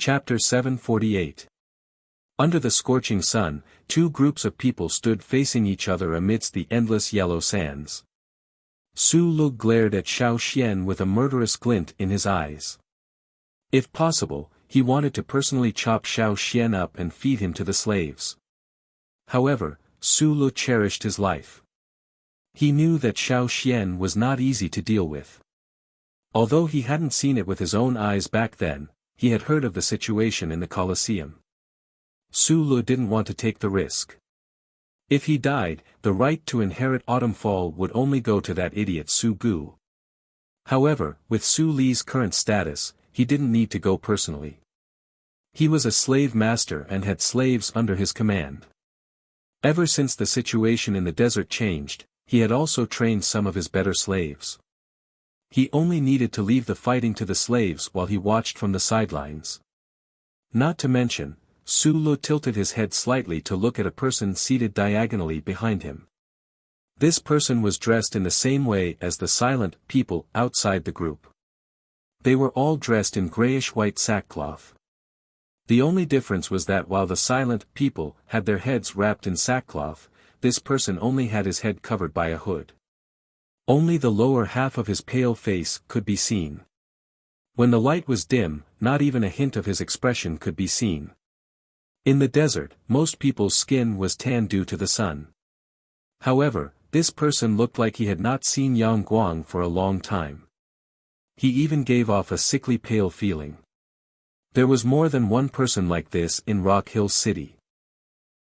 Chapter 748. Under the scorching sun, two groups of people stood facing each other amidst the endless yellow sands. Su Lu glared at Xiao Xian with a murderous glint in his eyes. If possible, he wanted to personally chop Xiao Xian up and feed him to the slaves. However, Su Lu cherished his life. He knew that Xiao Xian was not easy to deal with. Although he hadn't seen it with his own eyes back then, he had heard of the situation in the Colosseum. Su Lu didn't want to take the risk. If he died, the right to inherit Autumn Fall would only go to that idiot Su Gu. However, with Su Li's current status, he didn't need to go personally. He was a slave master and had slaves under his command. Ever since the situation in the desert changed, he had also trained some of his better slaves. He only needed to leave the fighting to the slaves while he watched from the sidelines. Not to mention, Su Lu tilted his head slightly to look at a person seated diagonally behind him. This person was dressed in the same way as the silent people outside the group. They were all dressed in grayish-white sackcloth. The only difference was that while the silent people had their heads wrapped in sackcloth, this person only had his head covered by a hood. Only the lower half of his pale face could be seen. When the light was dim, not even a hint of his expression could be seen. In the desert, most people's skin was tan due to the sun. However, this person looked like he had not seen Yang Guang for a long time. He even gave off a sickly pale feeling. There was more than one person like this in Rock Hill City.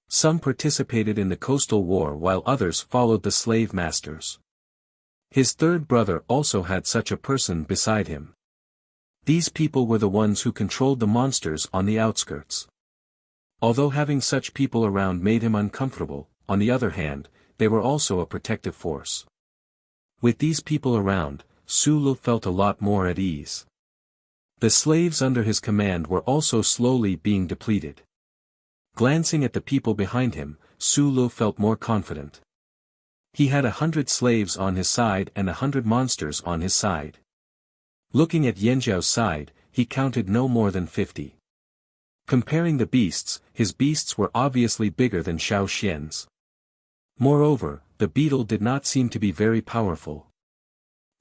Some participated in the coastal war while others followed the slave masters. His third brother also had such a person beside him. These people were the ones who controlled the monsters on the outskirts. Although having such people around made him uncomfortable, on the other hand, they were also a protective force. With these people around, Su Lu felt a lot more at ease. The slaves under his command were also slowly being depleted. Glancing at the people behind him, Su Lu felt more confident. He had 100 slaves on his side and 100 monsters on his side. Looking at Yanzhao's side, he counted no more than 50. Comparing the beasts, his beasts were obviously bigger than Xiao Xian's. Moreover, the beetle did not seem to be very powerful.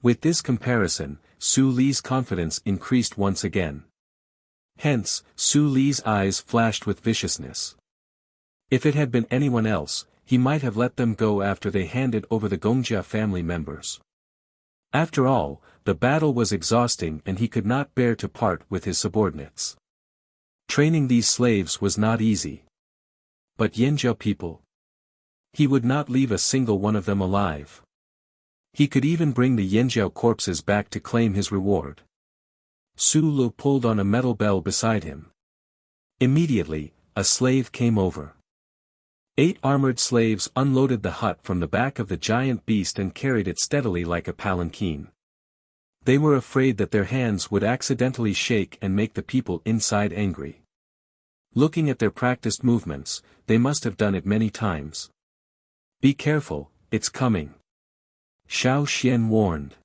With this comparison, Su Li's confidence increased once again. Hence, Su Li's eyes flashed with viciousness. If it had been anyone else, he might have let them go after they handed over the Gongjia family members. After all, the battle was exhausting and he could not bear to part with his subordinates. Training these slaves was not easy. But Yanzhao people? He would not leave a single one of them alive. He could even bring the Yanzhao corpses back to claim his reward. Su Lu pulled on a metal bell beside him. Immediately, a slave came over. 8 armored slaves unloaded the hut from the back of the giant beast and carried it steadily like a palanquin. They were afraid that their hands would accidentally shake and make the people inside angry. Looking at their practiced movements, they must have done it many times. "Be careful, it's coming," Xiao Xian warned.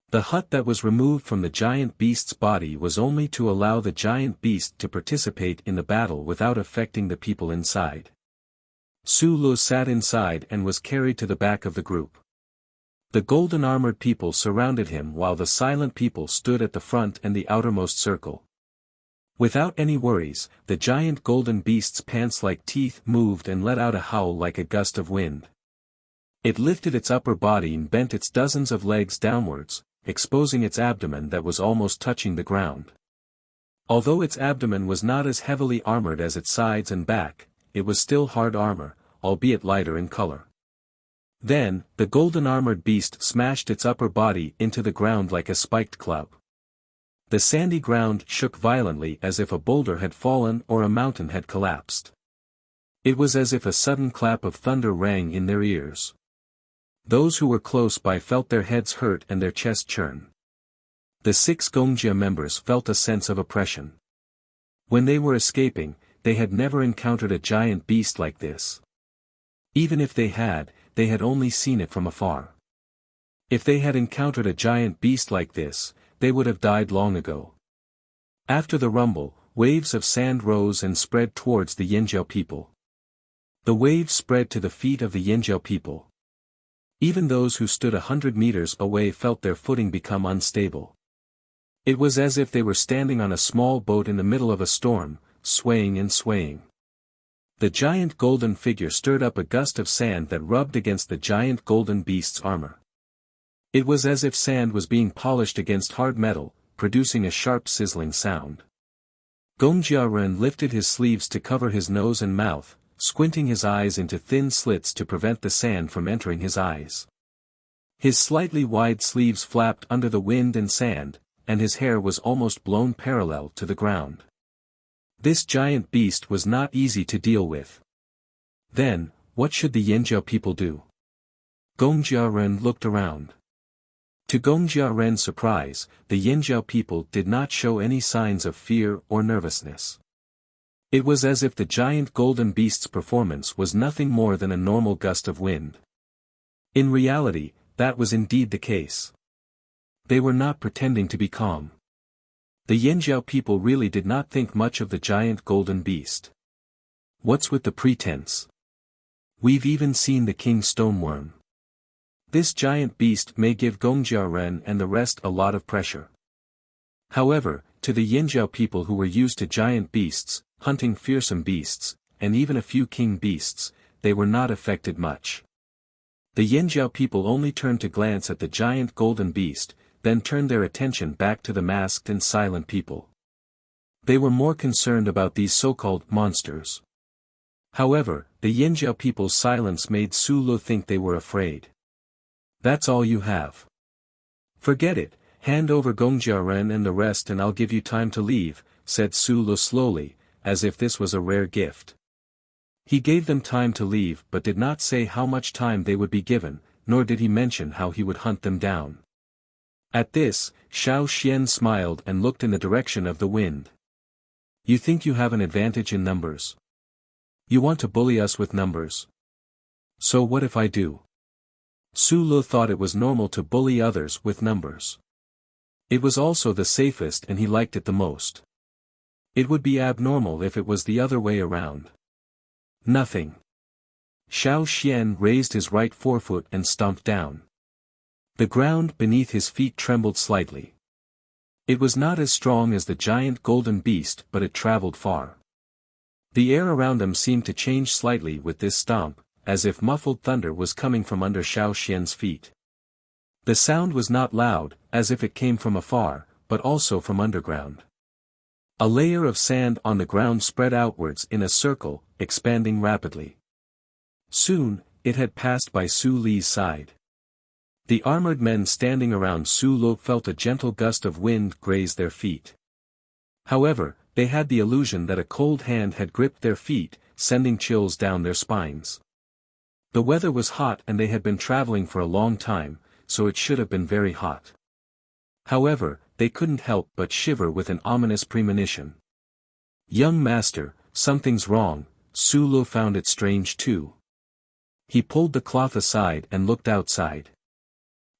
The hut that was removed from the giant beast's body was only to allow the giant beast to participate in the battle without affecting the people inside. Su Lu sat inside and was carried to the back of the group. The golden-armored people surrounded him while the silent people stood at the front and the outermost circle. Without any worries, the giant golden beast's pants-like teeth moved and let out a howl like a gust of wind. It lifted its upper body and bent its dozens of legs downwards, exposing its abdomen that was almost touching the ground. Although its abdomen was not as heavily armored as its sides and back, it was still hard armor, albeit lighter in color. Then, the golden-armored beast smashed its upper body into the ground like a spiked club. The sandy ground shook violently as if a boulder had fallen or a mountain had collapsed. It was as if a sudden clap of thunder rang in their ears. Those who were close by felt their heads hurt and their chests churn. The 6 Gongjia members felt a sense of oppression. When they were escaping, they had never encountered a giant beast like this. Even if they had only seen it from afar. If they had encountered a giant beast like this, they would have died long ago. After the rumble, waves of sand rose and spread towards the Yinzhou people. The waves spread to the feet of the Yinzhou people. Even those who stood 100 meters away felt their footing become unstable. It was as if they were standing on a small boat in the middle of a storm, swaying and swaying. The giant golden figure stirred up a gust of sand that rubbed against the giant golden beast's armor. It was as if sand was being polished against hard metal, producing a sharp sizzling sound. Gongjia Ren lifted his sleeves to cover his nose and mouth, squinting his eyes into thin slits to prevent the sand from entering his eyes. His slightly wide sleeves flapped under the wind and sand, and his hair was almost blown parallel to the ground. This giant beast was not easy to deal with. Then, what should the Yinzhou people do? Gongjia Ren looked around. To Gongjia Ren's surprise, the Yinzhou people did not show any signs of fear or nervousness. It was as if the giant golden beast's performance was nothing more than a normal gust of wind. In reality, that was indeed the case. They were not pretending to be calm. The Yinzhou people really did not think much of the giant golden beast. What's with the pretense? We've even seen the king's stoneworm. This giant beast may give Gongjia Ren and the rest a lot of pressure. However, to the Yinzhou people who were used to giant beasts, hunting fearsome beasts, and even a few king beasts, they were not affected much. The Yinzhou people only turned to glance at the giant golden beast, then turned their attention back to the masked and silent people. They were more concerned about these so-called monsters. However, the Yinzhou people's silence made Su Lu think they were afraid. That's all you have. Forget it, hand over Gongjia Ren and the rest and I'll give you time to leave, said Su Lu slowly, as if this was a rare gift. He gave them time to leave but did not say how much time they would be given, nor did he mention how he would hunt them down. At this, Xiao Xian smiled and looked in the direction of the wind. You think you have an advantage in numbers? You want to bully us with numbers? So what if I do? Su Lu thought it was normal to bully others with numbers. It was also the safest and he liked it the most. It would be abnormal if it was the other way around. Nothing. Xiao Xian raised his right forefoot and stomped down. The ground beneath his feet trembled slightly. It was not as strong as the giant golden beast but it traveled far. The air around him seemed to change slightly with this stomp, as if muffled thunder was coming from under Xiao Xian's feet. The sound was not loud, as if it came from afar, but also from underground. A layer of sand on the ground spread outwards in a circle, expanding rapidly. Soon, it had passed by Su Li's side. The armored men standing around Su Lu felt a gentle gust of wind graze their feet. However, they had the illusion that a cold hand had gripped their feet, sending chills down their spines. The weather was hot and they had been traveling for a long time, so it should have been very hot. However, they couldn't help but shiver with an ominous premonition. Young master, something's wrong, Su Lu found it strange too. He pulled the cloth aside and looked outside.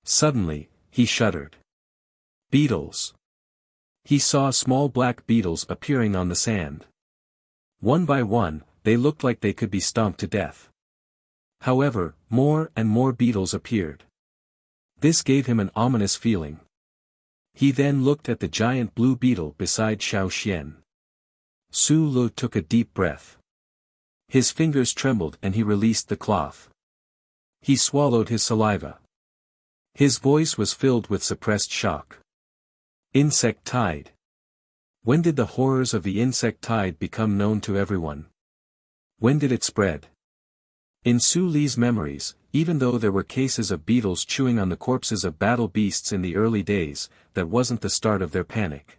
Suddenly, he shuddered. Beetles. He saw small black beetles appearing on the sand. One by one, they looked like they could be stomped to death. However, more and more beetles appeared. This gave him an ominous feeling. He then looked at the giant blue beetle beside Xiao Xian. Su Lu took a deep breath. His fingers trembled and he released the cloth. He swallowed his saliva. His voice was filled with suppressed shock. Insect tide. When did the horrors of the insect tide become known to everyone? When did it spread? In Su Li's memories, even though there were cases of beetles chewing on the corpses of battle beasts in the early days, that wasn't the start of their panic.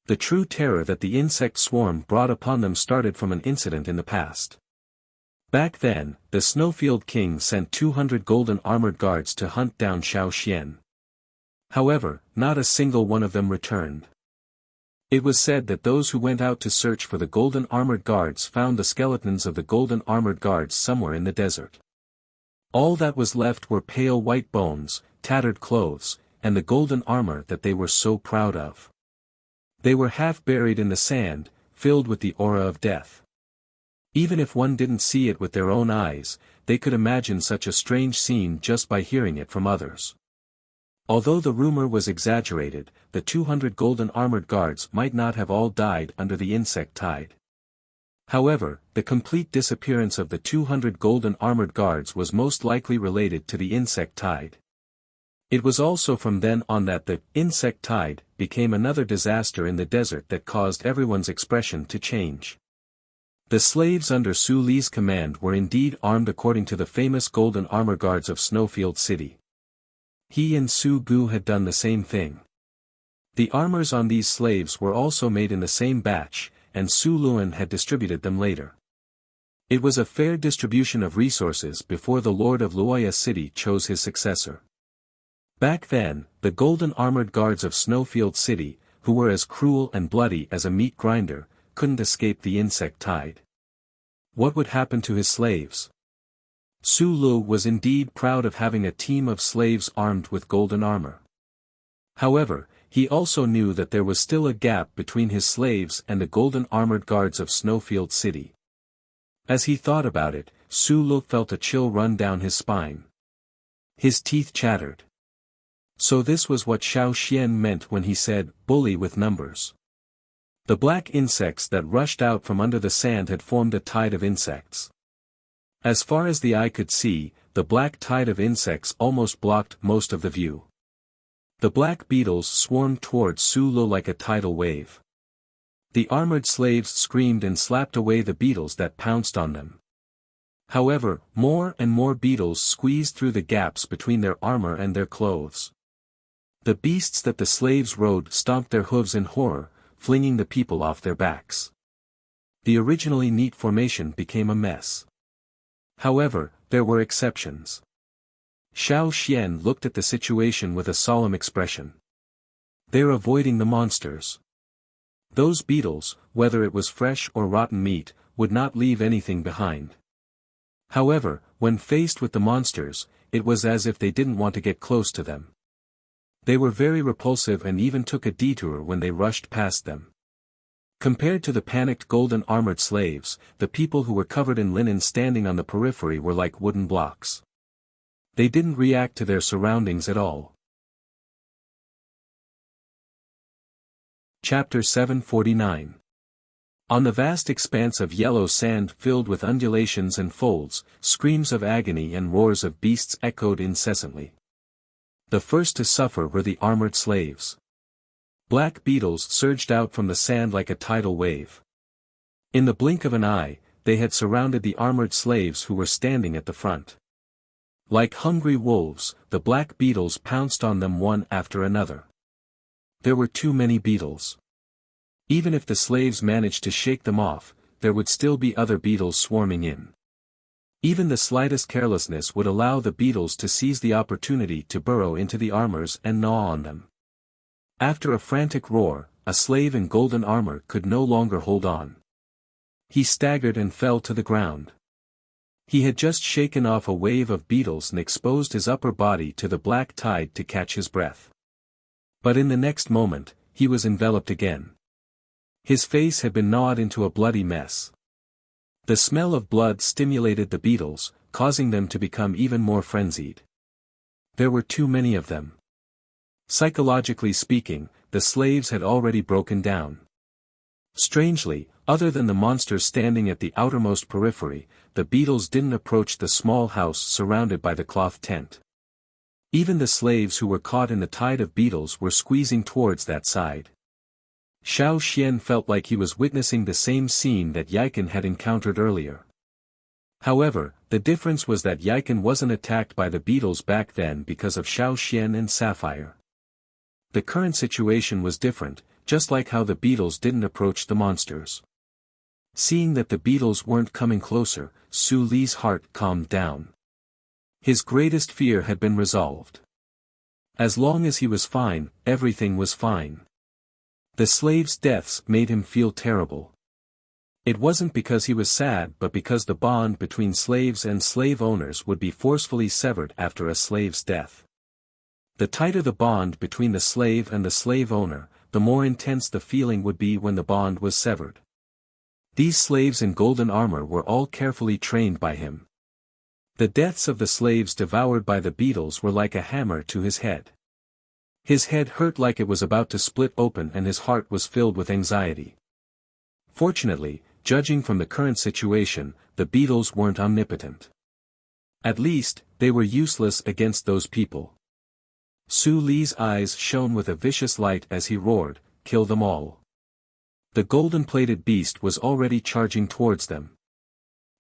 The true terror that the insect swarm brought upon them started from an incident in the past. Back then, the Snowfield King sent 200 golden armored guards to hunt down Xiao Xian. However, not a single one of them returned. It was said that those who went out to search for the golden armored guards found the skeletons of the golden armored guards somewhere in the desert. All that was left were pale white bones, tattered clothes, and the golden armor that they were so proud of. They were half buried in the sand, filled with the aura of death. Even if one didn't see it with their own eyes, they could imagine such a strange scene just by hearing it from others. Although the rumor was exaggerated, the 200 golden armored guards might not have all died under the insect tide. However, the complete disappearance of the 200 golden armored guards was most likely related to the insect tide. It was also from then on that the insect tide became another disaster in the desert that caused everyone's expression to change. The slaves under Su Li's command were indeed armed according to the famous golden armor guards of Snowfield City. He and Su Gu had done the same thing. The armors on these slaves were also made in the same batch, and Su Luan had distributed them later. It was a fair distribution of resources before the Lord of Luoya City chose his successor. Back then, the golden armored guards of Snowfield City, who were as cruel and bloody as a meat grinder, couldn't escape the insect tide. What would happen to his slaves? Su Lu was indeed proud of having a team of slaves armed with golden armor. However, he also knew that there was still a gap between his slaves and the golden armored guards of Snowfield City. As he thought about it, Su Lu felt a chill run down his spine. His teeth chattered. So this was what Xiao Xian meant when he said, "bully with numbers." The black insects that rushed out from under the sand had formed a tide of insects. As far as the eye could see, the black tide of insects almost blocked most of the view. The black beetles swarmed towards Su Lu like a tidal wave. The armored slaves screamed and slapped away the beetles that pounced on them. However, more and more beetles squeezed through the gaps between their armor and their clothes. The beasts that the slaves rode stomped their hooves in horror, flinging the people off their backs. The originally neat formation became a mess. However, there were exceptions. Xiao Xian looked at the situation with a solemn expression. They're avoiding the monsters. Those beetles, whether it was fresh or rotten meat, would not leave anything behind. However, when faced with the monsters, it was as if they didn't want to get close to them. They were very repulsive and even took a detour when they rushed past them. Compared to the panicked golden armored slaves, the people who were covered in linen standing on the periphery were like wooden blocks. They didn't react to their surroundings at all. Chapter 749. On the vast expanse of yellow sand filled with undulations and folds, screams of agony and roars of beasts echoed incessantly. The first to suffer were the armored slaves. Black beetles surged out from the sand like a tidal wave. In the blink of an eye, they had surrounded the armored slaves who were standing at the front. Like hungry wolves, the black beetles pounced on them one after another. There were too many beetles. Even if the slaves managed to shake them off, there would still be other beetles swarming in. Even the slightest carelessness would allow the beetles to seize the opportunity to burrow into the armors and gnaw on them. After a frantic roar, a slave in golden armor could no longer hold on. He staggered and fell to the ground. He had just shaken off a wave of beetles and exposed his upper body to the black tide to catch his breath. But in the next moment, he was enveloped again. His face had been gnawed into a bloody mess. The smell of blood stimulated the beetles, causing them to become even more frenzied. There were too many of them. Psychologically speaking, the slaves had already broken down. Strangely, other than the monsters standing at the outermost periphery, the beetles didn't approach the small house surrounded by the cloth tent. Even the slaves who were caught in the tide of beetles were squeezing towards that side. Xiao Xian felt like he was witnessing the same scene that Yiken had encountered earlier. However, the difference was that Yiken wasn't attacked by the beetles back then because of Xiao Xian and Sapphire. The current situation was different, just like how the beetles didn't approach the monsters. Seeing that the beetles weren't coming closer, Su Li's heart calmed down. His greatest fear had been resolved. As long as he was fine, everything was fine. The slaves' deaths made him feel terrible. It wasn't because he was sad but because the bond between slaves and slave owners would be forcefully severed after a slave's death. The tighter the bond between the slave and the slave owner, the more intense the feeling would be when the bond was severed. These slaves in golden armor were all carefully trained by him. The deaths of the slaves devoured by the beetles were like a hammer to his head. His head hurt like it was about to split open and his heart was filled with anxiety. Fortunately, judging from the current situation, the beetles weren't omnipotent. At least, they were useless against those people. Su Li's eyes shone with a vicious light as he roared, "Kill them all." The golden-plated beast was already charging towards them.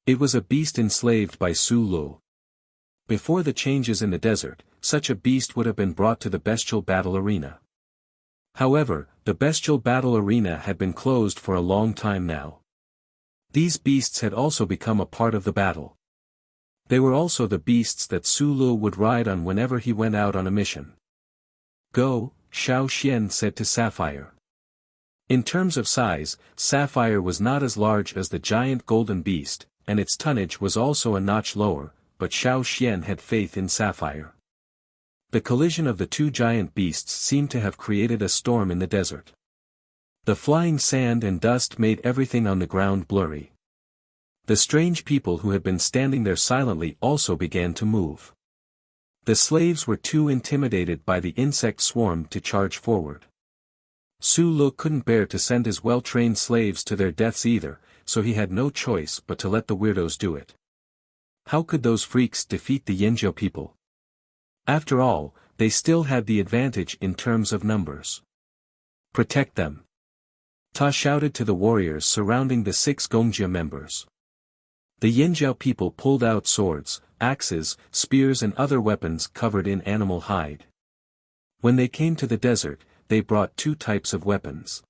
It was a beast enslaved by Su Lu. Before the changes in the desert, such a beast would have been brought to the bestial battle arena. However, the bestial battle arena had been closed for a long time now. These beasts had also become a part of the battle. They were also the beasts that Su Lu would ride on whenever he went out on a mission. "Go," Xiao Xian said to Sapphire. In terms of size, Sapphire was not as large as the giant golden beast, and its tonnage was also a notch lower, but Xiao Xian had faith in Sapphire. The collision of the two giant beasts seemed to have created a storm in the desert. The flying sand and dust made everything on the ground blurry. The strange people who had been standing there silently also began to move. The slaves were too intimidated by the insect swarm to charge forward. Su Lu couldn't bear to send his well-trained slaves to their deaths either, so he had no choice but to let the weirdos do it. How could those freaks defeat the Yanjiao people? After all, they still had the advantage in terms of numbers. "Protect them!" Ta shouted to the warriors surrounding the 6 Gongjia members. The Yanjiao people pulled out swords, axes, spears and other weapons covered in animal hide. When they came to the desert, they brought 2 types of weapons.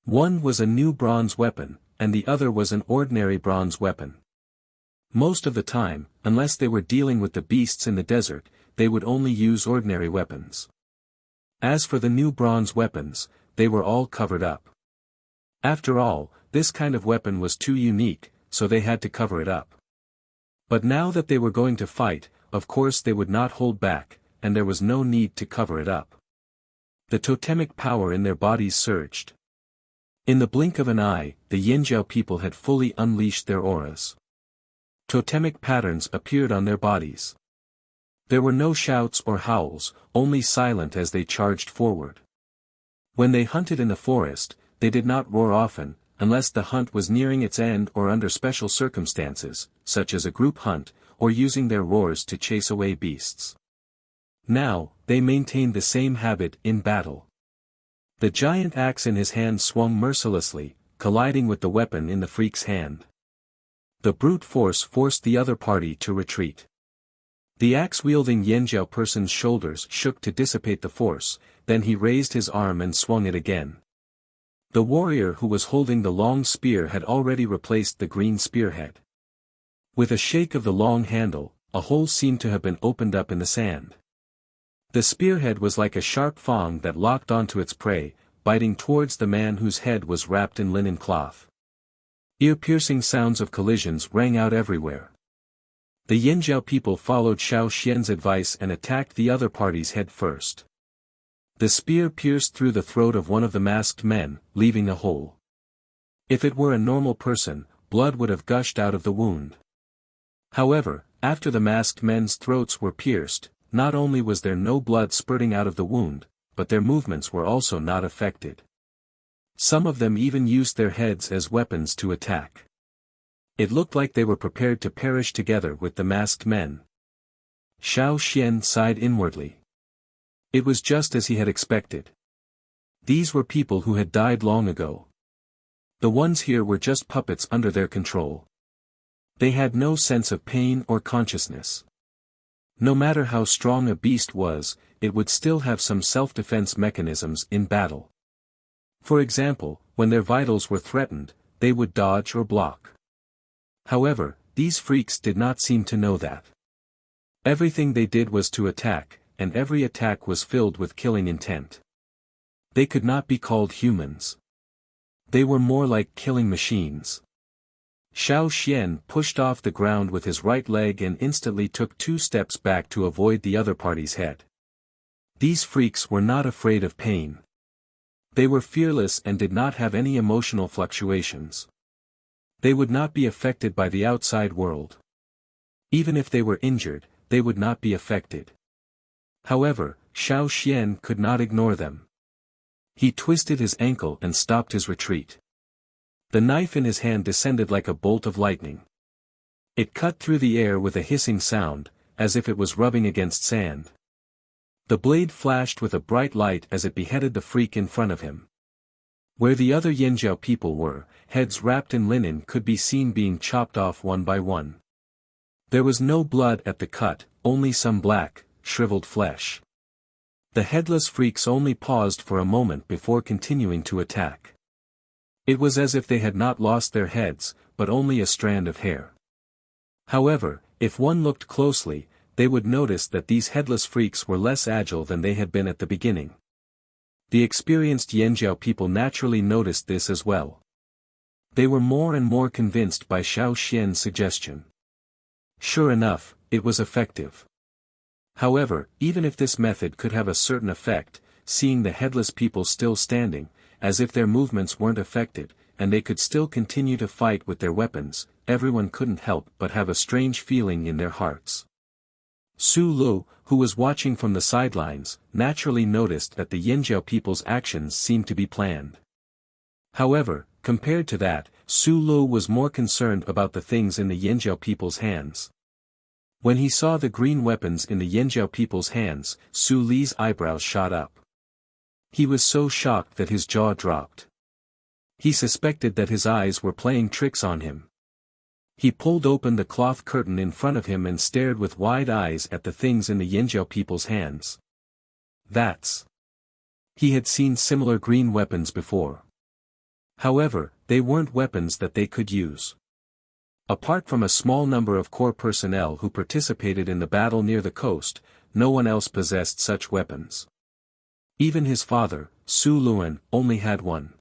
One was a new bronze weapon, and the other was an ordinary bronze weapon. Most of the time, unless they were dealing with the beasts in the desert, they would only use ordinary weapons. As for the new bronze weapons, they were all covered up. After all, this kind of weapon was too unique, so they had to cover it up. But now that they were going to fight, of course they would not hold back, and there was no need to cover it up. The totemic power in their bodies surged. In the blink of an eye, the Yanjiao people had fully unleashed their auras. Totemic patterns appeared on their bodies. There were no shouts or howls, only silent as they charged forward. When they hunted in the forest, they did not roar often, unless the hunt was nearing its end or under special circumstances, such as a group hunt, or using their roars to chase away beasts. Now, they maintained the same habit in battle. The giant axe in his hand swung mercilessly, colliding with the weapon in the freak's hand. The brute force forced the other party to retreat. The axe-wielding Yanjiao person's shoulders shook to dissipate the force, then he raised his arm and swung it again. The warrior who was holding the long spear had already replaced the green spearhead. With a shake of the long handle, a hole seemed to have been opened up in the sand. The spearhead was like a sharp fang that locked onto its prey, biting towards the man whose head was wrapped in linen cloth. Ear-piercing sounds of collisions rang out everywhere. The Yanjiao people followed Xiao Xian's advice and attacked the other party's head first. The spear pierced through the throat of one of the masked men, leaving a hole. If it were a normal person, blood would have gushed out of the wound. However, after the masked men's throats were pierced, not only was there no blood spurting out of the wound, but their movements were also not affected. Some of them even used their heads as weapons to attack. It looked like they were prepared to perish together with the masked men. Xiao Xian sighed inwardly. It was just as he had expected. These were people who had died long ago. The ones here were just puppets under their control. They had no sense of pain or consciousness. No matter how strong a beast was, it would still have some self-defense mechanisms in battle. For example, when their vitals were threatened, they would dodge or block. However, these freaks did not seem to know that. Everything they did was to attack, and every attack was filled with killing intent. They could not be called humans. They were more like killing machines. Xiao Xian pushed off the ground with his right leg and instantly took 2 steps back to avoid the other party's head. These freaks were not afraid of pain. They were fearless and did not have any emotional fluctuations. They would not be affected by the outside world. Even if they were injured, they would not be affected. However, Xiao Xian could not ignore them. He twisted his ankle and stopped his retreat. The knife in his hand descended like a bolt of lightning. It cut through the air with a hissing sound, as if it was rubbing against sand. The blade flashed with a bright light as it beheaded the freak in front of him. Where the other Yanjiao people were, heads wrapped in linen could be seen being chopped off one by one. There was no blood at the cut, only some black, shriveled flesh. The headless freaks only paused for a moment before continuing to attack. It was as if they had not lost their heads, but only a strand of hair. However, if one looked closely, they would notice that these headless freaks were less agile than they had been at the beginning. The experienced Yanjiao people naturally noticed this as well. They were more and more convinced by Xiao Xian's suggestion. Sure enough, it was effective. However, even if this method could have a certain effect, seeing the headless people still standing, as if their movements weren't affected, and they could still continue to fight with their weapons, everyone couldn't help but have a strange feeling in their hearts. Su Lu, who was watching from the sidelines, naturally noticed that the Yanjiao people's actions seemed to be planned. However, compared to that, Su Lu was more concerned about the things in the Yanjiao people's hands. When he saw the green weapons in the Yanjiao people's hands, Su Li's eyebrows shot up. He was so shocked that his jaw dropped. He suspected that his eyes were playing tricks on him. He pulled open the cloth curtain in front of him and stared with wide eyes at the things in the Yanjiao people's hands. That's... He had seen similar green weapons before. However, they weren't weapons that they could use. Apart from a small number of core personnel who participated in the battle near the coast, no one else possessed such weapons. Even his father, Su Luan, only had one.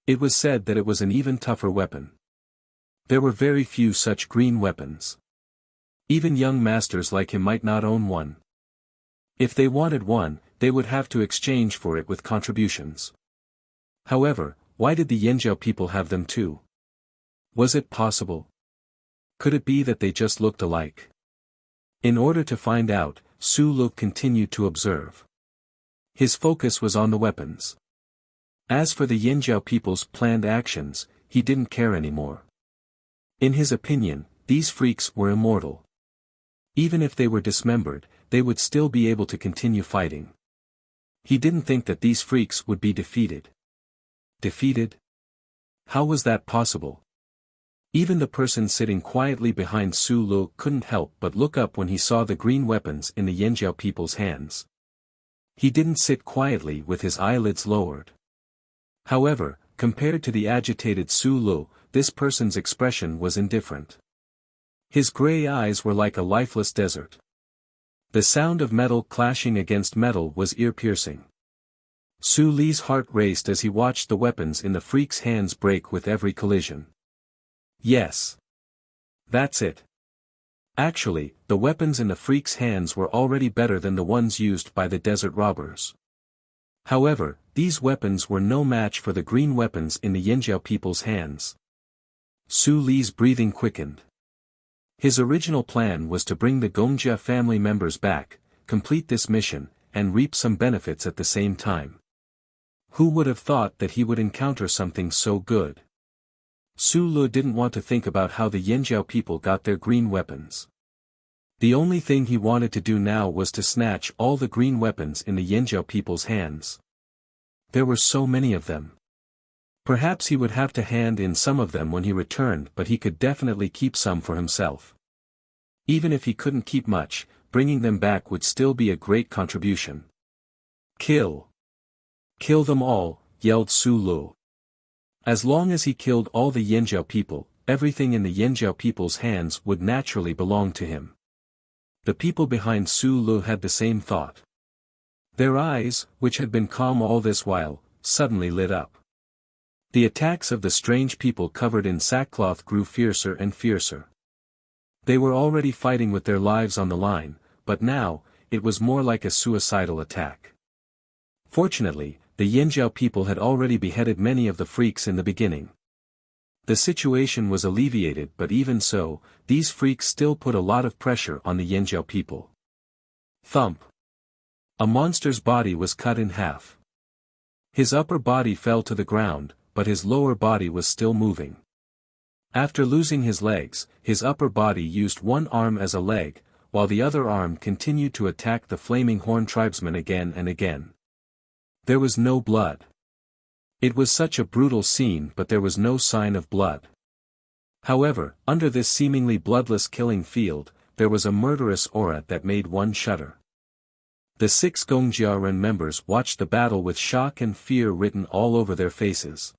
It was said that it was an even tougher weapon. There were very few such green weapons. Even young masters like him might not own one. If they wanted one, they would have to exchange for it with contributions. However, why did the Yanjiao people have them too? Was it possible? Could it be that they just looked alike? In order to find out, Su Lu continued to observe. His focus was on the weapons. As for the Yanjiao people's planned actions, he didn't care anymore. In his opinion, these freaks were immortal. Even if they were dismembered, they would still be able to continue fighting. He didn't think that these freaks would be defeated. Defeated? How was that possible? Even the person sitting quietly behind Su Lu couldn't help but look up when he saw the green weapons in the Yanjiao people's hands. He didn't sit quietly with his eyelids lowered. However, compared to the agitated Su Lu, this person's expression was indifferent. His gray eyes were like a lifeless desert. The sound of metal clashing against metal was ear-piercing. Su Li's heart raced as he watched the weapons in the freak's hands break with every collision. Yes. That's it. Actually, the weapons in the freak's hands were already better than the ones used by the desert robbers. However, these weapons were no match for the green weapons in the Yanjiao people's hands. Su Li's breathing quickened. His original plan was to bring the Gongjia family members back, complete this mission, and reap some benefits at the same time. Who would have thought that he would encounter something so good? Su Lu didn't want to think about how the Yanjiao people got their green weapons. The only thing he wanted to do now was to snatch all the green weapons in the Yanjiao people's hands. There were so many of them. Perhaps he would have to hand in some of them when he returned, but he could definitely keep some for himself. Even if he couldn't keep much, bringing them back would still be a great contribution. Kill! Kill them all, yelled Su Lu. As long as he killed all the Yanjiao people, everything in the Yanjiao people's hands would naturally belong to him. The people behind Su Lu had the same thought. Their eyes, which had been calm all this while, suddenly lit up. The attacks of the strange people covered in sackcloth grew fiercer and fiercer. They were already fighting with their lives on the line, but now, it was more like a suicidal attack. Fortunately, the Yanjiao people had already beheaded many of the freaks in the beginning. The situation was alleviated, but even so, these freaks still put a lot of pressure on the Yanjiao people. Thump! A monster's body was cut in half. His upper body fell to the ground, but his lower body was still moving. After losing his legs, his upper body used one arm as a leg, while the other arm continued to attack the flaming horn tribesmen again and again. There was no blood. It was such a brutal scene, but there was no sign of blood. However, under this seemingly bloodless killing field, there was a murderous aura that made one shudder. The 6 Gongjiaren members watched the battle with shock and fear written all over their faces.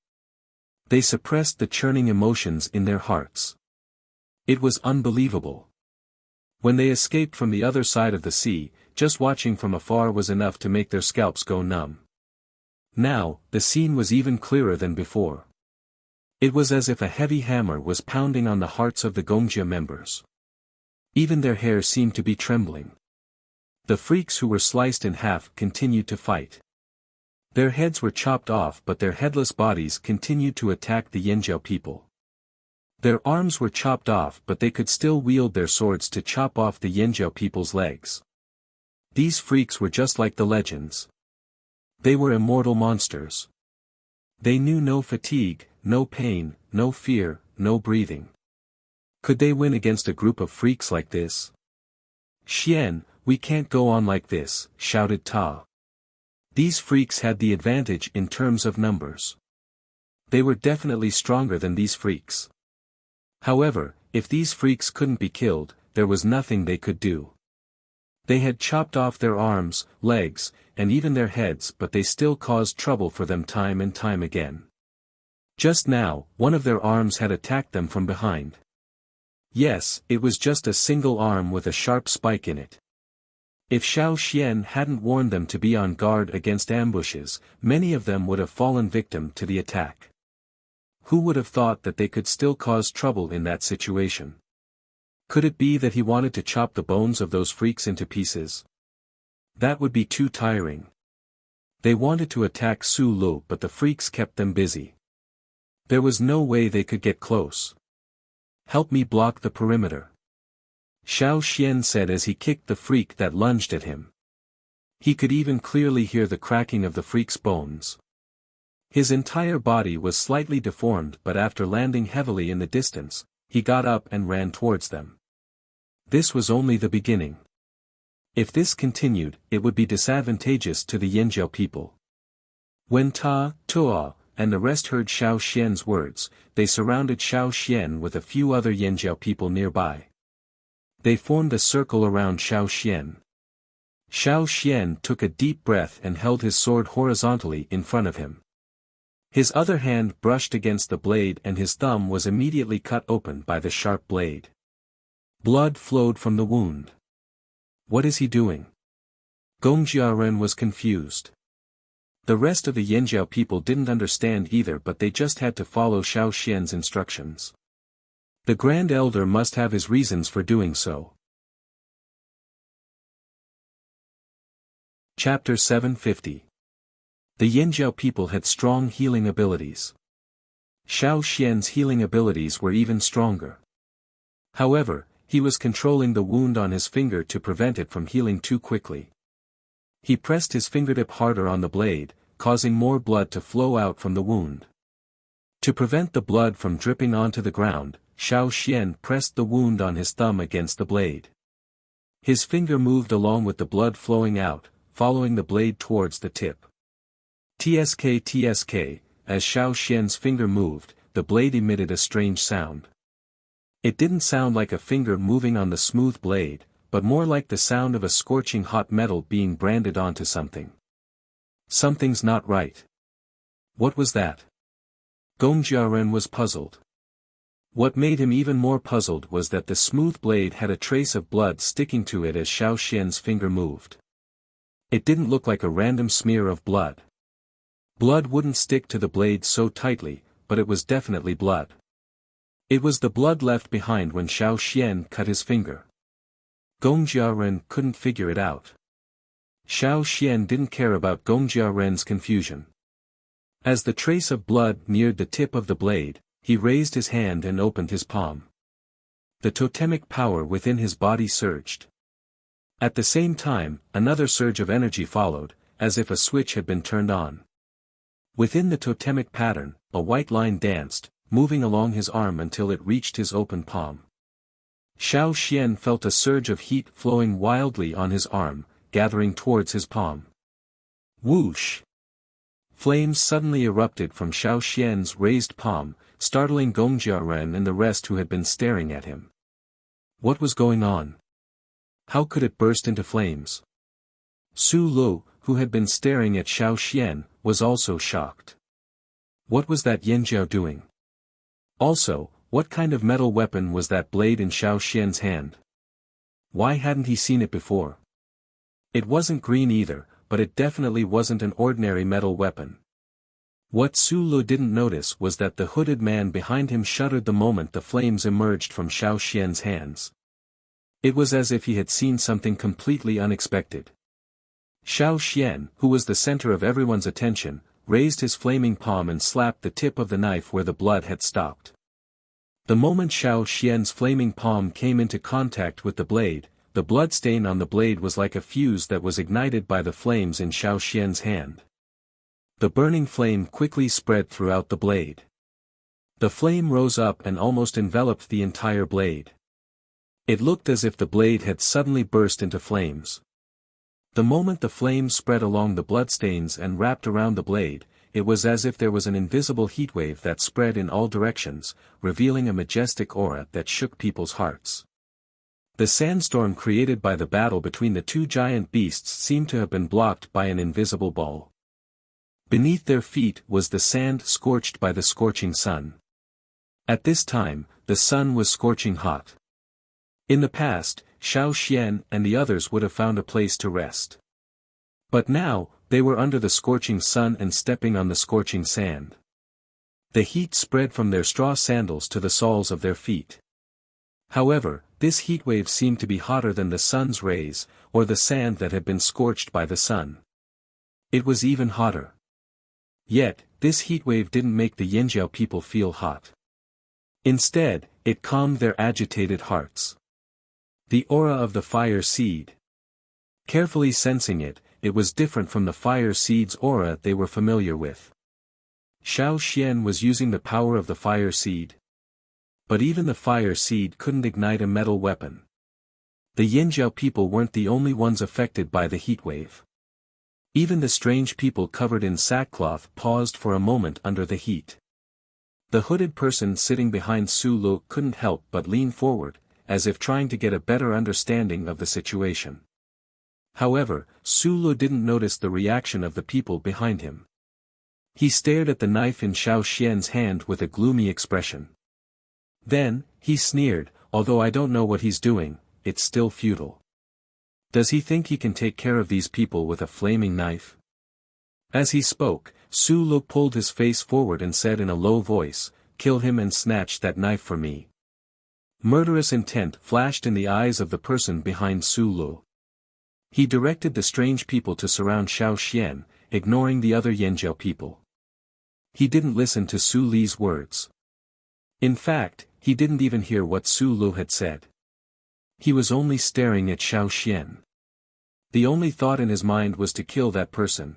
They suppressed the churning emotions in their hearts. It was unbelievable. When they escaped from the other side of the sea, just watching from afar was enough to make their scalps go numb. Now, the scene was even clearer than before. It was as if a heavy hammer was pounding on the hearts of the Gongjia members. Even their hair seemed to be trembling. The freaks who were sliced in half continued to fight. Their heads were chopped off, but their headless bodies continued to attack the Yanjiao people. Their arms were chopped off, but they could still wield their swords to chop off the Yanjiao people's legs. These freaks were just like the legends. They were immortal monsters. They knew no fatigue, no pain, no fear, no breathing. Could they win against a group of freaks like this? "Xian, we can't go on like this," shouted Ta. These freaks had the advantage in terms of numbers. They were definitely stronger than these freaks. However, if these freaks couldn't be killed, there was nothing they could do. They had chopped off their arms, legs, and even their heads, but they still caused trouble for them time and time again. Just now, one of their arms had attacked them from behind. Yes, it was just a single arm with a sharp spike in it. If Xiao Xian hadn't warned them to be on guard against ambushes, many of them would have fallen victim to the attack. Who would have thought that they could still cause trouble in that situation? Could it be that he wanted to chop the bones of those freaks into pieces? That would be too tiring. They wanted to attack Su Lu, but the freaks kept them busy. There was no way they could get close. "Help me block the perimeter," Xiao Xian said as he kicked the freak that lunged at him. He could even clearly hear the cracking of the freak's bones. His entire body was slightly deformed, but after landing heavily in the distance, he got up and ran towards them. This was only the beginning. If this continued, it would be disadvantageous to the Yanjiao people. When Ta, Tuo, and the rest heard Xiao Xian's words, they surrounded Xiao Xian with a few other Yanjiao people nearby. They formed a circle around Xiao Xian. Xiao Xian took a deep breath and held his sword horizontally in front of him. His other hand brushed against the blade and his thumb was immediately cut open by the sharp blade. Blood flowed from the wound. What is he doing? Gongjiaren was confused. The rest of the Yanjiao people didn't understand either, but they just had to follow Xiao Xian's instructions. The Grand Elder must have his reasons for doing so. Chapter 750. The Yanjiao people had strong healing abilities. Xiao Xian's healing abilities were even stronger. However, he was controlling the wound on his finger to prevent it from healing too quickly. He pressed his fingertip harder on the blade, causing more blood to flow out from the wound. To prevent the blood from dripping onto the ground, Xiao Xian pressed the wound on his thumb against the blade. His finger moved along with the blood flowing out, following the blade towards the tip. Tsk, as Xiao Xian's finger moved, the blade emitted a strange sound. It didn't sound like a finger moving on the smooth blade, but more like the sound of a scorching hot metal being branded onto something. Something's not right. What was that? Gongjiaren was puzzled. What made him even more puzzled was that the smooth blade had a trace of blood sticking to it as Xiao Xian's finger moved. It didn't look like a random smear of blood. Blood wouldn't stick to the blade so tightly, but it was definitely blood. It was the blood left behind when Xiao Xian cut his finger. Gongjiaren couldn't figure it out. Xiao Xian didn't care about Gongjiaren's confusion. As the trace of blood neared the tip of the blade, he raised his hand and opened his palm. The totemic power within his body surged. At the same time, another surge of energy followed, as if a switch had been turned on. Within the totemic pattern, a white line danced, moving along his arm until it reached his open palm. Xiao Xian felt a surge of heat flowing wildly on his arm, gathering towards his palm. Whoosh! Flames suddenly erupted from Xiao Xian's raised palm, startling Gongjiaren and the rest who had been staring at him. What was going on? How could it burst into flames? Su Lu, who had been staring at Xiao Xian, was also shocked. What was that Yanjiao doing? Also, what kind of metal weapon was that blade in Xiao Xian's hand? Why hadn't he seen it before? It wasn't green either, but it definitely wasn't an ordinary metal weapon. What Su Lu didn't notice was that the hooded man behind him shuddered the moment the flames emerged from Xiao Xian's hands. It was as if he had seen something completely unexpected. Xiao Xian, who was the center of everyone's attention, raised his flaming palm and slapped the tip of the knife where the blood had stopped. The moment Xiao Xian's flaming palm came into contact with the blade, the blood stain on the blade was like a fuse that was ignited by the flames in Xiao Xian's hand. The burning flame quickly spread throughout the blade. The flame rose up and almost enveloped the entire blade. It looked as if the blade had suddenly burst into flames. The moment the flames spread along the bloodstains and wrapped around the blade, it was as if there was an invisible heatwave that spread in all directions, revealing a majestic aura that shook people's hearts. The sandstorm created by the battle between the two giant beasts seemed to have been blocked by an invisible ball. Beneath their feet was the sand scorched by the scorching sun. At this time, the sun was scorching hot. In the past, Xiao Xian and the others would have found a place to rest. But now, they were under the scorching sun and stepping on the scorching sand. The heat spread from their straw sandals to the soles of their feet. However, this heatwave seemed to be hotter than the sun's rays, or the sand that had been scorched by the sun. It was even hotter. Yet, this heatwave didn't make the Yanjiao people feel hot. Instead, it calmed their agitated hearts. The aura of the fire seed. Carefully sensing it, it was different from the fire seed's aura they were familiar with. Xiao Xian was using the power of the fire seed. But even the fire seed couldn't ignite a metal weapon. The Yanjiao people weren't the only ones affected by the heatwave. Even the strange people covered in sackcloth paused for a moment under the heat. The hooded person sitting behind Su Lu couldn't help but lean forward, as if trying to get a better understanding of the situation. However, Su Lu didn't notice the reaction of the people behind him. He stared at the knife in Xiao Xian's hand with a gloomy expression. Then, he sneered, "Although I don't know what he's doing, it's still futile. Does he think he can take care of these people with a flaming knife?" As he spoke, Su Lu pulled his face forward and said in a low voice, "Kill him and snatch that knife for me." Murderous intent flashed in the eyes of the person behind Su Lu. He directed the strange people to surround Xiao Xian, ignoring the other Yanjiao people. He didn't listen to Su Li's words. In fact, he didn't even hear what Su Lu had said. He was only staring at Xiao Xian. The only thought in his mind was to kill that person.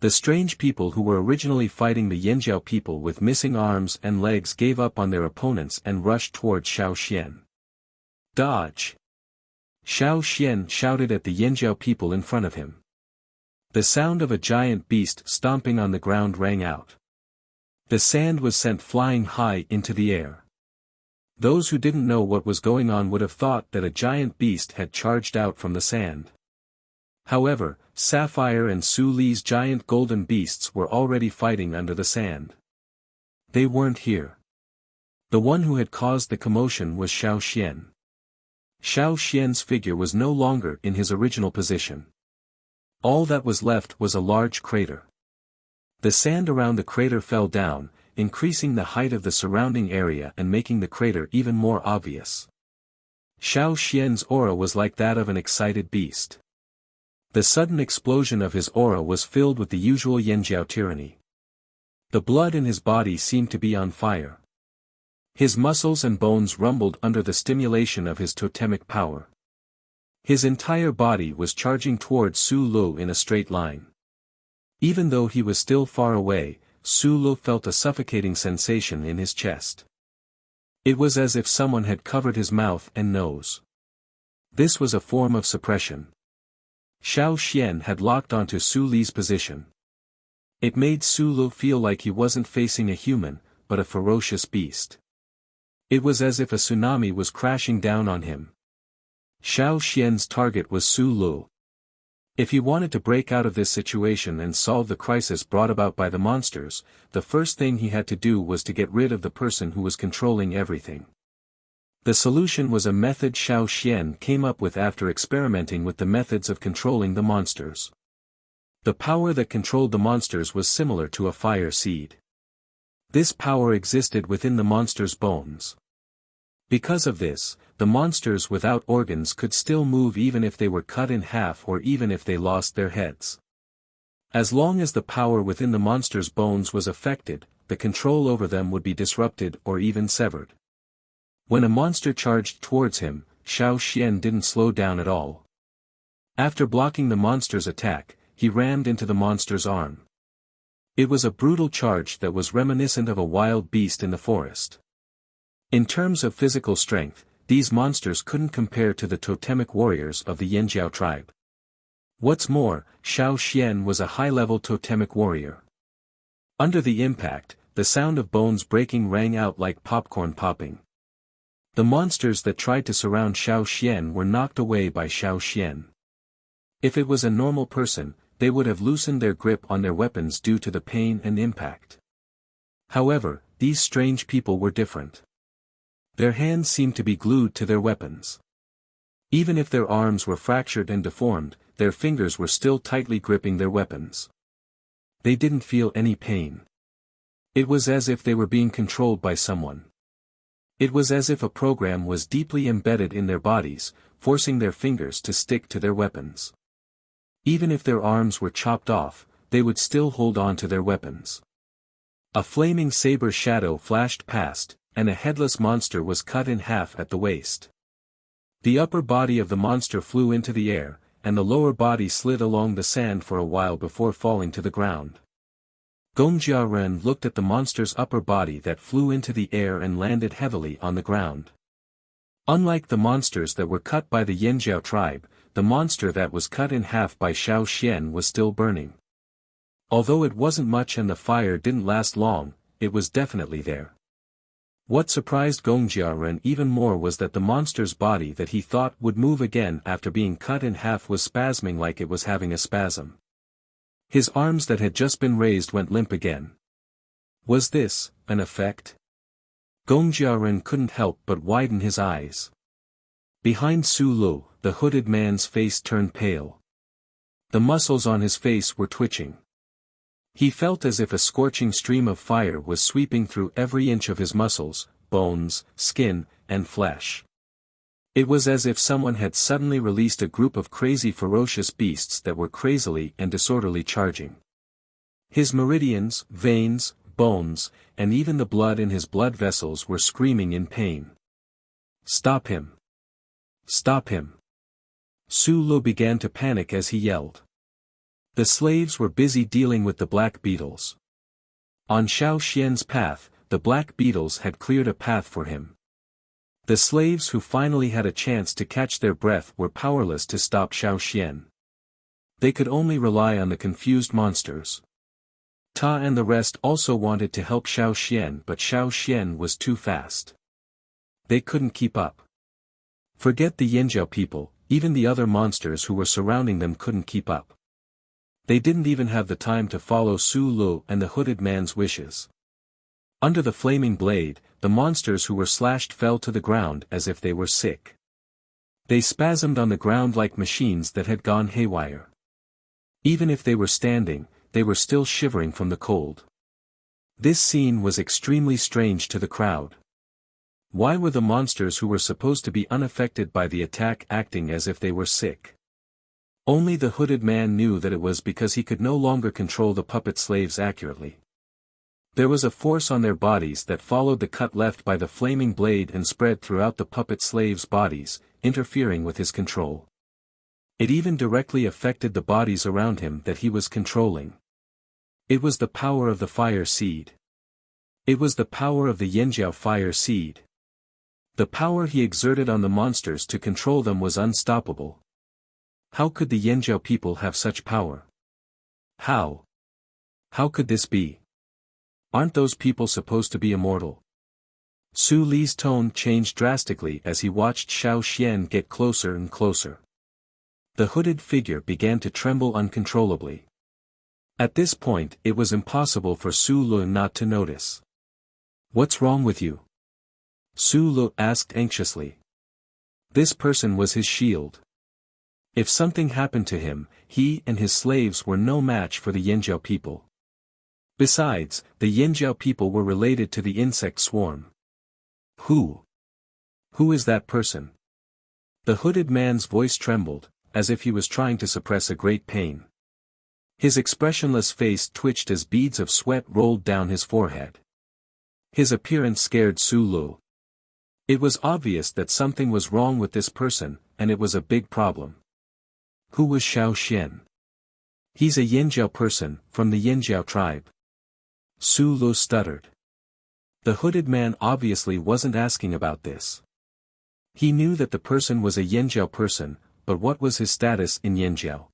The strange people who were originally fighting the Yanjiao people with missing arms and legs gave up on their opponents and rushed towards Xiao Xian. "Dodge!" Xiao Xian shouted at the Yanjiao people in front of him. The sound of a giant beast stomping on the ground rang out. The sand was sent flying high into the air. Those who didn't know what was going on would have thought that a giant beast had charged out from the sand. However, Sapphire and Su Li's giant golden beasts were already fighting under the sand. They weren't here. The one who had caused the commotion was Xiao Xian. Xiao Xian's figure was no longer in his original position. All that was left was a large crater. The sand around the crater fell down, increasing the height of the surrounding area and making the crater even more obvious. Xiao Xian's aura was like that of an excited beast. The sudden explosion of his aura was filled with the usual Yanjiao tyranny. The blood in his body seemed to be on fire. His muscles and bones rumbled under the stimulation of his totemic power. His entire body was charging towards Su Lu in a straight line. Even though he was still far away, Su Lu felt a suffocating sensation in his chest. It was as if someone had covered his mouth and nose. This was a form of suppression. Xiao Xian had locked onto Su Li's position. It made Su Lu feel like he wasn't facing a human, but a ferocious beast. It was as if a tsunami was crashing down on him. Xiao Xian's target was Su Lu. If he wanted to break out of this situation and solve the crisis brought about by the monsters, the first thing he had to do was to get rid of the person who was controlling everything. The solution was a method Xiao Xian came up with after experimenting with the methods of controlling the monsters. The power that controlled the monsters was similar to a fire seed. This power existed within the monsters' bones. Because of this, the monsters without organs could still move even if they were cut in half or even if they lost their heads. As long as the power within the monsters' bones was affected, the control over them would be disrupted or even severed. When a monster charged towards him, Xiao Xian didn't slow down at all. After blocking the monster's attack, he rammed into the monster's arm. It was a brutal charge that was reminiscent of a wild beast in the forest. In terms of physical strength, these monsters couldn't compare to the totemic warriors of the Yanjiao tribe. What's more, Xiao Xian was a high-level totemic warrior. Under the impact, the sound of bones breaking rang out like popcorn popping. The monsters that tried to surround Xiao Xian were knocked away by Xiao Xian. If it was a normal person, they would have loosened their grip on their weapons due to the pain and impact. However, these strange people were different. Their hands seemed to be glued to their weapons. Even if their arms were fractured and deformed, their fingers were still tightly gripping their weapons. They didn't feel any pain. It was as if they were being controlled by someone. It was as if a program was deeply embedded in their bodies, forcing their fingers to stick to their weapons. Even if their arms were chopped off, they would still hold on to their weapons. A flaming saber shadow flashed past, and a headless monster was cut in half at the waist. The upper body of the monster flew into the air, and the lower body slid along the sand for a while before falling to the ground. Gongjia Ren looked at the monster's upper body that flew into the air and landed heavily on the ground. Unlike the monsters that were cut by the Yanjiao tribe, the monster that was cut in half by Xiao Xian was still burning. Although it wasn't much and the fire didn't last long, it was definitely there. What surprised Gongjiaren even more was that the monster's body that he thought would move again after being cut in half was spasming like it was having a spasm. His arms that had just been raised went limp again. Was this an effect? Gongjiaren couldn't help but widen his eyes. Behind Su Lu, the hooded man's face turned pale. The muscles on his face were twitching. He felt as if a scorching stream of fire was sweeping through every inch of his muscles, bones, skin, and flesh. It was as if someone had suddenly released a group of crazy ferocious beasts that were crazily and disorderly charging. His meridians, veins, bones, and even the blood in his blood vessels were screaming in pain. Stop him! Stop him! Su Lu began to panic as he yelled. The slaves were busy dealing with the black beetles. On Xiao Xian's path, the black beetles had cleared a path for him. The slaves who finally had a chance to catch their breath were powerless to stop Xiao Xian. They could only rely on the confused monsters. Ta and the rest also wanted to help Xiao Xian, but Xiao Xian was too fast. They couldn't keep up. Forget the Yanjiao people, even the other monsters who were surrounding them couldn't keep up. They didn't even have the time to follow Su Lu and the hooded man's wishes. Under the flaming blade, the monsters who were slashed fell to the ground as if they were sick. They spasmed on the ground like machines that had gone haywire. Even if they were standing, they were still shivering from the cold. This scene was extremely strange to the crowd. Why were the monsters who were supposed to be unaffected by the attack acting as if they were sick? Only the hooded man knew that it was because he could no longer control the puppet slaves accurately. There was a force on their bodies that followed the cut left by the flaming blade and spread throughout the puppet slaves' bodies, interfering with his control. It even directly affected the bodies around him that he was controlling. It was the power of the fire seed. It was the power of the Yanjiao fire seed. The power he exerted on the monsters to control them was unstoppable. How could the Yanjiao people have such power? How? How could this be? Aren't those people supposed to be immortal? Su Li's tone changed drastically as he watched Xiao Xian get closer and closer. The hooded figure began to tremble uncontrollably. At this point it was impossible for Su Lu not to notice. "What's wrong with you?" Su Lu asked anxiously. This person was his shield. If something happened to him, he and his slaves were no match for the Yanjiao people. Besides, the Yanjiao people were related to the insect swarm. Who? Who is that person? The hooded man's voice trembled, as if he was trying to suppress a great pain. His expressionless face twitched as beads of sweat rolled down his forehead. His appearance scared Su Lu. It was obvious that something was wrong with this person, and it was a big problem. Who was Xiao Xian? He's a Yanjiao person, from the Yanjiao tribe. Su Lu stuttered. The hooded man obviously wasn't asking about this. He knew that the person was a Yanjiao person, but what was his status in Yanjiao?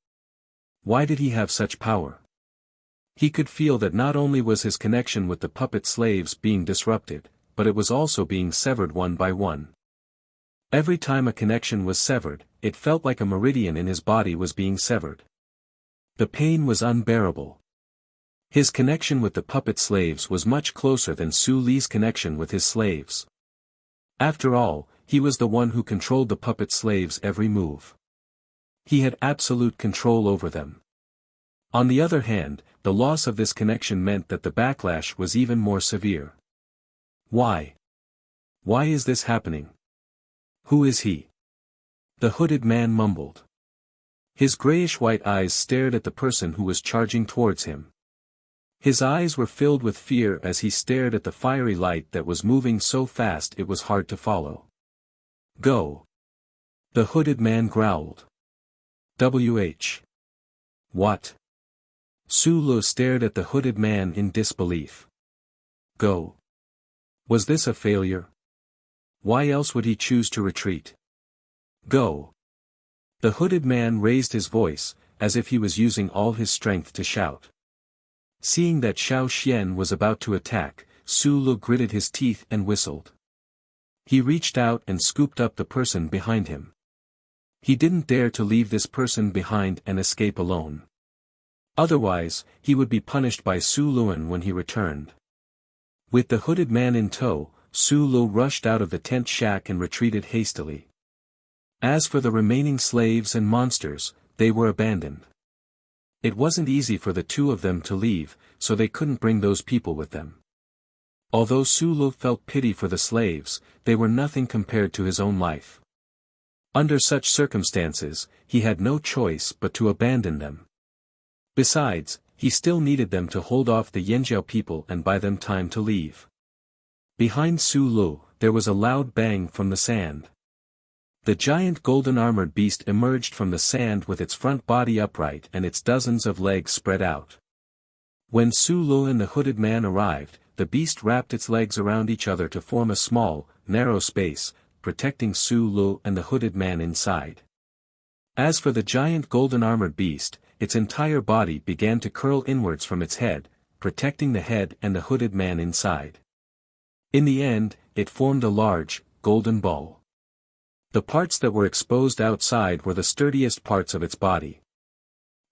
Why did he have such power? He could feel that not only was his connection with the puppet slaves being disrupted, but it was also being severed one by one. Every time a connection was severed, it felt like a meridian in his body was being severed. The pain was unbearable. His connection with the puppet slaves was much closer than Su Li's connection with his slaves. After all, he was the one who controlled the puppet slaves' every move. He had absolute control over them. On the other hand, the loss of this connection meant that the backlash was even more severe. Why? Why is this happening? Who is he? The hooded man mumbled. His grayish-white eyes stared at the person who was charging towards him. His eyes were filled with fear as he stared at the fiery light that was moving so fast it was hard to follow. Go! The hooded man growled. "Wh. What?" Su Lu stared at the hooded man in disbelief. Go. Was this a failure? Why else would he choose to retreat? Go. The hooded man raised his voice, as if he was using all his strength to shout. Seeing that Xiao Xian was about to attack, Su Lu gritted his teeth and whistled. He reached out and scooped up the person behind him. He didn't dare to leave this person behind and escape alone. Otherwise, he would be punished by Su Luan when he returned. With the hooded man in tow, Su Lu rushed out of the tent shack and retreated hastily. As for the remaining slaves and monsters, they were abandoned. It wasn't easy for the two of them to leave, so they couldn't bring those people with them. Although Su Lu felt pity for the slaves, they were nothing compared to his own life. Under such circumstances, he had no choice but to abandon them. Besides, he still needed them to hold off the Yanjiao people and buy them time to leave. Behind Su Lu, there was a loud bang from the sand. The giant golden-armored beast emerged from the sand with its front body upright and its dozens of legs spread out. When Su Lu and the hooded man arrived, the beast wrapped its legs around each other to form a small, narrow space, protecting Su Lu and the hooded man inside. As for the giant golden-armored beast, its entire body began to curl inwards from its head, protecting the head and the hooded man inside. In the end, it formed a large, golden ball. The parts that were exposed outside were the sturdiest parts of its body.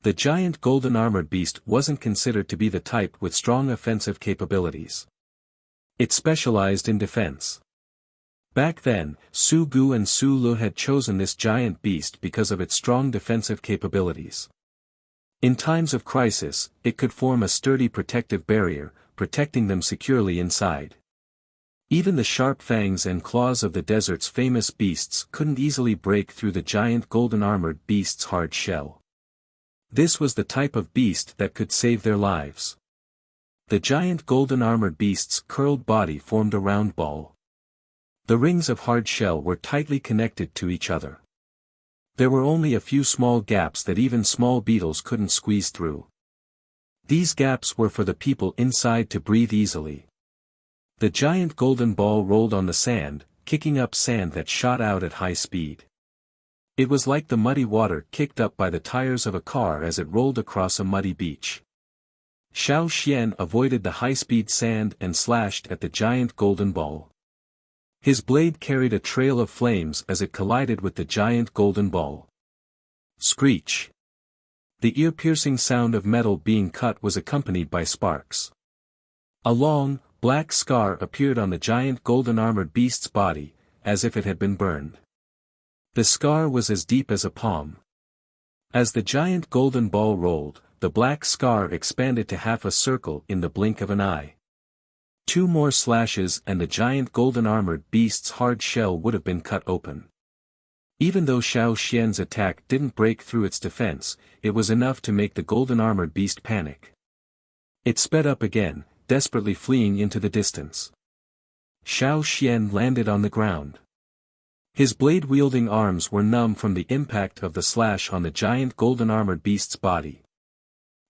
The giant golden-armored beast wasn't considered to be the type with strong offensive capabilities. It specialized in defense. Back then, Su Gu and Su Lu had chosen this giant beast because of its strong defensive capabilities. In times of crisis, it could form a sturdy protective barrier, protecting them securely inside. Even the sharp fangs and claws of the desert's famous beasts couldn't easily break through the giant golden-armored beast's hard shell. This was the type of beast that could save their lives. The giant golden-armored beast's curled body formed a round ball. The rings of hard shell were tightly connected to each other. There were only a few small gaps that even small beetles couldn't squeeze through. These gaps were for the people inside to breathe easily. The giant golden ball rolled on the sand, kicking up sand that shot out at high speed. It was like the muddy water kicked up by the tires of a car as it rolled across a muddy beach. Xiao Xian avoided the high-speed sand and slashed at the giant golden ball. His blade carried a trail of flames as it collided with the giant golden ball. Screech! The ear-piercing sound of metal being cut was accompanied by sparks. A long, black scar appeared on the giant golden-armored beast's body, as if it had been burned. The scar was as deep as a palm. As the giant golden ball rolled, the black scar expanded to half a circle in the blink of an eye. 2 more slashes and the giant golden-armored beast's hard shell would have been cut open. Even though Xiao Xian's attack didn't break through its defense, it was enough to make the golden-armored beast panic. It sped up again, desperately fleeing into the distance. Xiao Xian landed on the ground. His blade-wielding arms were numb from the impact of the slash on the giant golden-armored beast's body.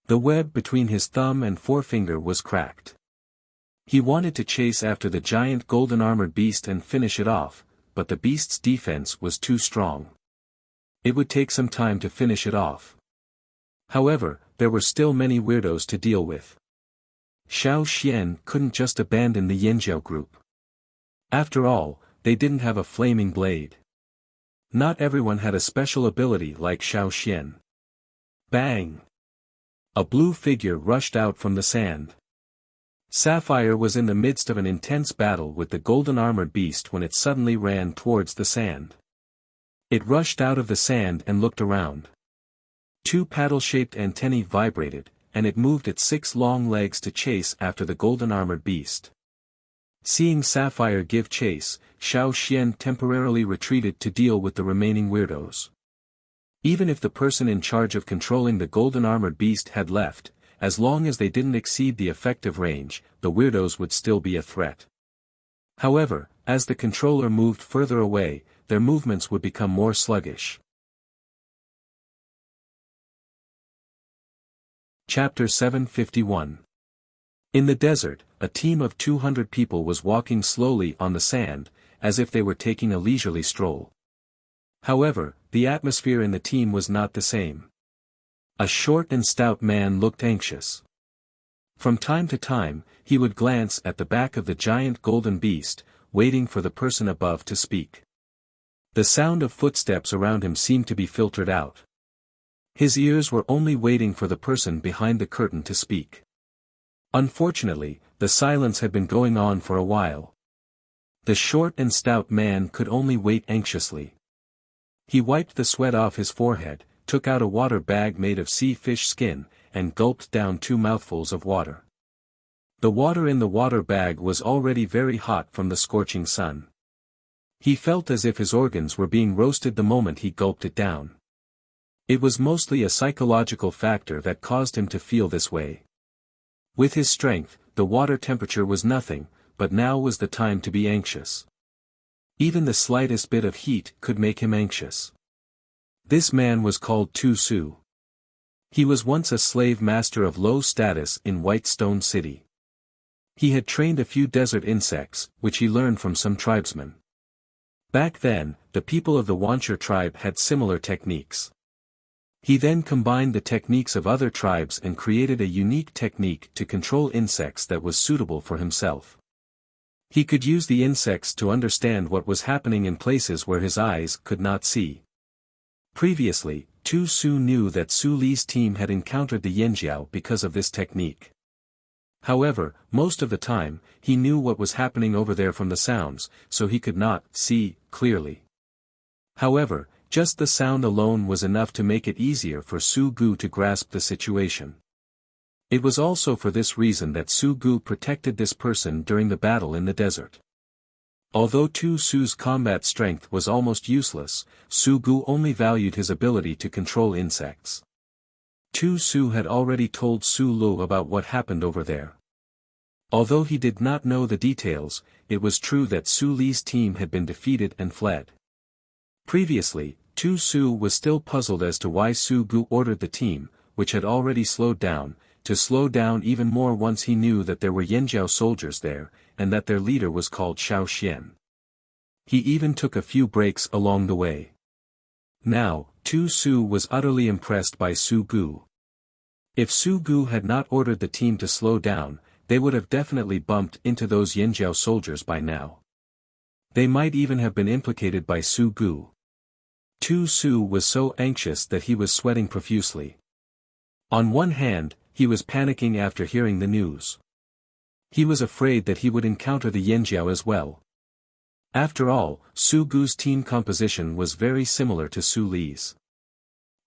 The web between his thumb and forefinger was cracked. He wanted to chase after the giant golden-armored beast and finish it off, but the beast's defense was too strong. It would take some time to finish it off. However, there were still many weirdos to deal with. Xiao Xian couldn't just abandon the Yanjiao group. After all, they didn't have a flaming blade. Not everyone had a special ability like Xiao Xian. Bang! A blue figure rushed out from the sand. Sapphire was in the midst of an intense battle with the golden-armored beast when it suddenly ran towards the sand. It rushed out of the sand and looked around. 2 paddle-shaped antennae vibrated, and it moved its 6 long legs to chase after the golden-armored beast. Seeing Sapphire give chase, Xiao Xian temporarily retreated to deal with the remaining weirdos. Even if the person in charge of controlling the golden-armored beast had left, as long as they didn't exceed the effective range, the weirdos would still be a threat. However, as the controller moved further away, their movements would become more sluggish. Chapter 751. In the desert, a team of 200 people was walking slowly on the sand, as if they were taking a leisurely stroll. However, the atmosphere in the team was not the same. A short and stout man looked anxious. From time to time, he would glance at the back of the giant golden beast, waiting for the person above to speak. The sound of footsteps around him seemed to be filtered out. His ears were only waiting for the person behind the curtain to speak. Unfortunately, the silence had been going on for a while. The short and stout man could only wait anxiously. He wiped the sweat off his forehead, took out a water bag made of sea fish skin, and gulped down 2 mouthfuls of water. The water in the water bag was already very hot from the scorching sun. He felt as if his organs were being roasted the moment he gulped it down. It was mostly a psychological factor that caused him to feel this way. With his strength, the water temperature was nothing, but now was the time to be anxious. Even the slightest bit of heat could make him anxious. This man was called Tu Su. He was once a slave master of low status in White Stone City. He had trained a few desert insects, which he learned from some tribesmen. Back then, the people of the Wuxia tribe had similar techniques. He then combined the techniques of other tribes and created a unique technique to control insects that was suitable for himself. He could use the insects to understand what was happening in places where his eyes could not see. Previously, Tu Su knew that Su Li's team had encountered the Yanjiao because of this technique. However, most of the time, he knew what was happening over there from the sounds, so he could not see clearly. However, just the sound alone was enough to make it easier for Su Gu to grasp the situation. It was also for this reason that Su Gu protected this person during the battle in the desert. Although Tu Su's combat strength was almost useless, Su Gu only valued his ability to control insects. Tu Su had already told Su Lu about what happened over there. Although he did not know the details, it was true that Su Li's team had been defeated and fled. Previously, Tu Su was still puzzled as to why Su Gu ordered the team, which had already slowed down, to slow down even more once he knew that there were Yanjiao soldiers there, and that their leader was called Xiao Xian. He even took a few breaks along the way. Now, Tu Su was utterly impressed by Su Gu. If Su Gu had not ordered the team to slow down, they would have definitely bumped into those Yanjiao soldiers by now. They might even have been implicated by Su Gu. Tu Su was so anxious that he was sweating profusely. On one hand, he was panicking after hearing the news. He was afraid that he would encounter the Yanjiao as well. After all, Su Gu's team composition was very similar to Su Li's.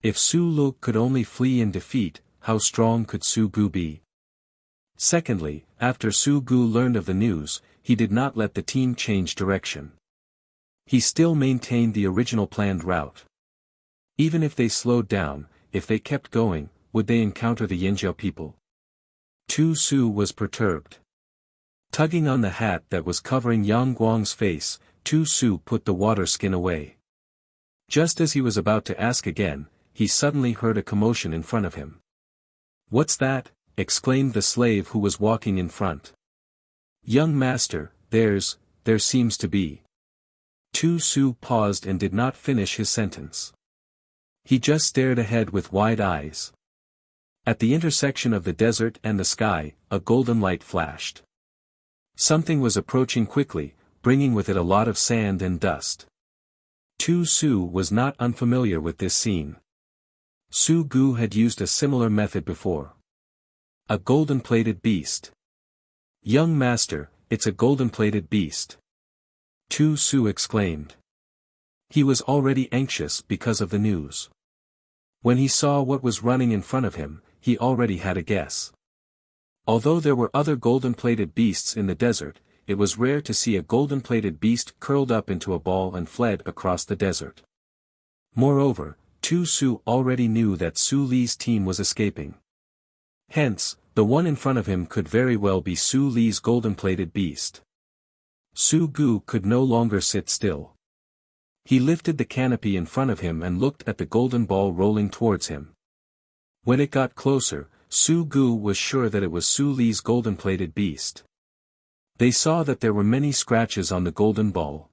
If Su Lu could only flee in defeat, how strong could Su Gu be? Secondly, after Su Gu learned of the news, he did not let the team change direction. He still maintained the original planned route. Even if they slowed down, if they kept going, would they encounter the Yanjiao people? Tu Su was perturbed. Tugging on the hat that was covering Yang Guang's face, Tu Su put the water skin away. Just as he was about to ask again, he suddenly heard a commotion in front of him. "What's that?" exclaimed the slave who was walking in front. "Young master, there seems to be." Tu Su paused and did not finish his sentence. He just stared ahead with wide eyes. At the intersection of the desert and the sky, a golden light flashed. Something was approaching quickly, bringing with it a lot of sand and dust. Tu Su was not unfamiliar with this scene. Su Gu had used a similar method before. A golden-plated beast. "Young master, it's a golden-plated beast," Tu Su exclaimed. He was already anxious because of the news. When he saw what was running in front of him, he already had a guess. Although there were other golden-plated beasts in the desert, it was rare to see a golden-plated beast curled up into a ball and fled across the desert. Moreover, Tu Su already knew that Su Li's team was escaping. Hence, the one in front of him could very well be Su Li's golden-plated beast. Su Gu could no longer sit still. He lifted the canopy in front of him and looked at the golden ball rolling towards him. When it got closer, Su Gu was sure that it was Su Li's golden-plated beast. They saw that there were many scratches on the golden ball.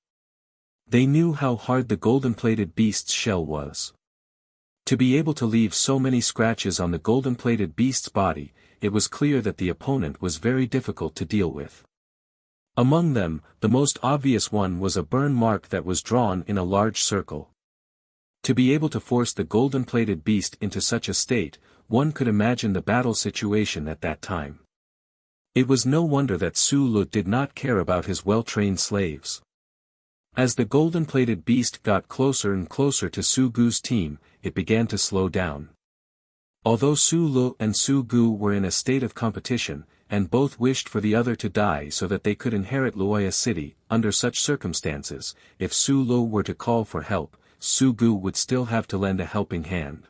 They knew how hard the golden-plated beast's shell was. To be able to leave so many scratches on the golden-plated beast's body, it was clear that the opponent was very difficult to deal with. Among them, the most obvious one was a burn mark that was drawn in a large circle. To be able to force the golden-plated beast into such a state, one could imagine the battle situation at that time. It was no wonder that Su Lu did not care about his well-trained slaves. As the golden-plated beast got closer and closer to Su Gu's team, it began to slow down. Although Su Lu and Su Gu were in a state of competition, and both wished for the other to die so that they could inherit Luoya City, under such circumstances, if Su Lu were to call for help, Su Gu would still have to lend a helping hand.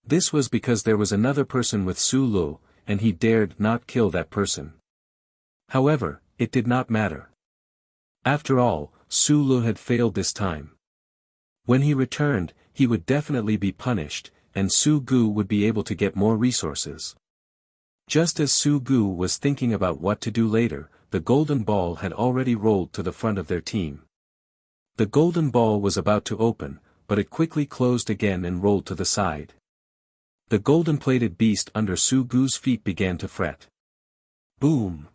This was because there was another person with Su Lu, and he dared not kill that person. However, it did not matter. After all, Su Lu had failed this time. When he returned, he would definitely be punished, and Su Gu would be able to get more resources. Just as Su Gu was thinking about what to do later, the golden ball had already rolled to the front of their team. The golden ball was about to open, but it quickly closed again and rolled to the side. The golden-plated beast under Su Gu's feet began to fret. Boom!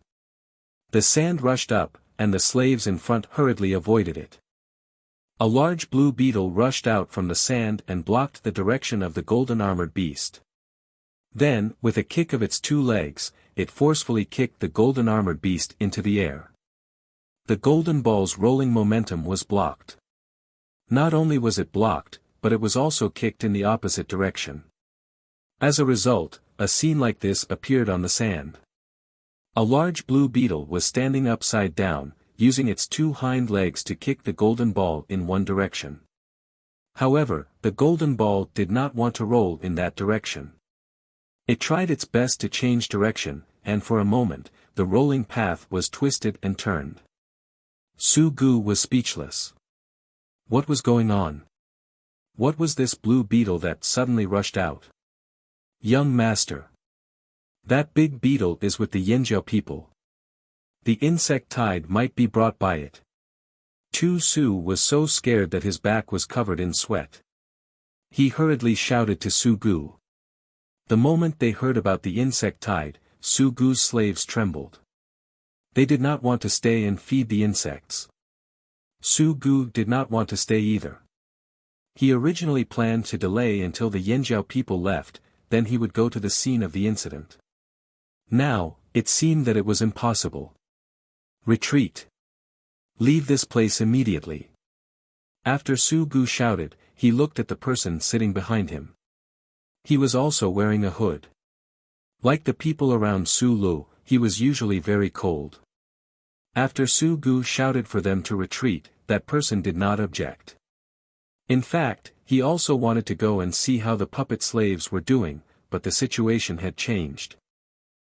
The sand rushed up, and the slaves in front hurriedly avoided it. A large blue beetle rushed out from the sand and blocked the direction of the golden-armored beast. Then, with a kick of its 2 legs, it forcefully kicked the golden-armored beast into the air. The golden ball's rolling momentum was blocked. Not only was it blocked, but it was also kicked in the opposite direction. As a result, a scene like this appeared on the sand. A large blue beetle was standing upside down, using its 2 hind legs to kick the golden ball in one direction. However, the golden ball did not want to roll in that direction. It tried its best to change direction, and for a moment, the rolling path was twisted and turned. Su Gu was speechless. What was going on? What was this blue beetle that suddenly rushed out? Young master. That big beetle is with the Yanjiao people. The insect tide might be brought by it. Tu Su was so scared that his back was covered in sweat. He hurriedly shouted to Su Gu. The moment they heard about the insect tide, Su Gu's slaves trembled. They did not want to stay and feed the insects. Su Gu did not want to stay either. He originally planned to delay until the Yanjiao people left, then he would go to the scene of the incident. Now, it seemed that it was impossible. Retreat. Leave this place immediately. After Su Gu shouted, he looked at the person sitting behind him. He was also wearing a hood. Like the people around Su Lu, he was usually very cold. After Su Gu shouted for them to retreat, that person did not object. In fact, he also wanted to go and see how the puppet slaves were doing, but the situation had changed.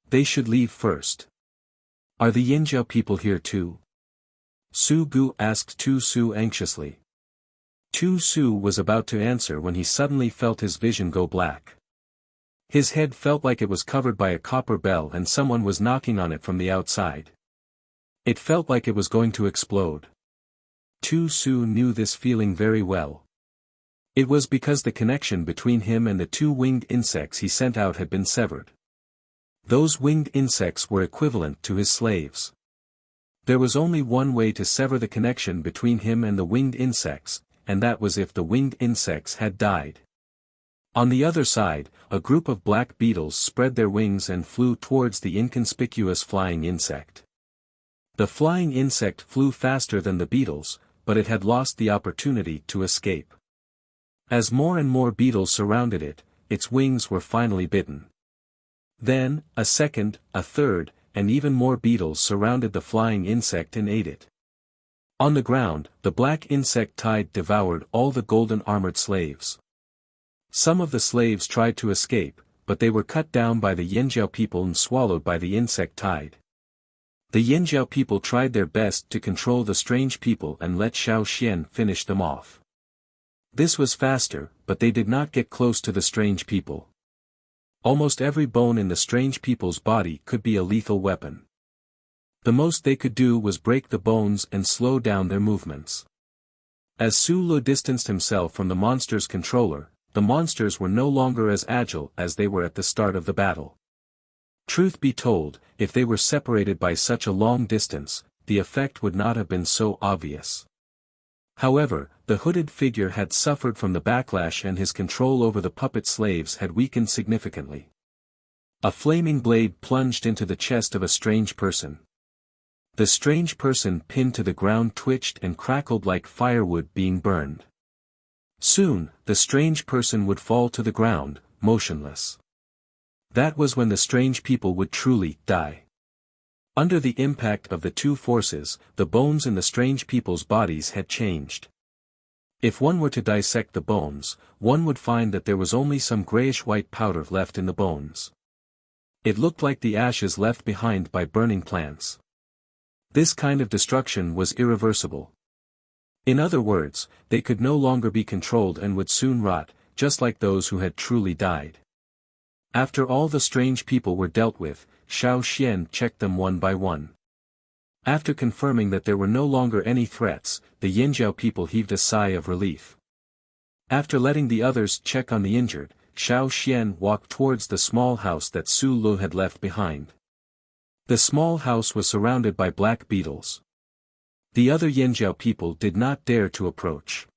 They should leave first. Are the Yanjiao people here too? Su Gu asked Tu Su anxiously. Tu Su was about to answer when he suddenly felt his vision go black. His head felt like it was covered by a copper bell and someone was knocking on it from the outside. It felt like it was going to explode. Tu Su knew this feeling very well. It was because the connection between him and the two winged insects he sent out had been severed. Those winged insects were equivalent to his slaves. There was only one way to sever the connection between him and the winged insects, and that was if the winged insects had died. On the other side, a group of black beetles spread their wings and flew towards the inconspicuous flying insect. The flying insect flew faster than the beetles, but it had lost the opportunity to escape. As more and more beetles surrounded it, its wings were finally bitten. Then, a second, a third, and even more beetles surrounded the flying insect and ate it. On the ground, the black insect tide devoured all the golden armored slaves. Some of the slaves tried to escape, but they were cut down by the Yanjiao people and swallowed by the insect tide. The Yanjiao people tried their best to control the strange people and let Xiao Xian finish them off. This was faster, but they did not get close to the strange people. Almost every bone in the strange people's body could be a lethal weapon. The most they could do was break the bones and slow down their movements. As Su Lu distanced himself from the monster's controller, the monsters were no longer as agile as they were at the start of the battle. Truth be told, if they were separated by such a long distance, the effect would not have been so obvious. However, the hooded figure had suffered from the backlash and his control over the puppet slaves had weakened significantly. A flaming blade plunged into the chest of a strange person. The strange person pinned to the ground twitched and crackled like firewood being burned. Soon, the strange person would fall to the ground, motionless. That was when the strange people would truly die. Under the impact of the two forces, the bones in the strange people's bodies had changed. If one were to dissect the bones, one would find that there was only some grayish-white powder left in the bones. It looked like the ashes left behind by burning plants. This kind of destruction was irreversible. In other words, they could no longer be controlled and would soon rot, just like those who had truly died. After all the strange people were dealt with, Xiao Xian checked them one by one. After confirming that there were no longer any threats, the Yanjiao people heaved a sigh of relief. After letting the others check on the injured, Xiao Xian walked towards the small house that Su Lu had left behind. The small house was surrounded by black beetles. The other Yanjiao people did not dare to approach.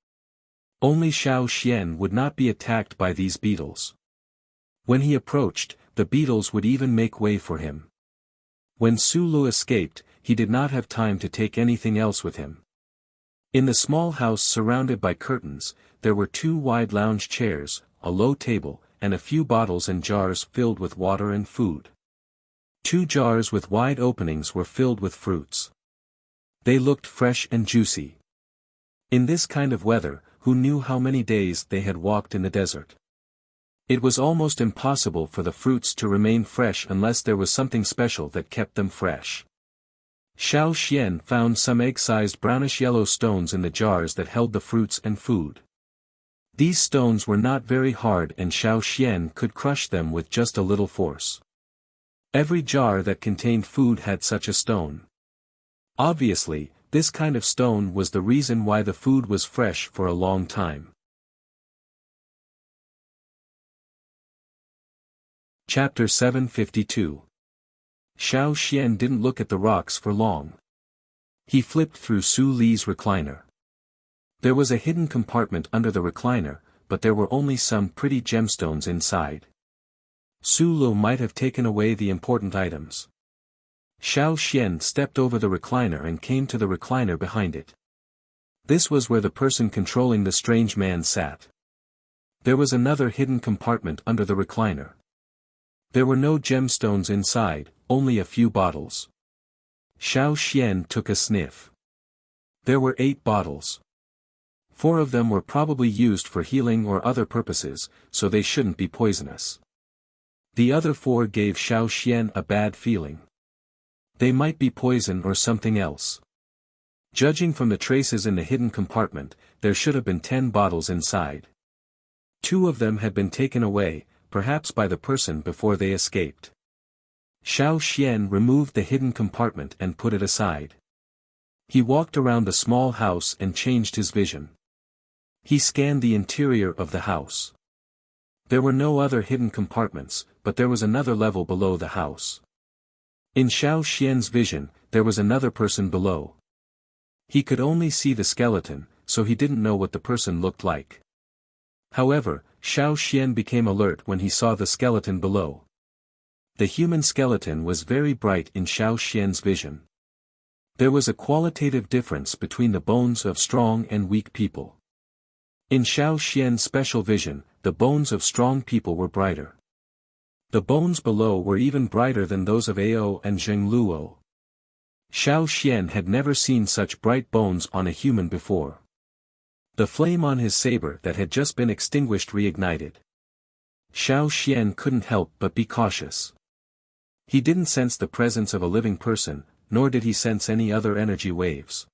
Only Xiao Xian would not be attacked by these beetles. When he approached, the beetles would even make way for him. When Su Lu escaped, he did not have time to take anything else with him. In the small house surrounded by curtains, there were 2 wide lounge chairs, a low table, and a few bottles and jars filled with water and food. 2 jars with wide openings were filled with fruits. They looked fresh and juicy. In this kind of weather, who knew how many days they had walked in the desert? It was almost impossible for the fruits to remain fresh unless there was something special that kept them fresh. Xiao Xian found some egg-sized brownish-yellow stones in the jars that held the fruits and food. These stones were not very hard and Xiao Xian could crush them with just a little force. Every jar that contained food had such a stone. Obviously, this kind of stone was the reason why the food was fresh for a long time. Chapter 752. Xiao Xian didn't look at the rocks for long. He flipped through Su Li's recliner. There was a hidden compartment under the recliner, but there were only some pretty gemstones inside. Su Li might have taken away the important items. Xiao Xian stepped over the recliner and came to the recliner behind it. This was where the person controlling the strange man sat. There was another hidden compartment under the recliner. There were no gemstones inside, only a few bottles. Xiao Xian took a sniff. There were 8 bottles. 4 of them were probably used for healing or other purposes, so they shouldn't be poisonous. The other 4 gave Xiao Xian a bad feeling. They might be poison or something else. Judging from the traces in the hidden compartment, there should have been 10 bottles inside. 2 of them had been taken away, perhaps by the person before they escaped. Xiao Xian removed the hidden compartment and put it aside. He walked around the small house and changed his vision. He scanned the interior of the house. There were no other hidden compartments, but there was another level below the house. In Xiao Xian's vision, there was another person below. He could only see the skeleton, so he didn't know what the person looked like. However, Xiao Xian became alert when he saw the skeleton below. The human skeleton was very bright in Xiao Xian's vision. There was a qualitative difference between the bones of strong and weak people. In Xiao Xian's special vision, the bones of strong people were brighter. The bones below were even brighter than those of Ao and Zheng Luo. Xiao Xian had never seen such bright bones on a human before. The flame on his saber that had just been extinguished reignited. Xiao Xian couldn't help but be cautious. He didn't sense the presence of a living person, nor did he sense any other energy waves.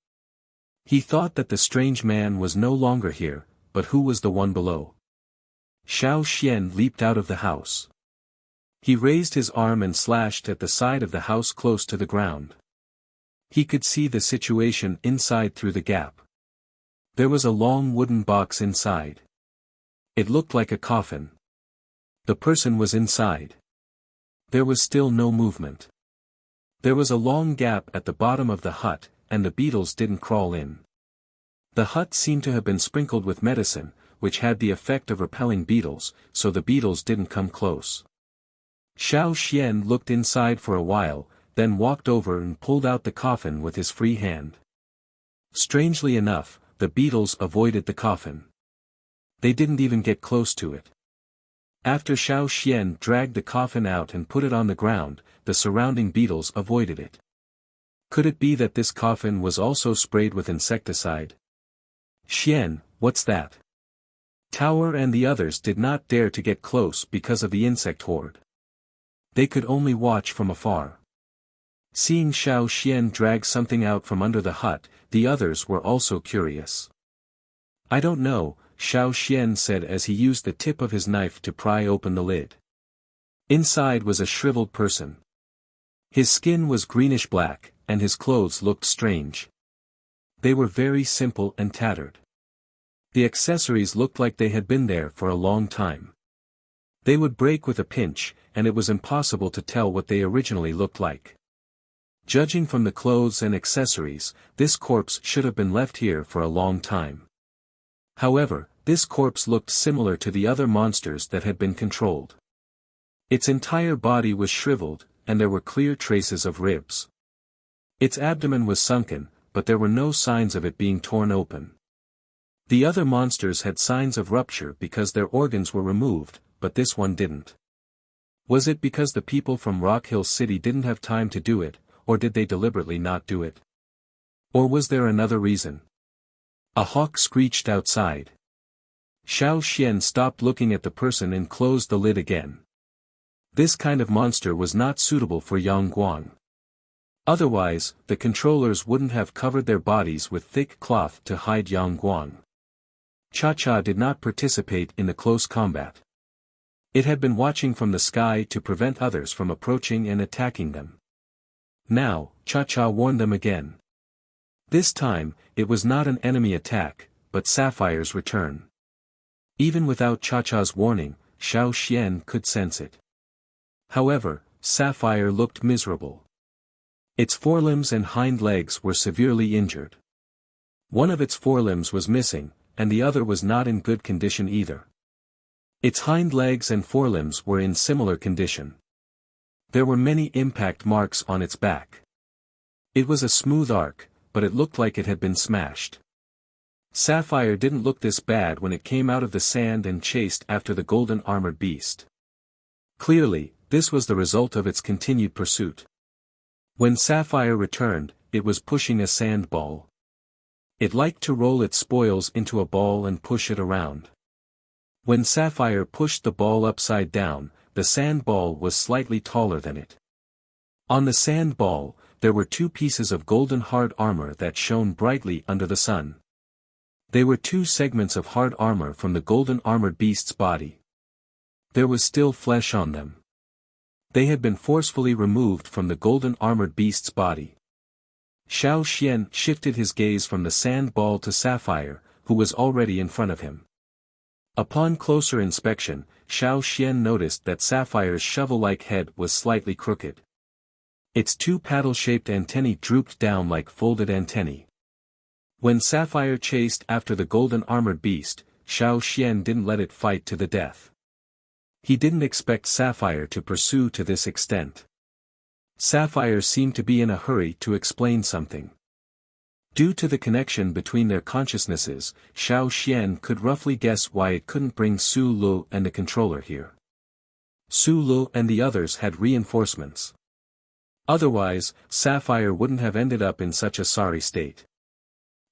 He thought that the strange man was no longer here, but who was the one below? Xiao Xian leaped out of the house. He raised his arm and slashed at the side of the house close to the ground. He could see the situation inside through the gap. There was a long wooden box inside. It looked like a coffin. The person was inside. There was still no movement. There was a long gap at the bottom of the hut, and the beetles didn't crawl in. The hut seemed to have been sprinkled with medicine, which had the effect of repelling beetles, so the beetles didn't come close. Xiao Xian looked inside for a while, then walked over and pulled out the coffin with his free hand. Strangely enough, the beetles avoided the coffin. They didn't even get close to it. After Xiao Xian dragged the coffin out and put it on the ground, the surrounding beetles avoided it. Could it be that this coffin was also sprayed with insecticide? Xian, what's that? Tower and the others did not dare to get close because of the insect horde. They could only watch from afar. Seeing Xiao Xian drag something out from under the hut, the others were also curious. I don't know, Xiao Xian said as he used the tip of his knife to pry open the lid. Inside was a shriveled person. His skin was greenish-black, and his clothes looked strange. They were very simple and tattered. The accessories looked like they had been there for a long time. They would break with a pinch, and it was impossible to tell what they originally looked like. Judging from the clothes and accessories, this corpse should have been left here for a long time. However, this corpse looked similar to the other monsters that had been controlled. Its entire body was shriveled, and there were clear traces of ribs. Its abdomen was sunken, but there were no signs of it being torn open. The other monsters had signs of rupture because their organs were removed, but this one didn't. Was it because the people from Rock Hill City didn't have time to do it, or did they deliberately not do it? Or was there another reason? A hawk screeched outside. Xiao Xian stopped looking at the person and closed the lid again. This kind of monster was not suitable for Yang Guang. Otherwise, the controllers wouldn't have covered their bodies with thick cloth to hide Yang Guang. Cha-Cha did not participate in the close combat. It had been watching from the sky to prevent others from approaching and attacking them. Now, Cha-Cha warned them again. This time, it was not an enemy attack, but Sapphire's return. Even without Cha-Cha's warning, Xiao Xian could sense it. However, Sapphire looked miserable. Its forelimbs and hind legs were severely injured. One of its forelimbs was missing, and the other was not in good condition either. Its hind legs and forelimbs were in similar condition. There were many impact marks on its back. It was a smooth arc, but it looked like it had been smashed. Sapphire didn't look this bad when it came out of the sand and chased after the golden armored beast. Clearly, this was the result of its continued pursuit. When Sapphire returned, it was pushing a sand ball. It liked to roll its spoils into a ball and push it around. When Sapphire pushed the ball upside down, the sand ball was slightly taller than it. On the sand ball, there were 2 pieces of golden hard armor that shone brightly under the sun. They were 2 segments of hard armor from the golden armored beast's body. There was still flesh on them. They had been forcefully removed from the golden armored beast's body. Xiao Xian shifted his gaze from the sand ball to Sapphire, who was already in front of him. Upon closer inspection, Xiao Xian noticed that Sapphire's shovel-like head was slightly crooked. Its 2 paddle-shaped antennae drooped down like folded antennae. When Sapphire chased after the golden armored beast, Xiao Xian didn't let it fight to the death. He didn't expect Sapphire to pursue to this extent. Sapphire seemed to be in a hurry to explain something. Due to the connection between their consciousnesses, Xiao Xian could roughly guess why it couldn't bring Su Lu and the controller here. Su Lu and the others had reinforcements. Otherwise, Sapphire wouldn't have ended up in such a sorry state.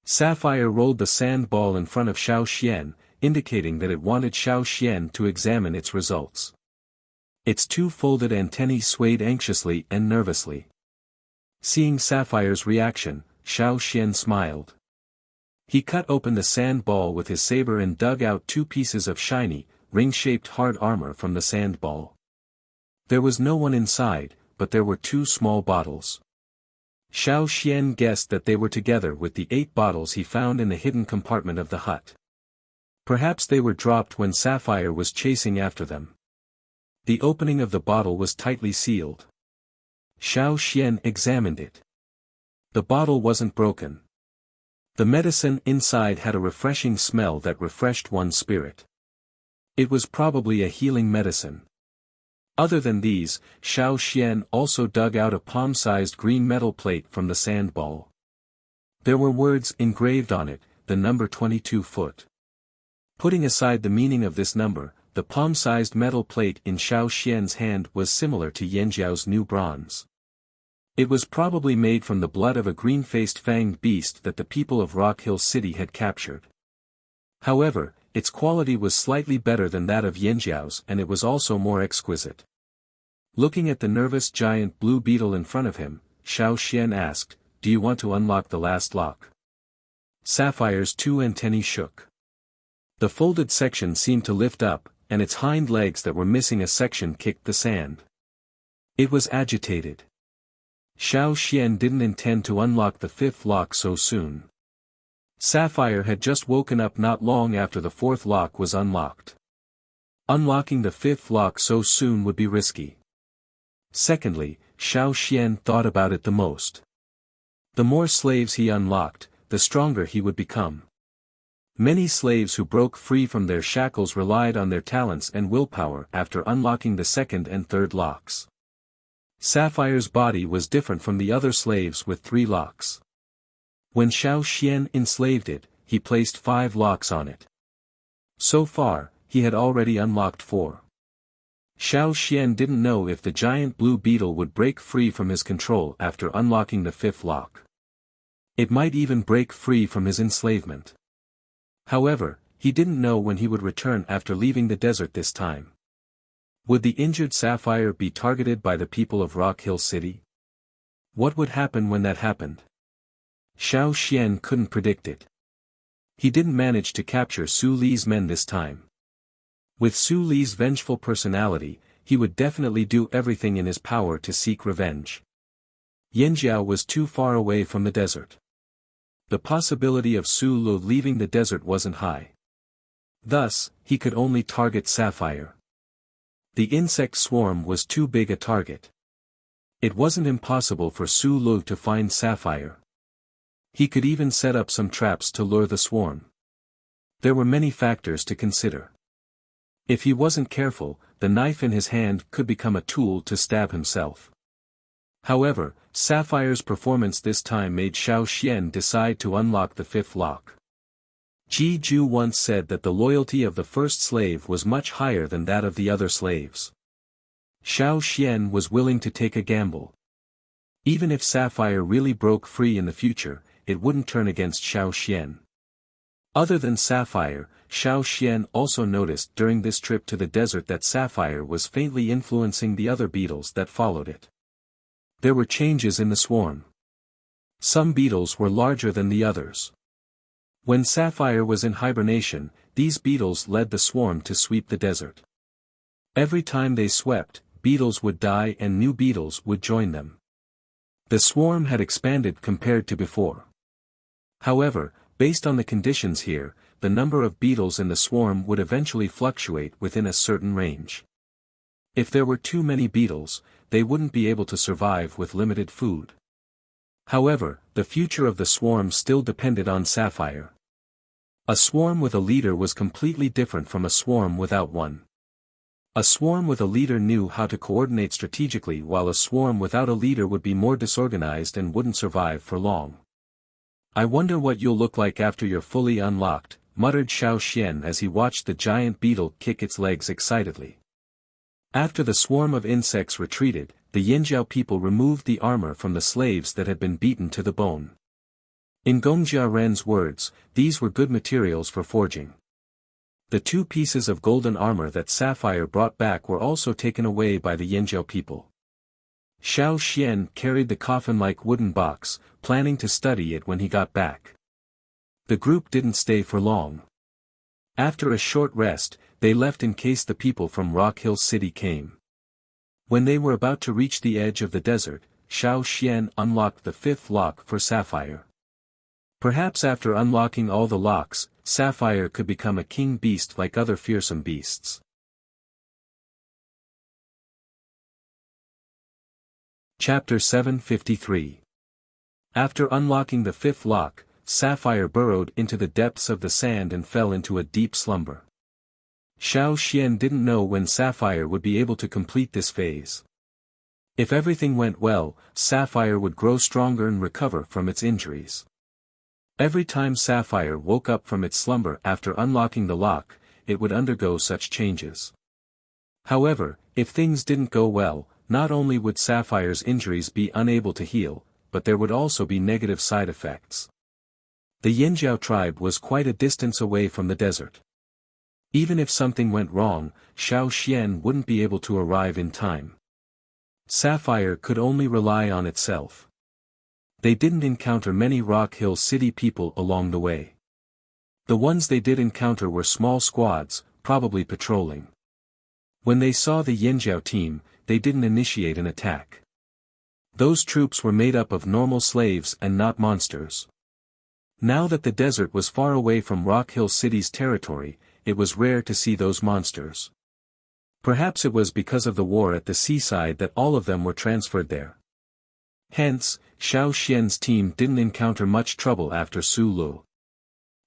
Sapphire rolled the sand ball in front of Xiao Xian, indicating that it wanted Xiao Xian to examine its results. Its 2 folded antennae swayed anxiously and nervously. Seeing Sapphire's reaction, Xiao Xian smiled. He cut open the sand ball with his saber and dug out 2 pieces of shiny, ring-shaped hard armor from the sand ball. There was no one inside, but there were 2 small bottles. Xiao Xian guessed that they were together with the 8 bottles he found in the hidden compartment of the hut. Perhaps they were dropped when Sapphire was chasing after them. The opening of the bottle was tightly sealed. Xiao Xian examined it. The bottle wasn't broken. The medicine inside had a refreshing smell that refreshed one's spirit. It was probably a healing medicine. Other than these, Xiao Xian also dug out a palm-sized green metal plate from the sand ball. There were words engraved on it, the number 22 foot. Putting aside the meaning of this number, the palm-sized metal plate in Xiao Xian's hand was similar to Yanjiao's new bronze. It was probably made from the blood of a green-faced fanged beast that the people of Rock Hill City had captured. However, its quality was slightly better than that of Yanjiao's and it was also more exquisite. Looking at the nervous giant blue beetle in front of him, Xiao Xian asked, "Do you want to unlock the last lock?" Sapphire's 2 antennae shook. The folded section seemed to lift up, and its hind legs that were missing a section kicked the sand. It was agitated. Xiao Xian didn't intend to unlock the 5th lock so soon. Sapphire had just woken up not long after the 4th lock was unlocked. Unlocking the 5th lock so soon would be risky. Secondly, Xiao Xian thought about it the most. The more slaves he unlocked, the stronger he would become. Many slaves who broke free from their shackles relied on their talents and willpower after unlocking the 2nd and 3rd locks. Sapphire's body was different from the other slaves with 3 locks. When Xiao Xian enslaved it, he placed 5 locks on it. So far, he had already unlocked 4. Xiao Xian didn't know if the giant blue beetle would break free from his control after unlocking the 5th lock. It might even break free from his enslavement. However, he didn't know when he would return after leaving the desert this time. Would the injured Sapphire be targeted by the people of Rock Hill City? What would happen when that happened? Xiao Xian couldn't predict it. He didn't manage to capture Su Li's men this time. With Su Li's vengeful personality, he would definitely do everything in his power to seek revenge. Yanjiao was too far away from the desert. The possibility of Su Lu leaving the desert wasn't high. Thus, he could only target Sapphire. The insect swarm was too big a target. It wasn't impossible for Su Lu to find Sapphire. He could even set up some traps to lure the swarm. There were many factors to consider. If he wasn't careful, the knife in his hand could become a tool to stab himself. However, Sapphire's performance this time made Xiao Xian decide to unlock the fifth lock. Ji Ju once said that the loyalty of the first slave was much higher than that of the other slaves. Xiao Xian was willing to take a gamble. Even if Sapphire really broke free in the future, it wouldn't turn against Xiao Xian. Other than Sapphire, Xiao Xian also noticed during this trip to the desert that Sapphire was faintly influencing the other beetles that followed it. There were changes in the swarm. Some beetles were larger than the others. When Sapphire was in hibernation, these beetles led the swarm to sweep the desert. Every time they swept, beetles would die and new beetles would join them. The swarm had expanded compared to before. However, based on the conditions here, the number of beetles in the swarm would eventually fluctuate within a certain range. If there were too many beetles, they wouldn't be able to survive with limited food. However, the future of the swarm still depended on Sapphire. A swarm with a leader was completely different from a swarm without one. A swarm with a leader knew how to coordinate strategically, while a swarm without a leader would be more disorganized and wouldn't survive for long. "I wonder what you'll look like after you're fully unlocked," muttered Xiao Xian as he watched the giant beetle kick its legs excitedly. After the swarm of insects retreated, the Yinjiao people removed the armor from the slaves that had been beaten to the bone. In Gongjia Ren's words, these were good materials for forging. The 2 pieces of golden armor that Sapphire brought back were also taken away by the Yinjiao people. Xiao Xian carried the coffin-like wooden box, planning to study it when he got back. The group didn't stay for long. After a short rest, they left in case the people from Rock Hill City came. When they were about to reach the edge of the desert, Xiao Xian unlocked the 5th lock for Sapphire. Perhaps after unlocking all the locks, Sapphire could become a king beast like other fearsome beasts. Chapter 753. After unlocking the 5th lock, Sapphire burrowed into the depths of the sand and fell into a deep slumber. Xiao Xian didn't know when Sapphire would be able to complete this phase. If everything went well, Sapphire would grow stronger and recover from its injuries. Every time Sapphire woke up from its slumber after unlocking the lock, it would undergo such changes. However, if things didn't go well, not only would Sapphire's injuries be unable to heal, but there would also be negative side effects. The Yinjiao tribe was quite a distance away from the desert. Even if something went wrong, Xiao Xian wouldn't be able to arrive in time. Sapphire could only rely on itself. They didn't encounter many Rock Hill City people along the way. The ones they did encounter were small squads, probably patrolling. When they saw the Yinjiao team, they didn't initiate an attack. Those troops were made up of normal slaves and not monsters. Now that the desert was far away from Rock Hill City's territory, it was rare to see those monsters. Perhaps it was because of the war at the seaside that all of them were transferred there. Hence, Xiao Xian's team didn't encounter much trouble after Su Lu.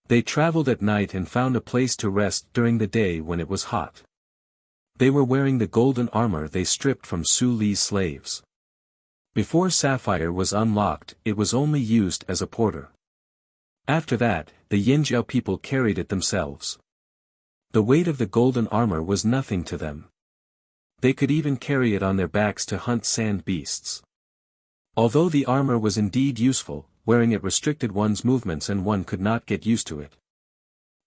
They traveled at night and found a place to rest during the day when it was hot. They were wearing the golden armor they stripped from Su Li's slaves. Before Sapphire was unlocked, it was only used as a porter. After that, the Yinjiao people carried it themselves. The weight of the golden armor was nothing to them. They could even carry it on their backs to hunt sand beasts. Although the armor was indeed useful, wearing it restricted one's movements and one could not get used to it.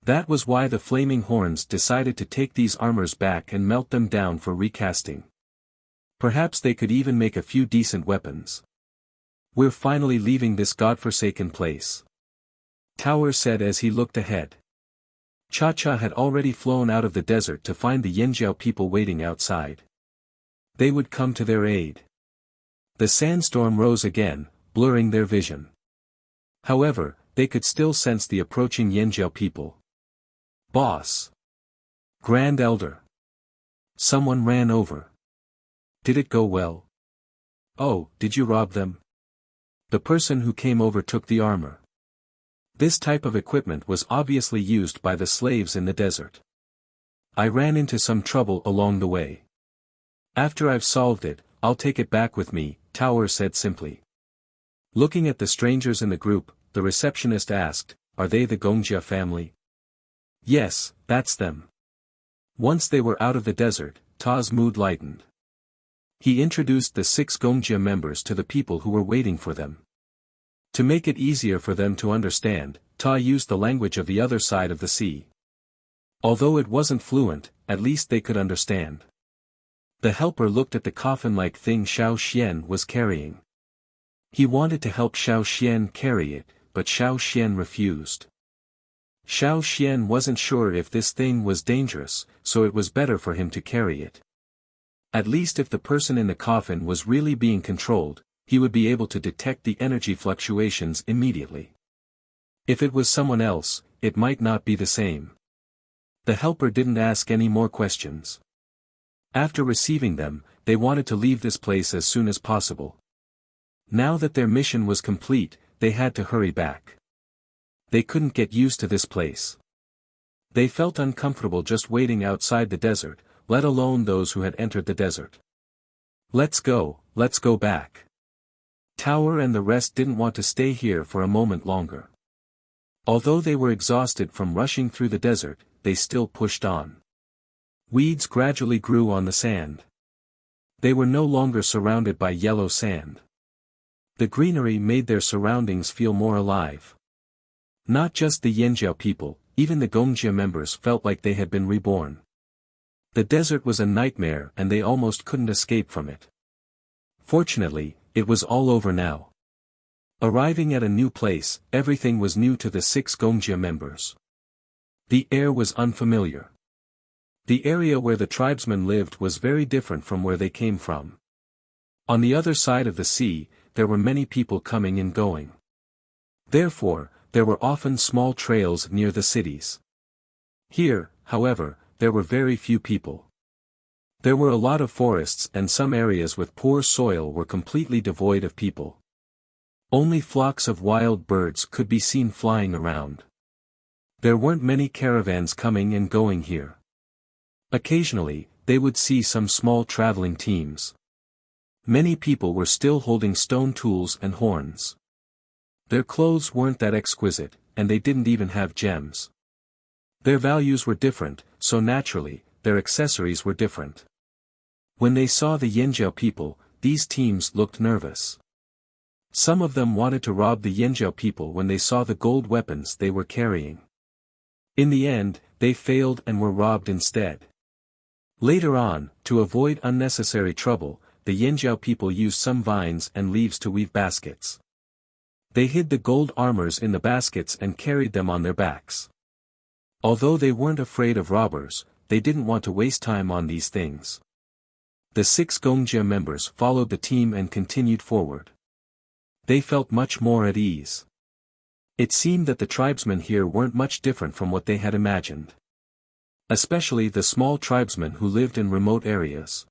That was why the Flaming Horns decided to take these armors back and melt them down for recasting. Perhaps they could even make a few decent weapons. We're finally leaving this godforsaken place, Tower said as he looked ahead. Cha-Cha had already flown out of the desert to find the Yanjiao people waiting outside. They would come to their aid. The sandstorm rose again, blurring their vision. However, they could still sense the approaching Yanjiao people. Boss! Grand Elder! Someone ran over. Did it go well? Oh, did you rob them? The person who came over took the armor. This type of equipment was obviously used by the slaves in the desert. I ran into some trouble along the way. After I've solved it, I'll take it back with me, Tower said simply. Looking at the strangers in the group, the receptionist asked, are they the Gongjia family? Yes, that's them. Once they were out of the desert, Ta's mood lightened. He introduced the 6 Gongjia members to the people who were waiting for them. To make it easier for them to understand, Ta used the language of the other side of the sea. Although it wasn't fluent, at least they could understand. The helper looked at the coffin-like thing Xiao Xian was carrying. He wanted to help Xiao Xian carry it, but Xiao Xian refused. Xiao Xian wasn't sure if this thing was dangerous, so it was better for him to carry it. At least if the person in the coffin was really being controlled, he would be able to detect the energy fluctuations immediately. If it was someone else, it might not be the same. The helper didn't ask any more questions. After receiving them, they wanted to leave this place as soon as possible. Now that their mission was complete, they had to hurry back. They couldn't get used to this place. They felt uncomfortable just waiting outside the desert, let alone those who had entered the desert. Let's go back. Tower and the rest didn't want to stay here for a moment longer. Although they were exhausted from rushing through the desert, they still pushed on. Weeds gradually grew on the sand. They were no longer surrounded by yellow sand. The greenery made their surroundings feel more alive. Not just the Yanjiao people, even the Gongjia members felt like they had been reborn. The desert was a nightmare and they almost couldn't escape from it. Fortunately, it was all over now. Arriving at a new place, everything was new to the 6 Gongjia members. The air was unfamiliar. The area where the tribesmen lived was very different from where they came from. On the other side of the sea, there were many people coming and going. Therefore, there were often small trails near the cities. Here, however, there were very few people. There were a lot of forests and some areas with poor soil were completely devoid of people. Only flocks of wild birds could be seen flying around. There weren't many caravans coming and going here. Occasionally, they would see some small traveling teams. Many people were still holding stone tools and horns. Their clothes weren't that exquisite, and they didn't even have gems. Their values were different, so naturally, their accessories were different. When they saw the Yanjiao people, these teams looked nervous. Some of them wanted to rob the Yanjiao people when they saw the gold weapons they were carrying. In the end, they failed and were robbed instead. Later on, to avoid unnecessary trouble, the Yanjiao people used some vines and leaves to weave baskets. They hid the gold armors in the baskets and carried them on their backs. Although they weren't afraid of robbers, they didn't want to waste time on these things. The 6 Gongjia members followed the team and continued forward. They felt much more at ease. It seemed that the tribesmen here weren't much different from what they had imagined. Especially the small tribesmen who lived in remote areas.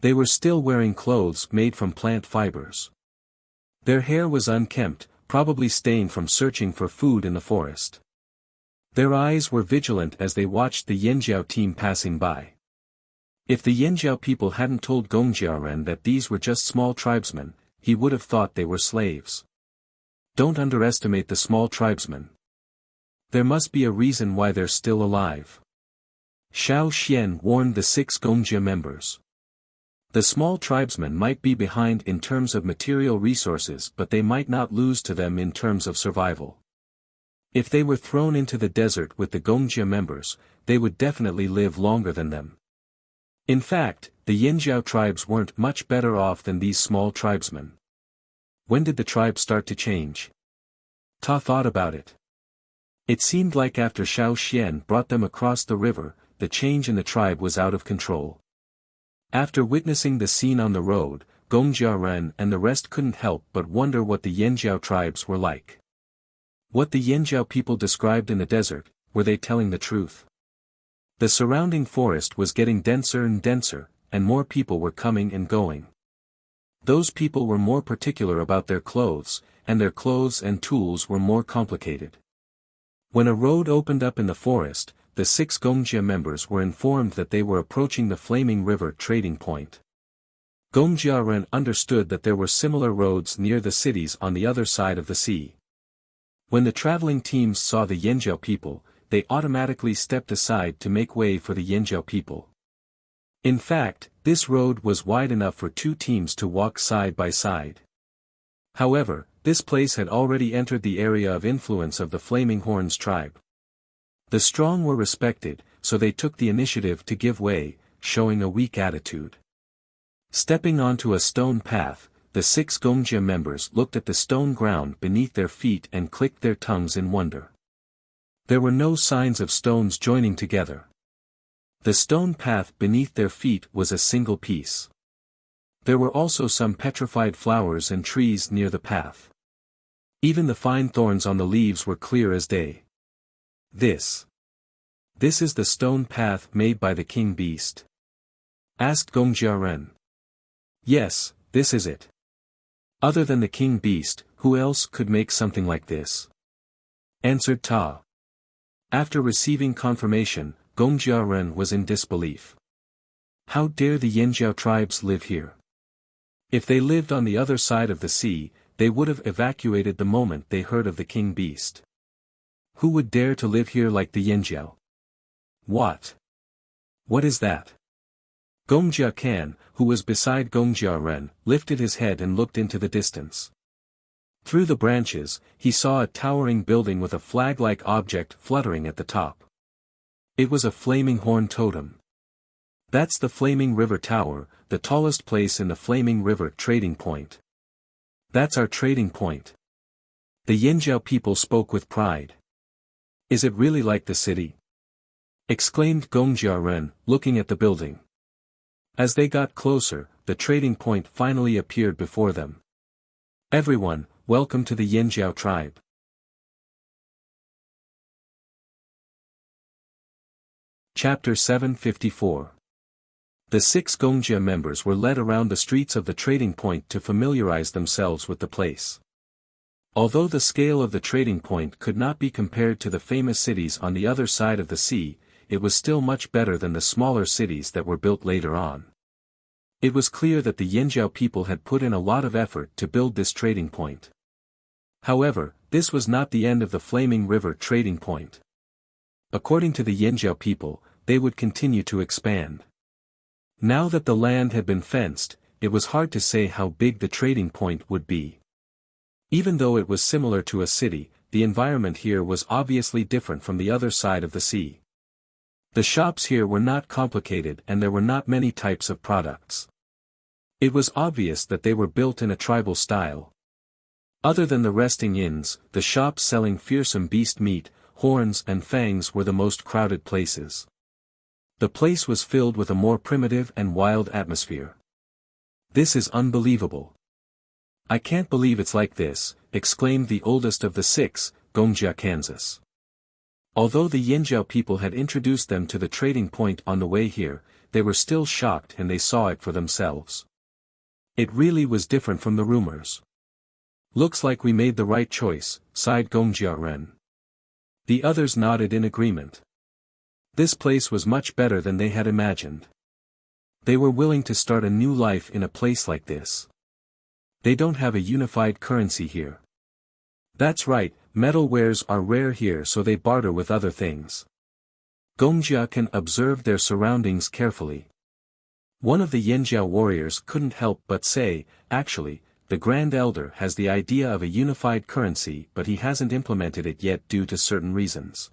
They were still wearing clothes made from plant fibers. Their hair was unkempt, probably stained from searching for food in the forest. Their eyes were vigilant as they watched the Yanjiao team passing by. If the Yanjiao people hadn't told Gongjiaoren that these were just small tribesmen, he would have thought they were slaves. Don't underestimate the small tribesmen. There must be a reason why they're still alive. Xiao Xian warned the 6 Gongjia members. The small tribesmen might be behind in terms of material resources, but they might not lose to them in terms of survival. If they were thrown into the desert with the Gongjia members, they would definitely live longer than them. In fact, the Yinjiao tribes weren't much better off than these small tribesmen. When did the tribe start to change? Ta thought about it. It seemed like after Xiao Xian brought them across the river, the change in the tribe was out of control. After witnessing the scene on the road, Gongjia Ren and the rest couldn't help but wonder what the Yinjiao tribes were like. What the Yinjiao people described in the desert, were they telling the truth? The surrounding forest was getting denser and denser, and more people were coming and going. Those people were more particular about their clothes, and their clothes and tools were more complicated. When a road opened up in the forest, the 6 Gongjia members were informed that they were approaching the Flaming River trading point. Gongjia Ren understood that there were similar roads near the cities on the other side of the sea. When the traveling teams saw the Yinjiao people, they automatically stepped aside to make way for the Yinjiao people. In fact, this road was wide enough for 2 teams to walk side by side. However, this place had already entered the area of influence of the Flaming Horns tribe. The strong were respected, so they took the initiative to give way, showing a weak attitude. Stepping onto a stone path, the 6 Gongjia members looked at the stone ground beneath their feet and clicked their tongues in wonder. There were no signs of stones joining together. The stone path beneath their feet was a single piece. There were also some petrified flowers and trees near the path. Even the fine thorns on the leaves were clear as day. This is the stone path made by the king beast? Asked Gongjia Ren. Yes, this is it. Other than the king beast, who else could make something like this? Answered Ta. After receiving confirmation, Gongjia Ren was in disbelief. How dare the Yinjiao tribes live here? If they lived on the other side of the sea, they would have evacuated the moment they heard of the king beast. Who would dare to live here like the Yinjiao? What? What is that? Gongjia Kan, who was beside Gongjia Ren, lifted his head and looked into the distance. Through the branches, he saw a towering building with a flag-like object fluttering at the top. It was a flaming horn totem. That's the Flaming River Tower, the tallest place in the Flaming River trading point. That's our trading point. The Yinjiao people spoke with pride. Is it really like the city? Exclaimed Gongjia Ren, looking at the building. As they got closer, the trading point finally appeared before them. Everyone, welcome to the Yinjiao tribe. Chapter 754. The 6 Gongjia members were led around the streets of the trading point to familiarize themselves with the place. Although the scale of the trading point could not be compared to the famous cities on the other side of the sea, it was still much better than the smaller cities that were built later on. It was clear that the Yinjiao people had put in a lot of effort to build this trading point. However, this was not the end of the Flaming River trading point. According to the Yinjiao people, they would continue to expand. Now that the land had been fenced, it was hard to say how big the trading point would be. Even though it was similar to a city, the environment here was obviously different from the other side of the sea. The shops here were not complicated and there were not many types of products. It was obvious that they were built in a tribal style. Other than the resting inns, the shops selling fearsome beast meat, horns and fangs were the most crowded places. The place was filled with a more primitive and wild atmosphere. This is unbelievable. I can't believe it's like this, exclaimed the oldest of the 6, Gongjia Kansas. Although the Yinjiao people had introduced them to the trading point on the way here, they were still shocked and they saw it for themselves. It really was different from the rumors. Looks like we made the right choice, sighed Gongjia Ren. The others nodded in agreement. This place was much better than they had imagined. They were willing to start a new life in a place like this. They don't have a unified currency here. That's right, metal wares are rare here so they barter with other things. Gongjia Kan observed their surroundings carefully. One of the Yinjiao warriors couldn't help but say, actually, the Grand Elder has the idea of a unified currency but he hasn't implemented it yet due to certain reasons.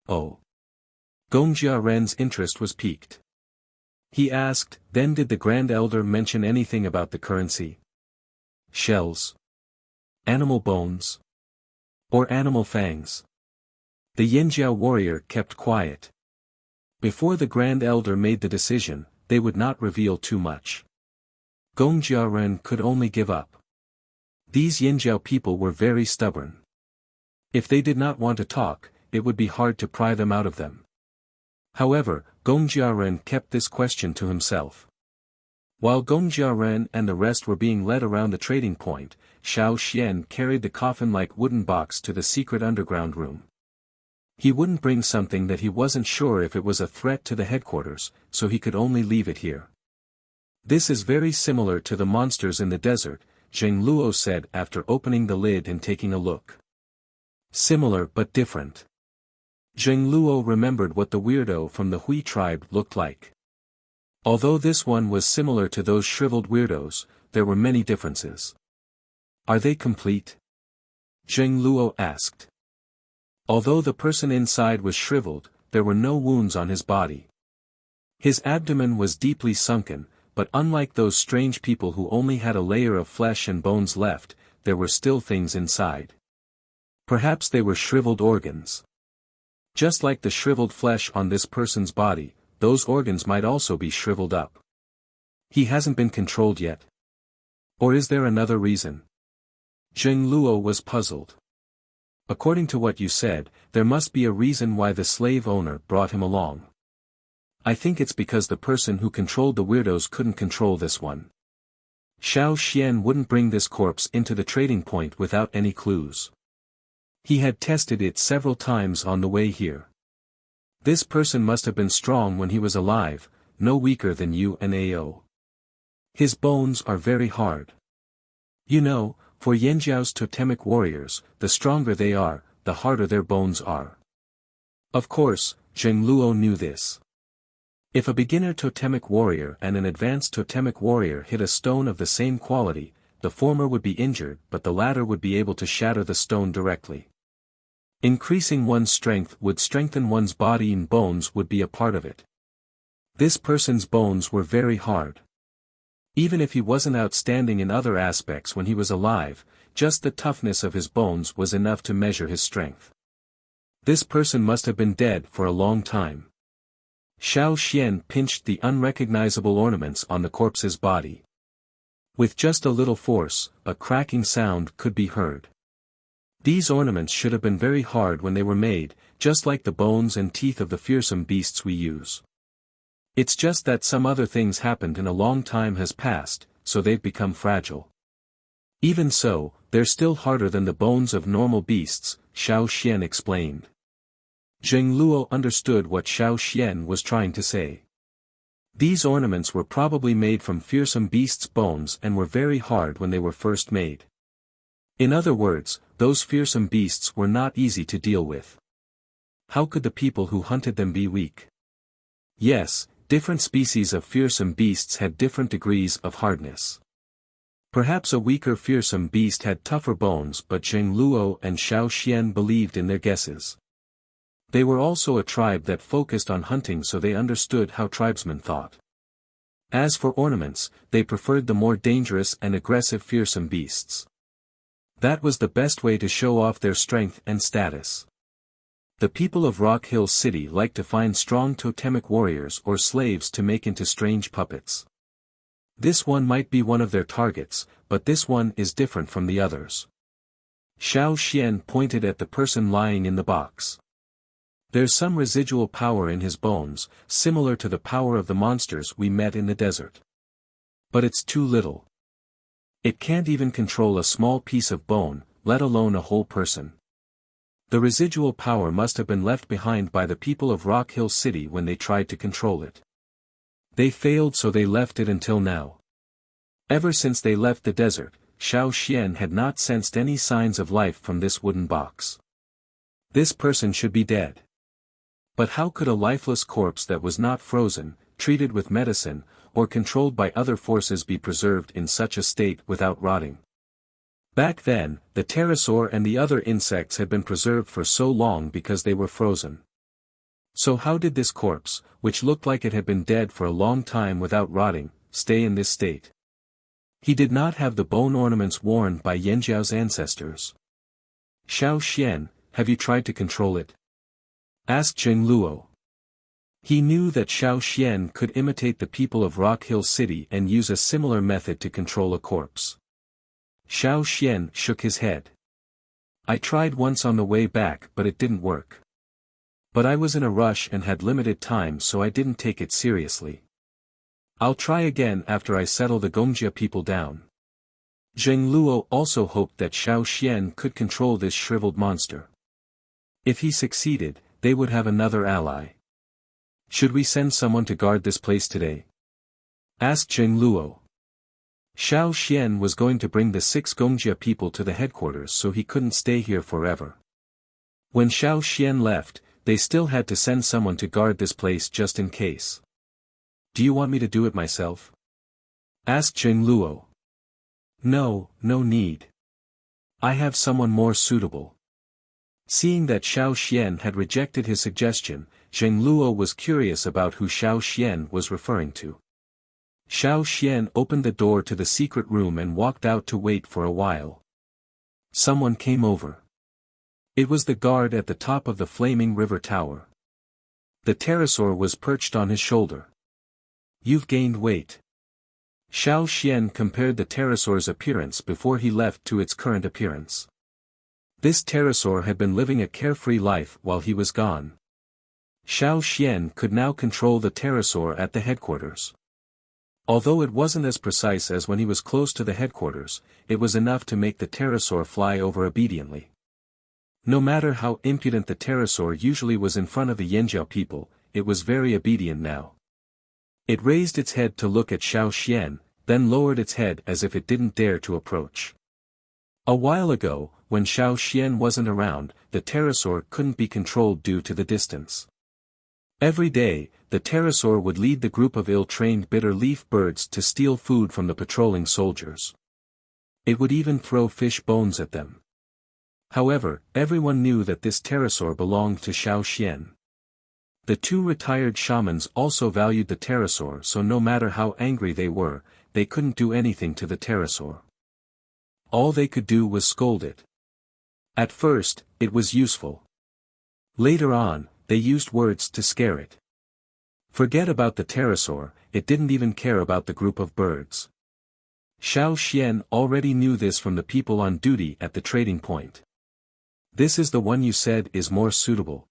Oh. Gongjia Ren's interest was piqued. He asked, then did the Grand Elder mention anything about the currency? Shells? Animal bones? Or animal fangs? The Yanjiao warrior kept quiet. Before the Grand Elder made the decision, they would not reveal too much. Gongjia Ren could only give up. These Yanjiao people were very stubborn. If they did not want to talk, it would be hard to pry them out of them. However, Gongjia Ren kept this question to himself. While Gongjia Ren and the rest were being led around the trading point, Xiao Xian carried the coffin-like wooden box to the secret underground room. He wouldn't bring something that he wasn't sure if it was a threat to the headquarters, so he could only leave it here. This is very similar to the monsters in the desert, Zheng Luo said after opening the lid and taking a look. Similar but different. Zheng Luo remembered what the weirdo from the Hui tribe looked like. Although this one was similar to those shriveled weirdos, there were many differences. Are they complete? Zheng Luo asked. Although the person inside was shriveled, there were no wounds on his body. His abdomen was deeply sunken, but unlike those strange people who only had a layer of flesh and bones left, there were still things inside. Perhaps they were shriveled organs. Just like the shriveled flesh on this person's body, those organs might also be shriveled up. He hasn't been controlled yet. Or is there another reason? Zheng Luo was puzzled. According to what you said, there must be a reason why the slave owner brought him along. I think it's because the person who controlled the weirdos couldn't control this one. Xiao Xian wouldn't bring this corpse into the trading point without any clues. He had tested it several times on the way here. This person must have been strong when he was alive, no weaker than you and Ao. His bones are very hard. You know, for Yanjiao's totemic warriors, the stronger they are, the harder their bones are. Of course, Zheng Luo knew this. If a beginner totemic warrior and an advanced totemic warrior hit a stone of the same quality, the former would be injured but the latter would be able to shatter the stone directly. Increasing one's strength would strengthen one's body and bones would be a part of it. This person's bones were very hard. Even if he wasn't outstanding in other aspects when he was alive, just the toughness of his bones was enough to measure his strength. This person must have been dead for a long time. Xiao Xian pinched the unrecognizable ornaments on the corpse's body. With just a little force, a cracking sound could be heard. These ornaments should have been very hard when they were made, just like the bones and teeth of the fearsome beasts we use. It's just that some other things happened and a long time has passed, so they've become fragile. Even so, they're still harder than the bones of normal beasts, Xiao Xian explained. Zheng Luo understood what Xiao Xian was trying to say. These ornaments were probably made from fearsome beasts' bones and were very hard when they were first made. In other words, those fearsome beasts were not easy to deal with. How could the people who hunted them be weak? Yes, different species of fearsome beasts had different degrees of hardness. Perhaps a weaker fearsome beast had tougher bones but Zheng Luo and Xiao Xian believed in their guesses. They were also a tribe that focused on hunting so they understood how tribesmen thought. As for ornaments, they preferred the more dangerous and aggressive fearsome beasts. That was the best way to show off their strength and status. The people of Rock Hill City like to find strong totemic warriors or slaves to make into strange puppets. This one might be one of their targets, but this one is different from the others. Xiao Xian pointed at the person lying in the box. There's some residual power in his bones, similar to the power of the monsters we met in the desert. But it's too little. It can't even control a small piece of bone, let alone a whole person. The residual power must have been left behind by the people of Rock Hill City when they tried to control it. They failed so they left it until now. Ever since they left the desert, Xiao Xian had not sensed any signs of life from this wooden box. This person should be dead. But how could a lifeless corpse that was not frozen, treated with medicine, or controlled by other forces be preserved in such a state without rotting? Back then, the pterosaur and the other insects had been preserved for so long because they were frozen. So how did this corpse, which looked like it had been dead for a long time without rotting, stay in this state? He did not have the bone ornaments worn by Yanjiao's ancestors. Xiao Xian, have you tried to control it? Asked Jing Luo. He knew that Xiao Xian could imitate the people of Rock Hill City and use a similar method to control a corpse. Xiao Xian shook his head. I tried once on the way back but it didn't work. But I was in a rush and had limited time so I didn't take it seriously. I'll try again after I settle the Gongjia people down. Zheng Luo also hoped that Xiao Xian could control this shriveled monster. If he succeeded, they would have another ally. Should we send someone to guard this place today? Asked Zheng Luo. Xiao Xian was going to bring the 6 Gongjia people to the headquarters so he couldn't stay here forever. When Xiao Xian left, they still had to send someone to guard this place just in case. Do you want me to do it myself? Asked Zheng Luo. No, no need. I have someone more suitable. Seeing that Xiao Xian had rejected his suggestion, Zheng Luo was curious about who Xiao Xian was referring to. Xiao Xian opened the door to the secret room and walked out to wait for a while. Someone came over. It was the guard at the top of the flaming river tower. The pterosaur was perched on his shoulder. You've gained weight. Xiao Xian compared the pterosaur's appearance before he left to its current appearance. This pterosaur had been living a carefree life while he was gone. Xiao Xian could now control the pterosaur at the headquarters. Although it wasn't as precise as when he was close to the headquarters, it was enough to make the pterosaur fly over obediently. No matter how impudent the pterosaur usually was in front of the Yanjiao people, it was very obedient now. It raised its head to look at Xiao Xian, then lowered its head as if it didn't dare to approach. A while ago, when Xiao Xian wasn't around, the pterosaur couldn't be controlled due to the distance. Every day, the pterosaur would lead the group of ill-trained bitter leaf birds to steal food from the patrolling soldiers. It would even throw fish bones at them. However, everyone knew that this pterosaur belonged to Xiao Xian. The 2 retired shamans also valued the pterosaur, so no matter how angry they were, they couldn't do anything to the pterosaur. All they could do was scold it. At first, it was useful. Later on, they used words to scare it. Forget about the pterosaur, it didn't even care about the group of birds. Xiao Xian already knew this from the people on duty at the trading point. This is the one you said is more suitable.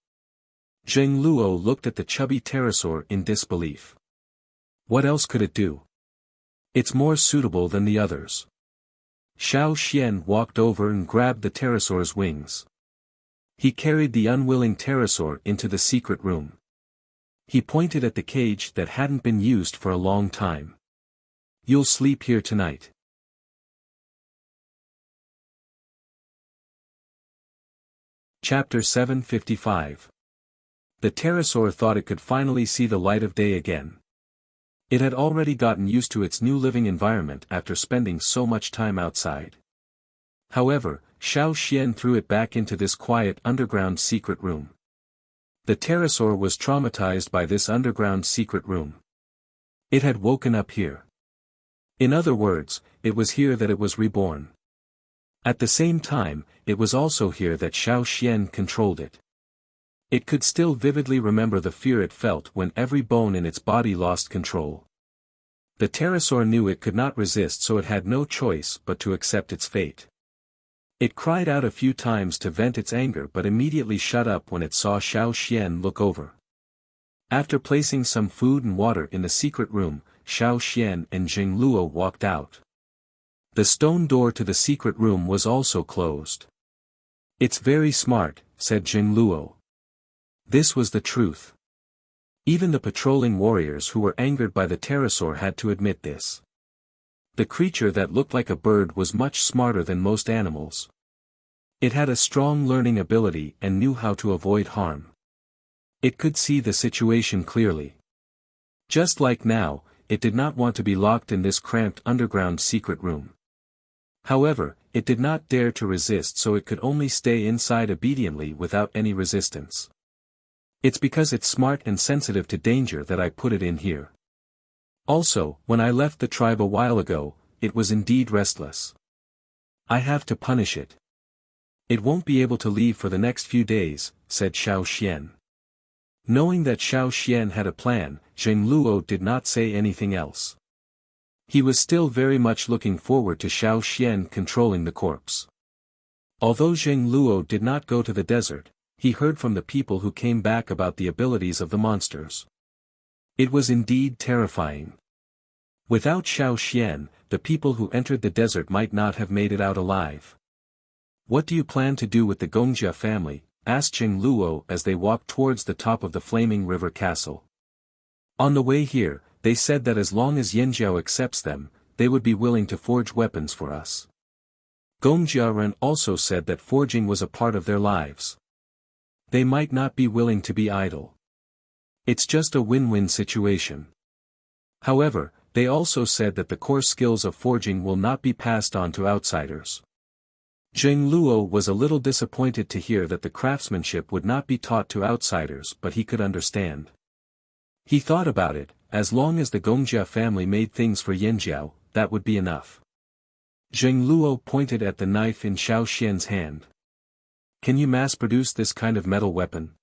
Zheng Luo looked at the chubby pterosaur in disbelief. What else could it do? It's more suitable than the others. Xiao Xian walked over and grabbed the pterosaur's wings. He carried the unwilling pterosaur into the secret room. He pointed at the cage that hadn't been used for a long time. You'll sleep here tonight. Chapter 755. The pterosaur thought it could finally see the light of day again. It had already gotten used to its new living environment after spending so much time outside. However, Xiao Xian threw it back into this quiet underground secret room. The pterosaur was traumatized by this underground secret room. It had woken up here. In other words, it was here that it was reborn. At the same time, it was also here that Xiao Xian controlled it. It could still vividly remember the fear it felt when every bone in its body lost control. The pterosaur knew it could not resist, so it had no choice but to accept its fate. It cried out a few times to vent its anger but immediately shut up when it saw Xiao Xian look over. After placing some food and water in the secret room, Xiao Xian and Jing Luo walked out. The stone door to the secret room was also closed. It's very smart, said Jing Luo. This was the truth. Even the patrolling warriors who were angered by the pterosaur had to admit this. The creature that looked like a bird was much smarter than most animals. It had a strong learning ability and knew how to avoid harm. It could see the situation clearly. Just like now, it did not want to be locked in this cramped underground secret room. However, it did not dare to resist, so it could only stay inside obediently without any resistance. It's because it's smart and sensitive to danger that I put it in here. Also, when I left the tribe a while ago, it was indeed restless. I have to punish it. It won't be able to leave for the next few days, said Xiao Xian. Knowing that Xiao Xian had a plan, Zheng Luo did not say anything else. He was still very much looking forward to Xiao Xian controlling the corpse. Although Zheng Luo did not go to the desert, he heard from the people who came back about the abilities of the monsters. It was indeed terrifying. Without Xiao Xian, the people who entered the desert might not have made it out alive. What do you plan to do with the Gongjia family? Asked Zheng Luo as they walked towards the top of the flaming river castle. On the way here, they said that as long as Yanjiao accepts them, they would be willing to forge weapons for us. Gongjia Ren also said that forging was a part of their lives. They might not be willing to be idle. It's just a win-win situation. However, they also said that the core skills of forging will not be passed on to outsiders. Zheng Luo was a little disappointed to hear that the craftsmanship would not be taught to outsiders, but he could understand. He thought about it, as long as the Gongjia family made things for Yanjiao, that would be enough. Zheng Luo pointed at the knife in Xiao Xian's hand. Can you mass-produce this kind of metal weapon?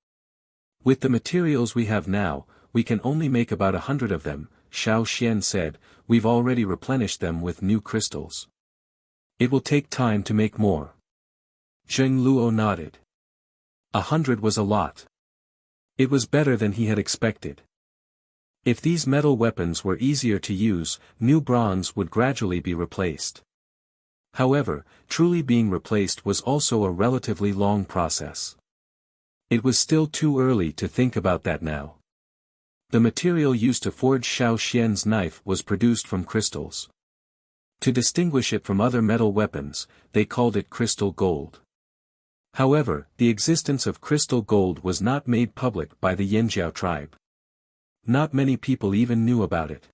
With the materials we have now, we can only make about 100 of them, Xiao Xian said. We've already replenished them with new crystals. It will take time to make more. Zheng Luo nodded. 100 was a lot. It was better than he had expected. If these metal weapons were easier to use, new bronze would gradually be replaced. However, truly being replaced was also a relatively long process. It was still too early to think about that now. The material used to forge Xiao Xian's knife was produced from crystals. To distinguish it from other metal weapons, they called it crystal gold. However, the existence of crystal gold was not made public by the Yanjiao tribe. Not many people even knew about it.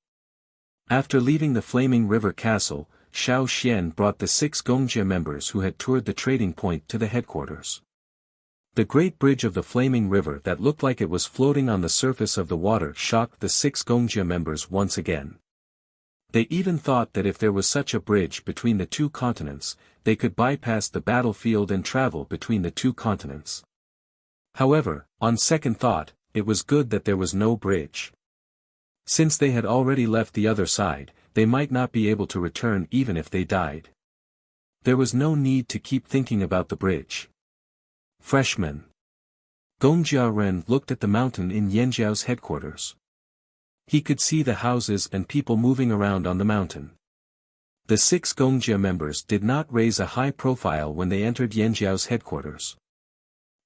After leaving the Flaming River Castle, Xiao Xian brought the 6 Gongjia members who had toured the trading point to the headquarters. The great bridge of the Flaming River that looked like it was floating on the surface of the water shocked the 6 Gongjia members once again. They even thought that if there was such a bridge between the 2 continents, they could bypass the battlefield and travel between the 2 continents. However, on second thought, it was good that there was no bridge. Since they had already left the other side, they might not be able to return even if they died. There was no need to keep thinking about the bridge. Freshman. Gongjia Ren looked at the mountain in Yanjiao's headquarters. He could see the houses and people moving around on the mountain. The 6 Gongjia members did not raise a high profile when they entered Yanjiao's headquarters.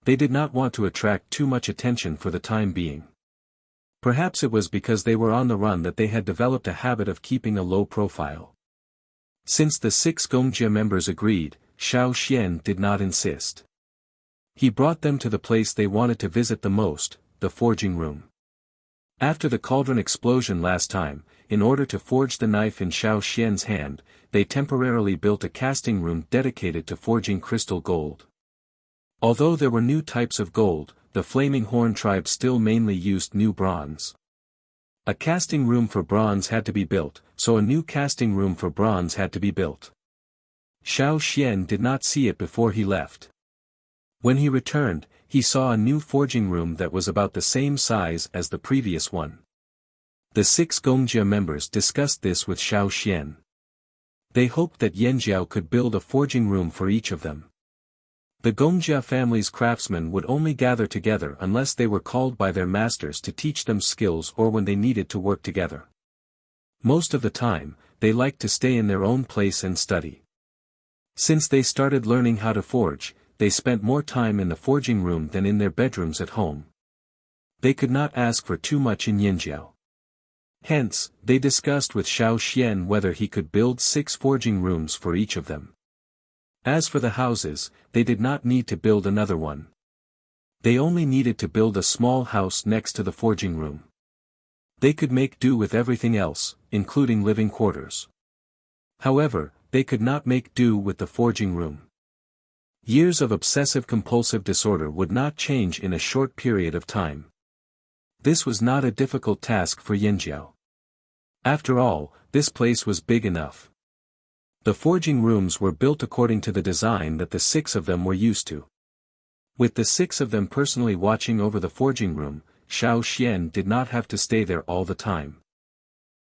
They did not want to attract too much attention for the time being. Perhaps it was because they were on the run that they had developed a habit of keeping a low profile. Since the 6 Gongjia members agreed, Xiao Xian did not insist. He brought them to the place they wanted to visit the most, the forging room. After the cauldron explosion last time, in order to forge the knife in Xiao Xian's hand, they temporarily built a casting room dedicated to forging crystal gold. Although there were new types of gold, the Flaming Horn tribe still mainly used new bronze. A casting room for bronze had to be built, so a new casting room for bronze had to be built. Xiao Xian did not see it before he left. When he returned, he saw a new forging room that was about the same size as the previous one. The 6 Gongjia members discussed this with Xiao Xian. They hoped that Yanjiao could build a forging room for each of them. The Gongjia family's craftsmen would only gather together unless they were called by their masters to teach them skills or when they needed to work together. Most of the time, they liked to stay in their own place and study. Since they started learning how to forge, they spent more time in the forging room than in their bedrooms at home. They could not ask for too much in Yanjiao. Hence, they discussed with Xiao Xian whether he could build 6 forging rooms for each of them. As for the houses, they did not need to build another one. They only needed to build a small house next to the forging room. They could make do with everything else, including living quarters. However, they could not make do with the forging room. Years of obsessive-compulsive disorder would not change in a short period of time. This was not a difficult task for Yanjiao. After all, this place was big enough. The forging rooms were built according to the design that the 6 of them were used to. With the 6 of them personally watching over the forging room, Xiao Xian did not have to stay there all the time.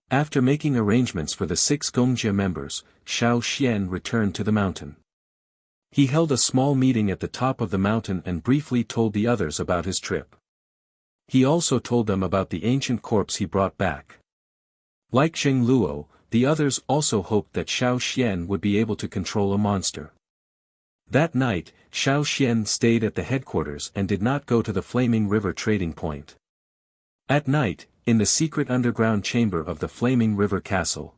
After making arrangements for the 6 Gongjia members, Xiao Xian returned to the mountain. He held a small meeting at the top of the mountain and briefly told the others about his trip. He also told them about the ancient corpse he brought back. Like Zheng Luo, the others also hoped that Xiao Xian would be able to control a monster. That night, Xiao Xian stayed at the headquarters and did not go to the Flaming River trading point. At night, in the secret underground chamber of the Flaming River Castle,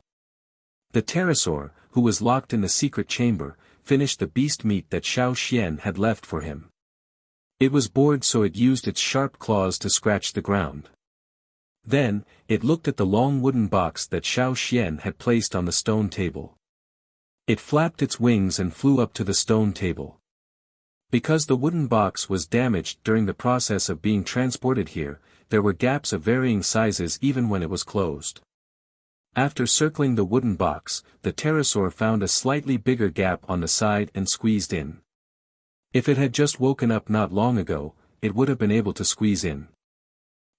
the pterosaur, who was locked in the secret chamber, finished the beast meat that Xiao Xian had left for him. It was bored, so it used its sharp claws to scratch the ground. Then, it looked at the long wooden box that Xiao Xian had placed on the stone table. It flapped its wings and flew up to the stone table. Because the wooden box was damaged during the process of being transported here, there were gaps of varying sizes even when it was closed. After circling the wooden box, the pterosaur found a slightly bigger gap on the side and squeezed in. If it had just woken up not long ago, it would have been able to squeeze in.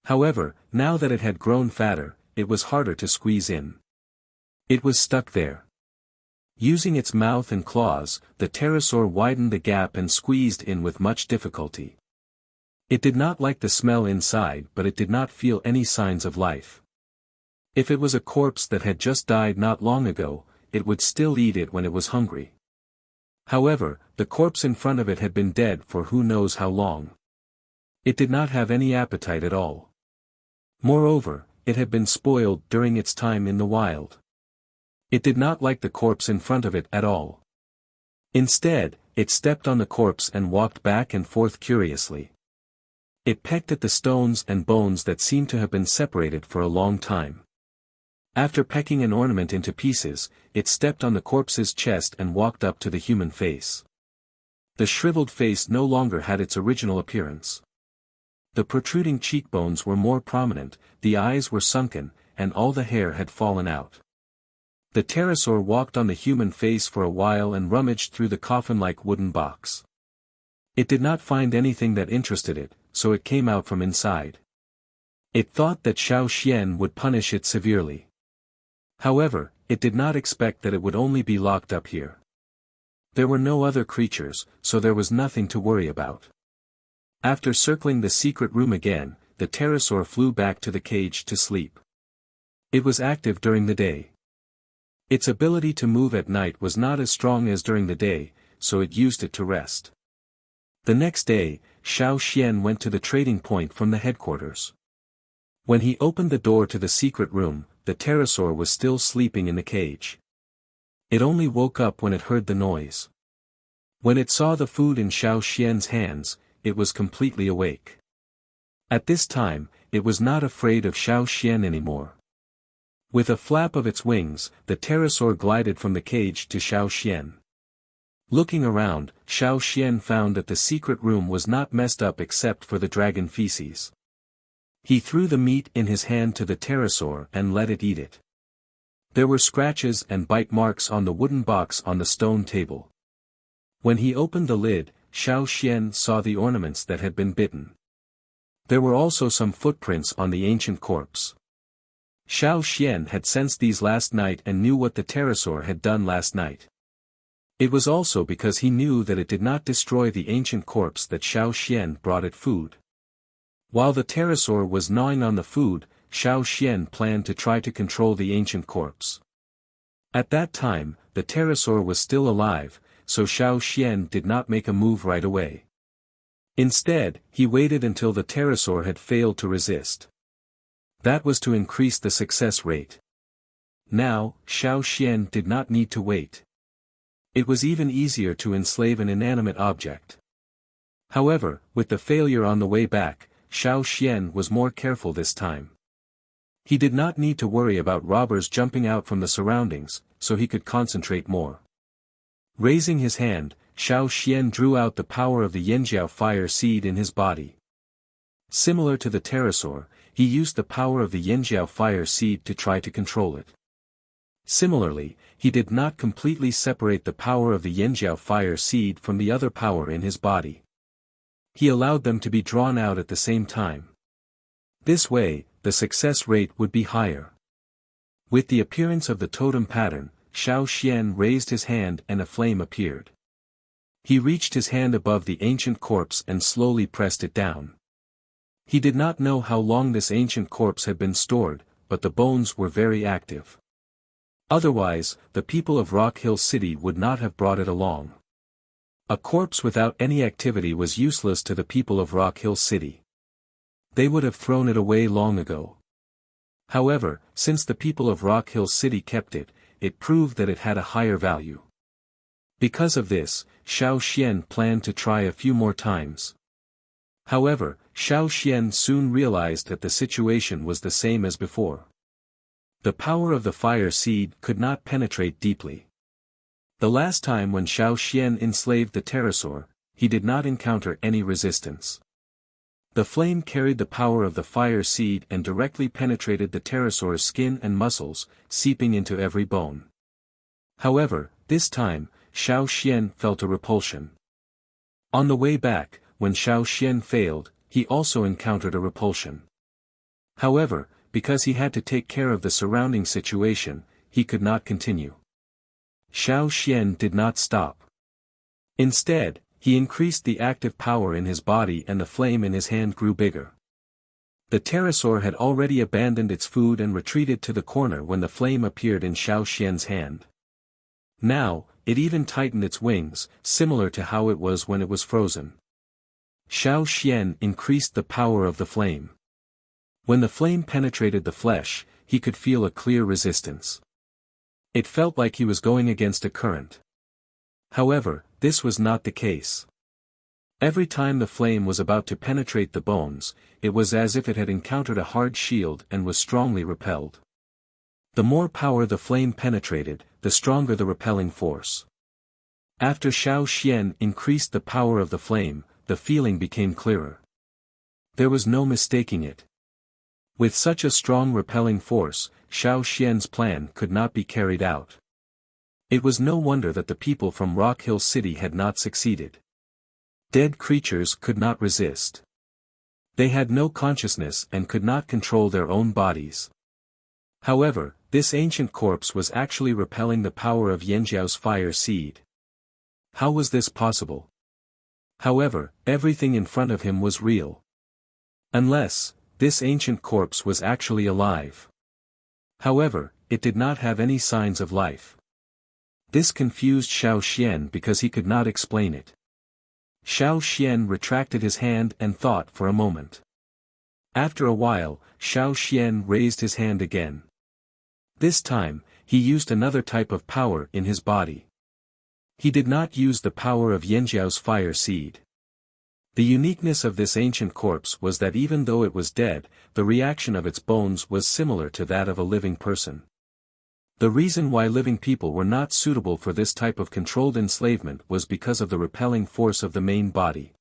However, now that it had grown fatter, it was harder to squeeze in. It was stuck there. Using its mouth and claws, the pterosaur widened the gap and squeezed in with much difficulty. It did not like the smell inside, but it did not feel any signs of life. If it was a corpse that had just died not long ago, it would still eat it when it was hungry. However, the corpse in front of it had been dead for who knows how long. It did not have any appetite at all. Moreover, it had been spoiled during its time in the wild. It did not like the corpse in front of it at all. Instead, it stepped on the corpse and walked back and forth curiously. It pecked at the stones and bones that seemed to have been separated for a long time. After pecking an ornament into pieces, it stepped on the corpse's chest and walked up to the human face. The shriveled face no longer had its original appearance. The protruding cheekbones were more prominent, the eyes were sunken, and all the hair had fallen out. The pterosaur walked on the human face for a while and rummaged through the coffin-like wooden box. It did not find anything that interested it, so it came out from inside. It thought that Xiao Xian would punish it severely. However, it did not expect that it would only be locked up here. There were no other creatures, so there was nothing to worry about. After circling the secret room again, the pterosaur flew back to the cage to sleep. It was active during the day. Its ability to move at night was not as strong as during the day, so it used it to rest. The next day, Xiao Xian went to the trading point from the headquarters. When he opened the door to the secret room, the pterosaur was still sleeping in the cage. It only woke up when it heard the noise. When it saw the food in Xiao Xian's hands, it was completely awake. At this time, it was not afraid of Xiao Xian anymore. With a flap of its wings, the pterosaur glided from the cage to Xiao Xian. Looking around, Xiao Xian found that the secret room was not messed up except for the dragon feces. He threw the meat in his hand to the pterosaur and let it eat it. There were scratches and bite marks on the wooden box on the stone table. When he opened the lid, Xiao Xian saw the ornaments that had been bitten. There were also some footprints on the ancient corpse. Xiao Xian had sensed these last night and knew what the pterosaur had done last night. It was also because he knew that it did not destroy the ancient corpse that Xiao Xian brought it food. While the pterosaur was gnawing on the food, Xiao Xian planned to try to control the ancient corpse. At that time, the pterosaur was still alive, so Xiao Xian did not make a move right away. Instead, he waited until the pterosaur had failed to resist. That was to increase the success rate. Now, Xiao Xian did not need to wait. It was even easier to enslave an inanimate object. However, with the failure on the way back, Xiao Xian was more careful this time. He did not need to worry about robbers jumping out from the surroundings, so he could concentrate more. Raising his hand, Xiao Xian drew out the power of the Yanjiao fire seed in his body. Similar to the pterosaur, he used the power of the Yanjiao fire seed to try to control it. Similarly, he did not completely separate the power of the Yanjiao fire seed from the other power in his body. He allowed them to be drawn out at the same time. This way, the success rate would be higher. With the appearance of the totem pattern, Xiao Xian raised his hand and a flame appeared. He reached his hand above the ancient corpse and slowly pressed it down. He did not know how long this ancient corpse had been stored, but the bones were very active. Otherwise, the people of Rock Hill City would not have brought it along. A corpse without any activity was useless to the people of Rock Hill City. They would have thrown it away long ago. However, since the people of Rock Hill City kept it, it proved that it had a higher value. Because of this, Xiao Xian planned to try a few more times. However, Xiao Xian soon realized that the situation was the same as before. The power of the fire seed could not penetrate deeply. The last time when Xiao Xian enslaved the pterosaur, he did not encounter any resistance. The flame carried the power of the fire seed and directly penetrated the pterosaur's skin and muscles, seeping into every bone. However, this time, Xiao Xian felt a repulsion. On the way back, when Xiao Xian failed, he also encountered a repulsion. However, because he had to take care of the surrounding situation, he could not continue. Xiao Xian did not stop. Instead, he increased the active power in his body and the flame in his hand grew bigger. The pterosaur had already abandoned its food and retreated to the corner when the flame appeared in Xiao Xian's hand. Now, it even tightened its wings, similar to how it was when it was frozen. Xiao Xian increased the power of the flame. When the flame penetrated the flesh, he could feel a clear resistance. It felt like he was going against a current. However, this was not the case. Every time the flame was about to penetrate the bones, it was as if it had encountered a hard shield and was strongly repelled. The more power the flame penetrated, the stronger the repelling force. After Xiao Xian increased the power of the flame, the feeling became clearer. There was no mistaking it. With such a strong repelling force, Xiao Xian's plan could not be carried out. It was no wonder that the people from Rock Hill City had not succeeded. Dead creatures could not resist. They had no consciousness and could not control their own bodies. However, this ancient corpse was actually repelling the power of Yanjiao's fire seed. How was this possible? However, everything in front of him was real. Unless, this ancient corpse was actually alive. However, it did not have any signs of life. This confused Xiao Xian because he could not explain it. Xiao Xian retracted his hand and thought for a moment. After a while, Xiao Xian raised his hand again. This time, he used another type of power in his body. He did not use the power of Yanjiao's fire seed. The uniqueness of this ancient corpse was that even though it was dead, the reaction of its bones was similar to that of a living person. The reason why living people were not suitable for this type of controlled enslavement was because of the repelling force of the main body.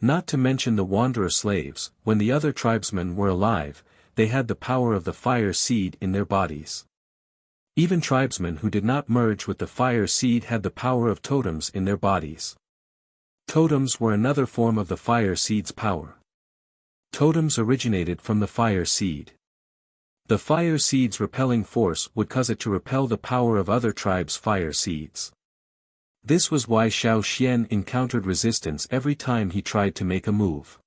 Not to mention the wanderer slaves, when the other tribesmen were alive, they had the power of the fire seed in their bodies. Even tribesmen who did not merge with the fire seed had the power of totems in their bodies. Totems were another form of the fire seed's power. Totems originated from the fire seed. The fire seed's repelling force would cause it to repel the power of other tribes' fire seeds. This was why Xiao Xian encountered resistance every time he tried to make a move.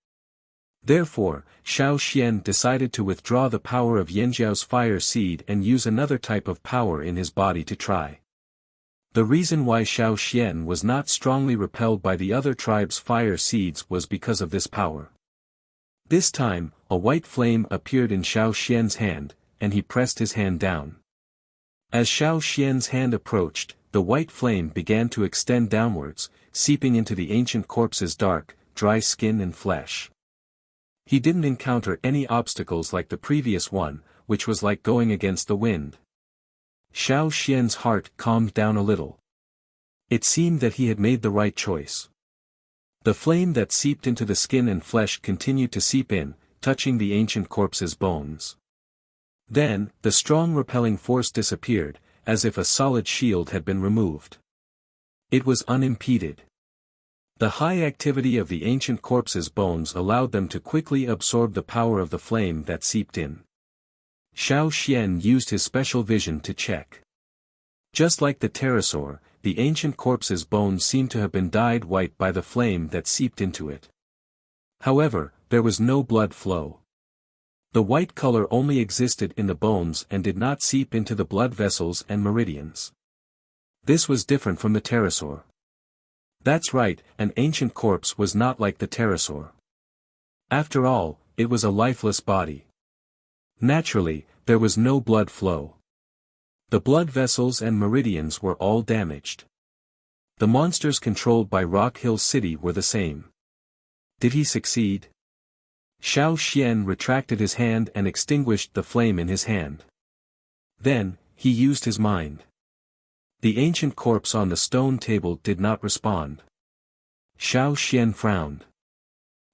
Therefore, Xiao Xian decided to withdraw the power of Yanjiao's fire seed and use another type of power in his body to try. The reason why Xiao Xian was not strongly repelled by the other tribe's fire seeds was because of this power. This time, a white flame appeared in Xiao Xian's hand, and he pressed his hand down. As Xiao Xian's hand approached, the white flame began to extend downwards, seeping into the ancient corpse's dark, dry skin and flesh. He didn't encounter any obstacles like the previous one, which was like going against the wind. Xiao Xian's heart calmed down a little. It seemed that he had made the right choice. The flame that seeped into the skin and flesh continued to seep in, touching the ancient corpse's bones. Then, the strong repelling force disappeared, as if a solid shield had been removed. It was unimpeded. The high activity of the ancient corpse's bones allowed them to quickly absorb the power of the flame that seeped in. Xiao Xian used his special vision to check. Just like the pterosaur, the ancient corpse's bones seemed to have been dyed white by the flame that seeped into it. However, there was no blood flow. The white color only existed in the bones and did not seep into the blood vessels and meridians. This was different from the pterosaur. That's right, an ancient corpse was not like the pterosaur. After all, it was a lifeless body. Naturally, there was no blood flow. The blood vessels and meridians were all damaged. The monsters controlled by Rock Hill City were the same. Did he succeed? Xiao Xian retracted his hand and extinguished the flame in his hand. Then, he used his mind. The ancient corpse on the stone table did not respond. Xiao Xian frowned.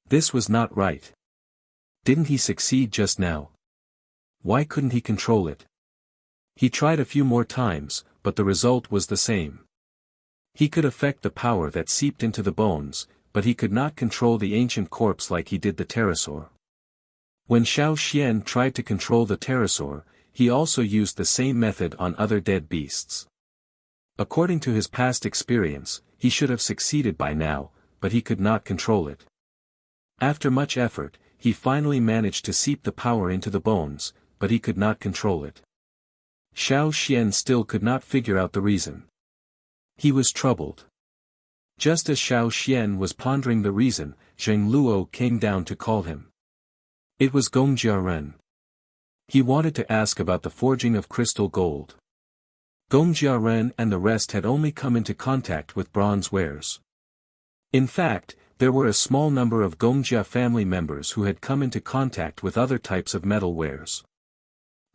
This was not right. Didn't he succeed just now? Why couldn't he control it? He tried a few more times, but the result was the same. He could affect the power that seeped into the bones, but he could not control the ancient corpse like he did the pterosaur. When Xiao Xian tried to control the pterosaur, he also used the same method on other dead beasts. According to his past experience, he should have succeeded by now, but he could not control it. After much effort, he finally managed to seep the power into the bones, but he could not control it. Xiao Xian still could not figure out the reason. He was troubled. Just as Xiao Xian was pondering the reason, Zheng Luo came down to call him. It was Gong Jiaren. He wanted to ask about the forging of crystal gold. Gong Jiaren and the rest had only come into contact with bronze wares. In fact, there were a small number of Gongjia family members who had come into contact with other types of metal wares.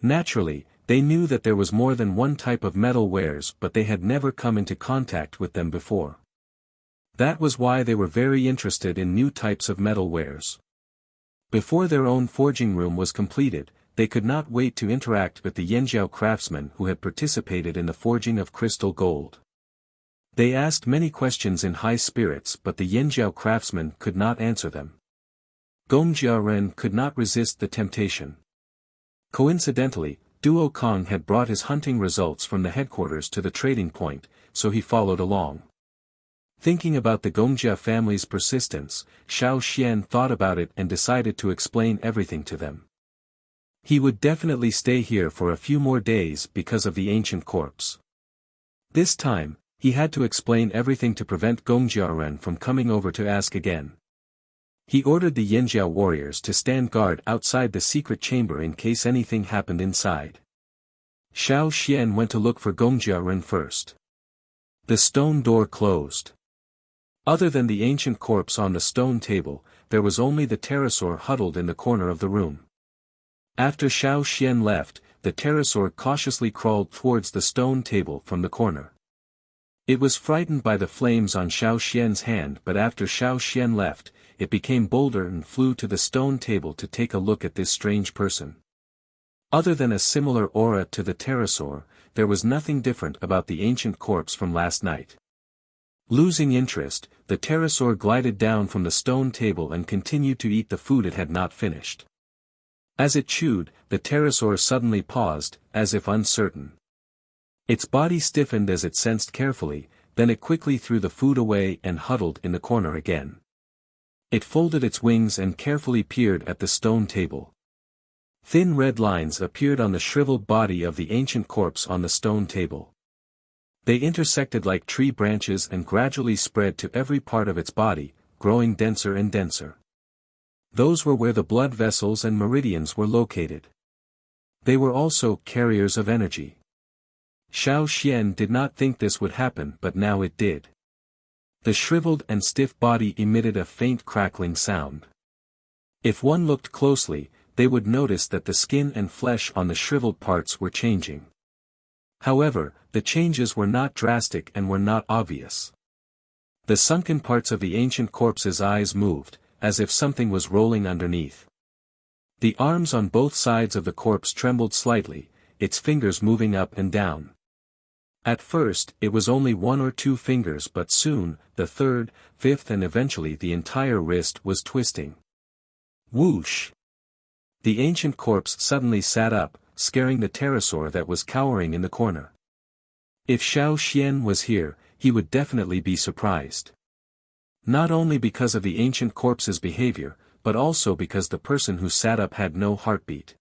Naturally, they knew that there was more than one type of metal wares, but they had never come into contact with them before. That was why they were very interested in new types of metal wares. Before their own forging room was completed, they could not wait to interact with the Yanjiao craftsmen who had participated in the forging of crystal gold. They asked many questions in high spirits, but the Yanjiao craftsmen could not answer them. Gong Jiaren could not resist the temptation. Coincidentally, Duo Kong had brought his hunting results from the headquarters to the trading point, so he followed along. Thinking about the Gongjia family's persistence, Xiao Xian thought about it and decided to explain everything to them. He would definitely stay here for a few more days because of the ancient corpse. This time, he had to explain everything to prevent Gong Jiaren from coming over to ask again. He ordered the Yanjiao warriors to stand guard outside the secret chamber in case anything happened inside. Xiao Xian went to look for Gong Jiaren first. The stone door closed. Other than the ancient corpse on the stone table, there was only the pterosaur huddled in the corner of the room. After Xiao Xian left, the pterosaur cautiously crawled towards the stone table from the corner. It was frightened by the flames on Xiao Xian's hand, but after Xiao Xian left, it became bolder and flew to the stone table to take a look at this strange person. Other than a similar aura to the pterosaur, there was nothing different about the ancient corpse from last night. Losing interest, the pterosaur glided down from the stone table and continued to eat the food it had not finished. As it chewed, the pterosaur suddenly paused, as if uncertain. Its body stiffened as it sensed carefully, then it quickly threw the food away and huddled in the corner again. It folded its wings and carefully peered at the stone table. Thin red lines appeared on the shriveled body of the ancient corpse on the stone table. They intersected like tree branches and gradually spread to every part of its body, growing denser and denser. Those were where the blood vessels and meridians were located. They were also carriers of energy. Xiao Xian did not think this would happen, but now it did. The shriveled and stiff body emitted a faint crackling sound. If one looked closely, they would notice that the skin and flesh on the shriveled parts were changing. However, the changes were not drastic and were not obvious. The sunken parts of the ancient corpse's eyes moved, as if something was rolling underneath. The arms on both sides of the corpse trembled slightly, its fingers moving up and down. At first, it was only 1 or 2 fingers, but soon, the third, fifth and eventually the entire wrist was twisting. Whoosh! The ancient corpse suddenly sat up, scaring the pterosaur that was cowering in the corner. If Xiao Xian was here, he would definitely be surprised. Not only because of the ancient corpse's behavior, but also because the person who sat up had no heartbeat.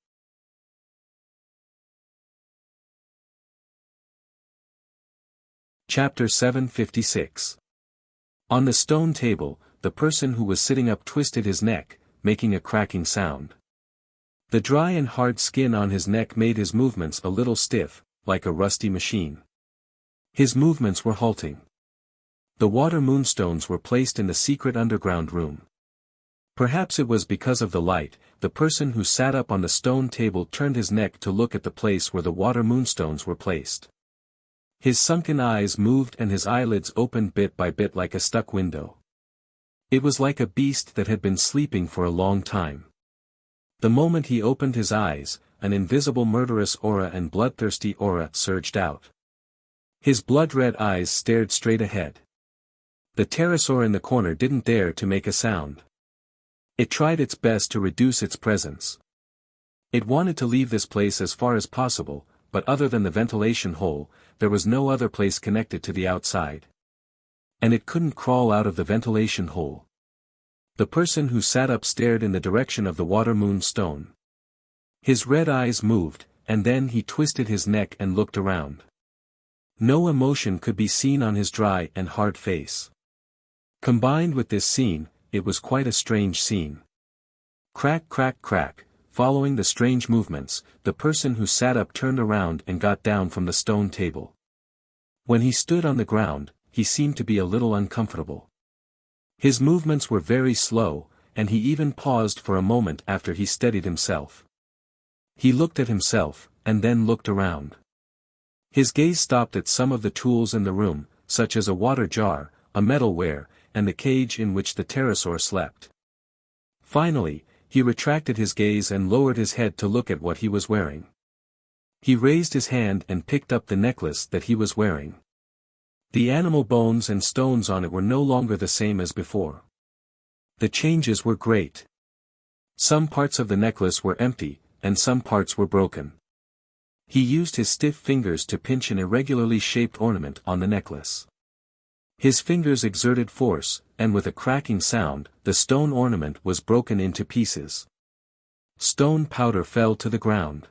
Chapter 756. On the stone table, the person who was sitting up twisted his neck, making a cracking sound. The dry and hard skin on his neck made his movements a little stiff, like a rusty machine. His movements were halting. The water moonstones were placed in the secret underground room. Perhaps it was because of the light, the person who sat up on the stone table turned his neck to look at the place where the water moonstones were placed. His sunken eyes moved and his eyelids opened bit by bit like a stuck window. It was like a beast that had been sleeping for a long time. The moment he opened his eyes, an invisible murderous aura and bloodthirsty aura surged out. His blood-red eyes stared straight ahead. The pterosaur in the corner didn't dare to make a sound. It tried its best to reduce its presence. It wanted to leave this place as far as possible, but other than the ventilation hole, there was no other place connected to the outside. And it couldn't crawl out of the ventilation hole. The person who sat up stared in the direction of the water moon stone. His red eyes moved, and then he twisted his neck and looked around. No emotion could be seen on his dry and hard face. Combined with this scene, it was quite a strange scene. Crack, crack, crack, following the strange movements, the person who sat up turned around and got down from the stone table. When he stood on the ground, he seemed to be a little uncomfortable. His movements were very slow, and he even paused for a moment after he steadied himself. He looked at himself, and then looked around. His gaze stopped at some of the tools in the room, such as a water jar, a metalware, and the cage in which the pterosaur slept. Finally, he retracted his gaze and lowered his head to look at what he was wearing. He raised his hand and picked up the necklace that he was wearing. The animal bones and stones on it were no longer the same as before. The changes were great. Some parts of the necklace were empty, and some parts were broken. He used his stiff fingers to pinch an irregularly shaped ornament on the necklace. His fingers exerted force, and with a cracking sound, the stone ornament was broken into pieces. Stone powder fell to the ground.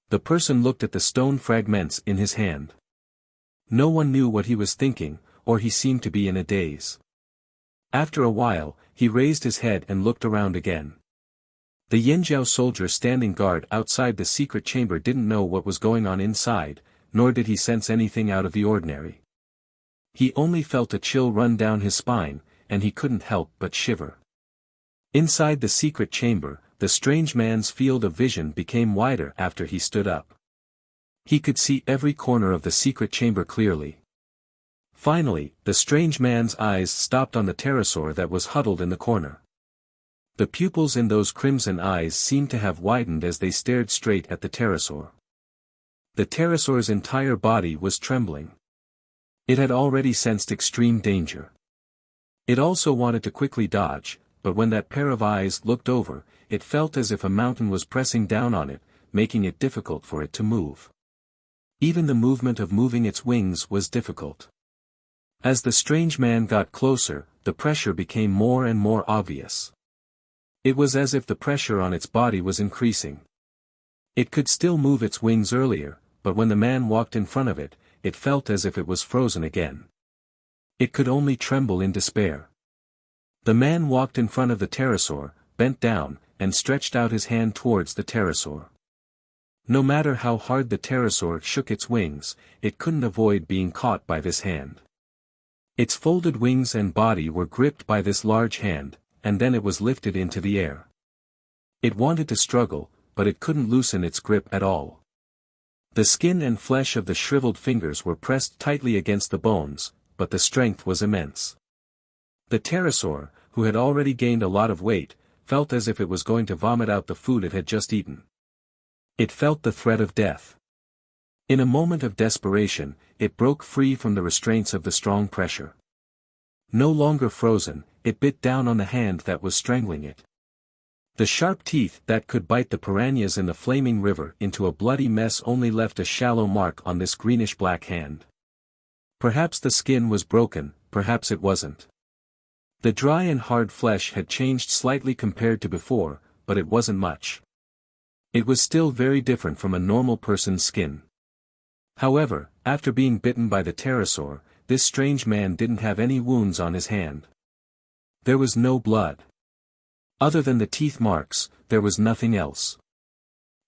The person looked at the stone fragments in his hand. No one knew what he was thinking, or he seemed to be in a daze. After a while, he raised his head and looked around again. The Yanjiao soldier standing guard outside the secret chamber didn't know what was going on inside, nor did he sense anything out of the ordinary. He only felt a chill run down his spine, and he couldn't help but shiver. Inside the secret chamber, the strange man's field of vision became wider after he stood up. He could see every corner of the secret chamber clearly. Finally, the strange man's eyes stopped on the pterosaur that was huddled in the corner. The pupils in those crimson eyes seemed to have widened as they stared straight at the pterosaur. The pterosaur's entire body was trembling. It had already sensed extreme danger. It also wanted to quickly dodge, but when that pair of eyes looked over, it felt as if a mountain was pressing down on it, making it difficult for it to move. Even the movement of moving its wings was difficult. As the strange man got closer, the pressure became more and more obvious. It was as if the pressure on its body was increasing. It could still move its wings earlier, but when the man walked in front of it, it felt as if it was frozen again. It could only tremble in despair. The man walked in front of the pterosaur, bent down, and stretched out his hand towards the pterosaur. No matter how hard the pterosaur shook its wings, it couldn't avoid being caught by this hand. Its folded wings and body were gripped by this large hand, and then it was lifted into the air. It wanted to struggle, but it couldn't loosen its grip at all. The skin and flesh of the shriveled fingers were pressed tightly against the bones, but the strength was immense. The pterosaur, who had already gained a lot of weight, felt as if it was going to vomit out the food it had just eaten. It felt the threat of death. In a moment of desperation, it broke free from the restraints of the strong pressure. No longer frozen, it bit down on the hand that was strangling it. The sharp teeth that could bite the piranhas in the flaming river into a bloody mess only left a shallow mark on this greenish-black hand. Perhaps the skin was broken, perhaps it wasn't. The dry and hard flesh had changed slightly compared to before, but it wasn't much. It was still very different from a normal person's skin. However, after being bitten by the pterosaur, this strange man didn't have any wounds on his hand. There was no blood. Other than the teeth marks, there was nothing else.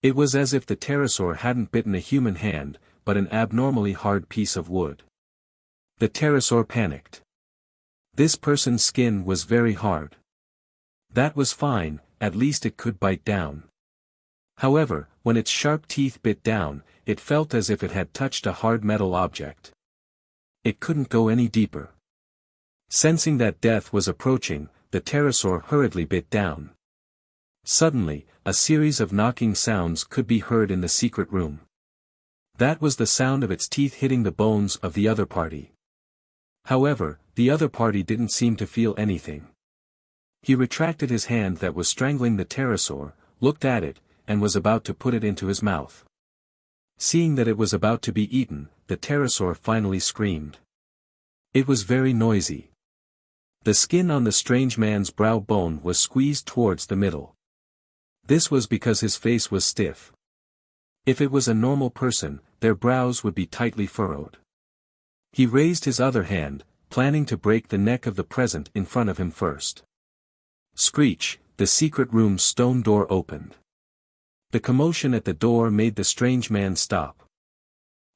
It was as if the pterosaur hadn't bitten a human hand, but an abnormally hard piece of wood. The pterosaur panicked. This person's skin was very hard. That was fine, at least it could bite down. However, when its sharp teeth bit down, it felt as if it had touched a hard metal object. It couldn't go any deeper. Sensing that death was approaching, the pterosaur hurriedly bit down. Suddenly, a series of knocking sounds could be heard in the secret room. That was the sound of its teeth hitting the bones of the other party. However, the other party didn't seem to feel anything. He retracted his hand that was strangling the pterosaur, looked at it, and was about to put it into his mouth. Seeing that it was about to be eaten, the pterosaur finally screamed. It was very noisy. The skin on the strange man's brow bone was squeezed towards the middle. This was because his face was stiff. If it was a normal person, their brows would be tightly furrowed. He raised his other hand, planning to break the neck of the present in front of him first. Screech, the secret room's stone door opened. The commotion at the door made the strange man stop.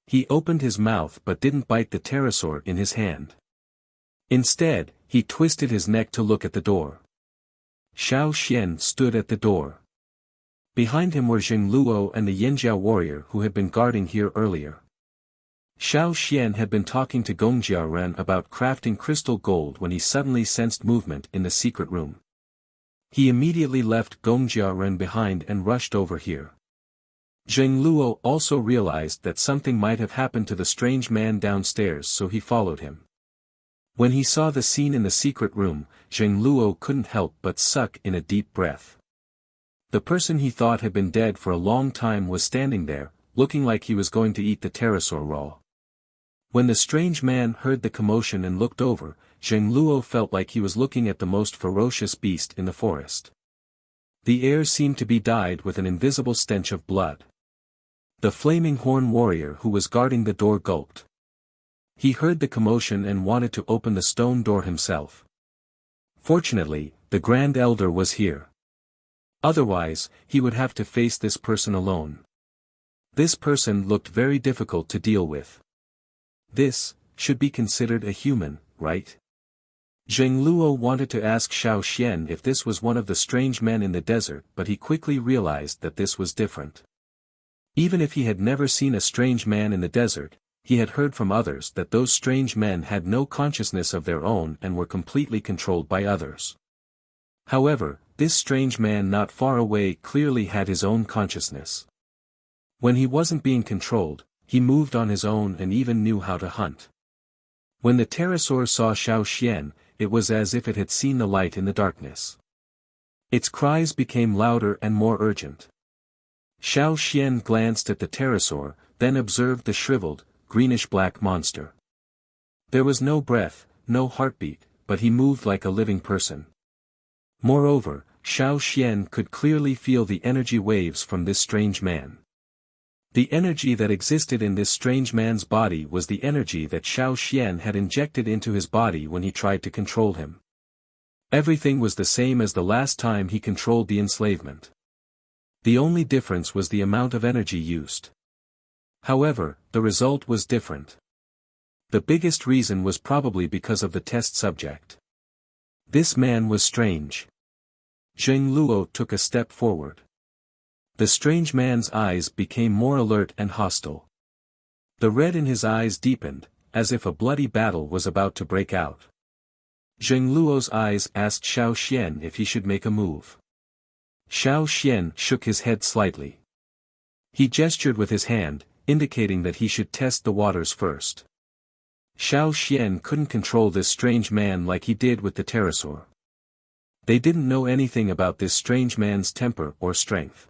He opened his mouth but didn't bite the pterosaur in his hand. Instead, he twisted his neck to look at the door. Xiao Xian stood at the door. Behind him were Zheng Luo and the Yanjiao warrior who had been guarding here earlier. Xiao Xian had been talking to Gongjia Ren about crafting crystal gold when he suddenly sensed movement in the secret room. He immediately left Gongjia Ren behind and rushed over here. Zheng Luo also realized that something might have happened to the strange man downstairs, so he followed him. When he saw the scene in the secret room, Zheng Luo couldn't help but suck in a deep breath. The person he thought had been dead for a long time was standing there, looking like he was going to eat the pterosaur raw. When the strange man heard the commotion and looked over, Zheng Luo felt like he was looking at the most ferocious beast in the forest. The air seemed to be dyed with an invisible stench of blood. The flaming horn warrior who was guarding the door gulped. He heard the commotion and wanted to open the stone door himself. Fortunately, the Grand Elder was here. Otherwise, he would have to face this person alone. This person looked very difficult to deal with. This should be considered a human, right? Zheng Luo wanted to ask Xiao Xian if this was one of the strange men in the desert, but he quickly realized that this was different. Even if he had never seen a strange man in the desert, he had heard from others that those strange men had no consciousness of their own and were completely controlled by others. However, this strange man not far away clearly had his own consciousness. When he wasn't being controlled, he moved on his own and even knew how to hunt. When the pterosaur saw Xiao Xian, it was as if it had seen the light in the darkness. Its cries became louder and more urgent. Xiao Xian glanced at the pterosaur, then observed the shriveled, greenish-black monster. There was no breath, no heartbeat, but he moved like a living person. Moreover, Xiao Xian could clearly feel the energy waves from this strange man. The energy that existed in this strange man's body was the energy that Xiao Xian had injected into his body when he tried to control him. Everything was the same as the last time he controlled the enslavement. The only difference was the amount of energy used. However, the result was different. The biggest reason was probably because of the test subject. This man was strange. Zheng Luo took a step forward. The strange man's eyes became more alert and hostile. The red in his eyes deepened, as if a bloody battle was about to break out. Zheng Luo's eyes asked Xiao Xian if he should make a move. Xiao Xian shook his head slightly. He gestured with his hand, indicating that he should test the waters first. Xiao Xian couldn't control this strange man like he did with the pterosaur. They didn't know anything about this strange man's temper or strength.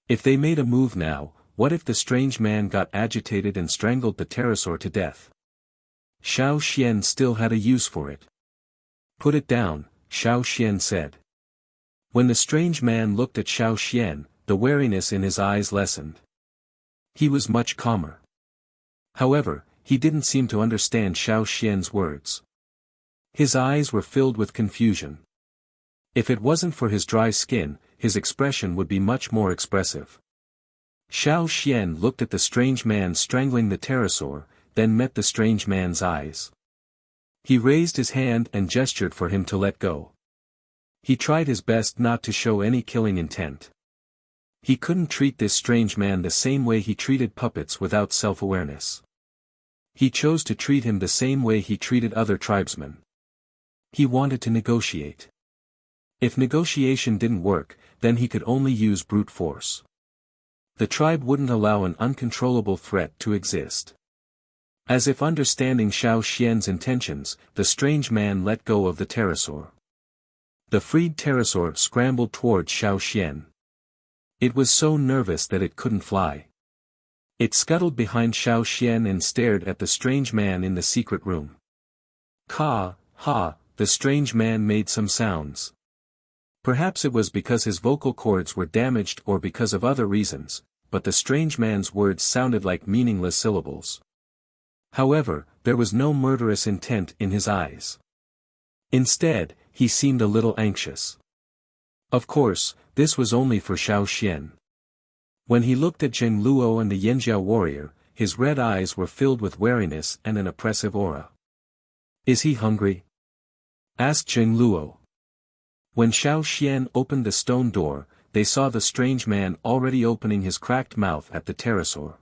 If they made a move now, what if the strange man got agitated and strangled the pterosaur to death? Xiao Xian still had a use for it. Put it down, Xiao Xian said. When the strange man looked at Xiao Xian, the wariness in his eyes lessened. He was much calmer. However, he didn't seem to understand Xiao Xian's words. His eyes were filled with confusion. If it wasn't for his dry skin, his expression would be much more expressive. Xiao Xian looked at the strange man strangling the pterosaur, then met the strange man's eyes. He raised his hand and gestured for him to let go. He tried his best not to show any killing intent. He couldn't treat this strange man the same way he treated puppets without self-awareness. He chose to treat him the same way he treated other tribesmen. He wanted to negotiate. If negotiation didn't work, then he could only use brute force. The tribe wouldn't allow an uncontrollable threat to exist. As if understanding Xiao Xian's intentions, the strange man let go of the pterosaur. The freed pterosaur scrambled toward Xiao Xian. It was so nervous that it couldn't fly. It scuttled behind Xiao Xian and stared at the strange man in the secret room. Ka, ha, the strange man made some sounds. Perhaps it was because his vocal cords were damaged or because of other reasons, but the strange man's words sounded like meaningless syllables. However, there was no murderous intent in his eyes. Instead, he seemed a little anxious. Of course, this was only for Xiao Xian. When he looked at Zheng Luo and the Yanjiao warrior, his red eyes were filled with wariness and an oppressive aura. "Is he hungry?" asked Zheng Luo. When Xiao Xian opened the stone door, they saw the strange man already opening his cracked mouth at the pterosaur.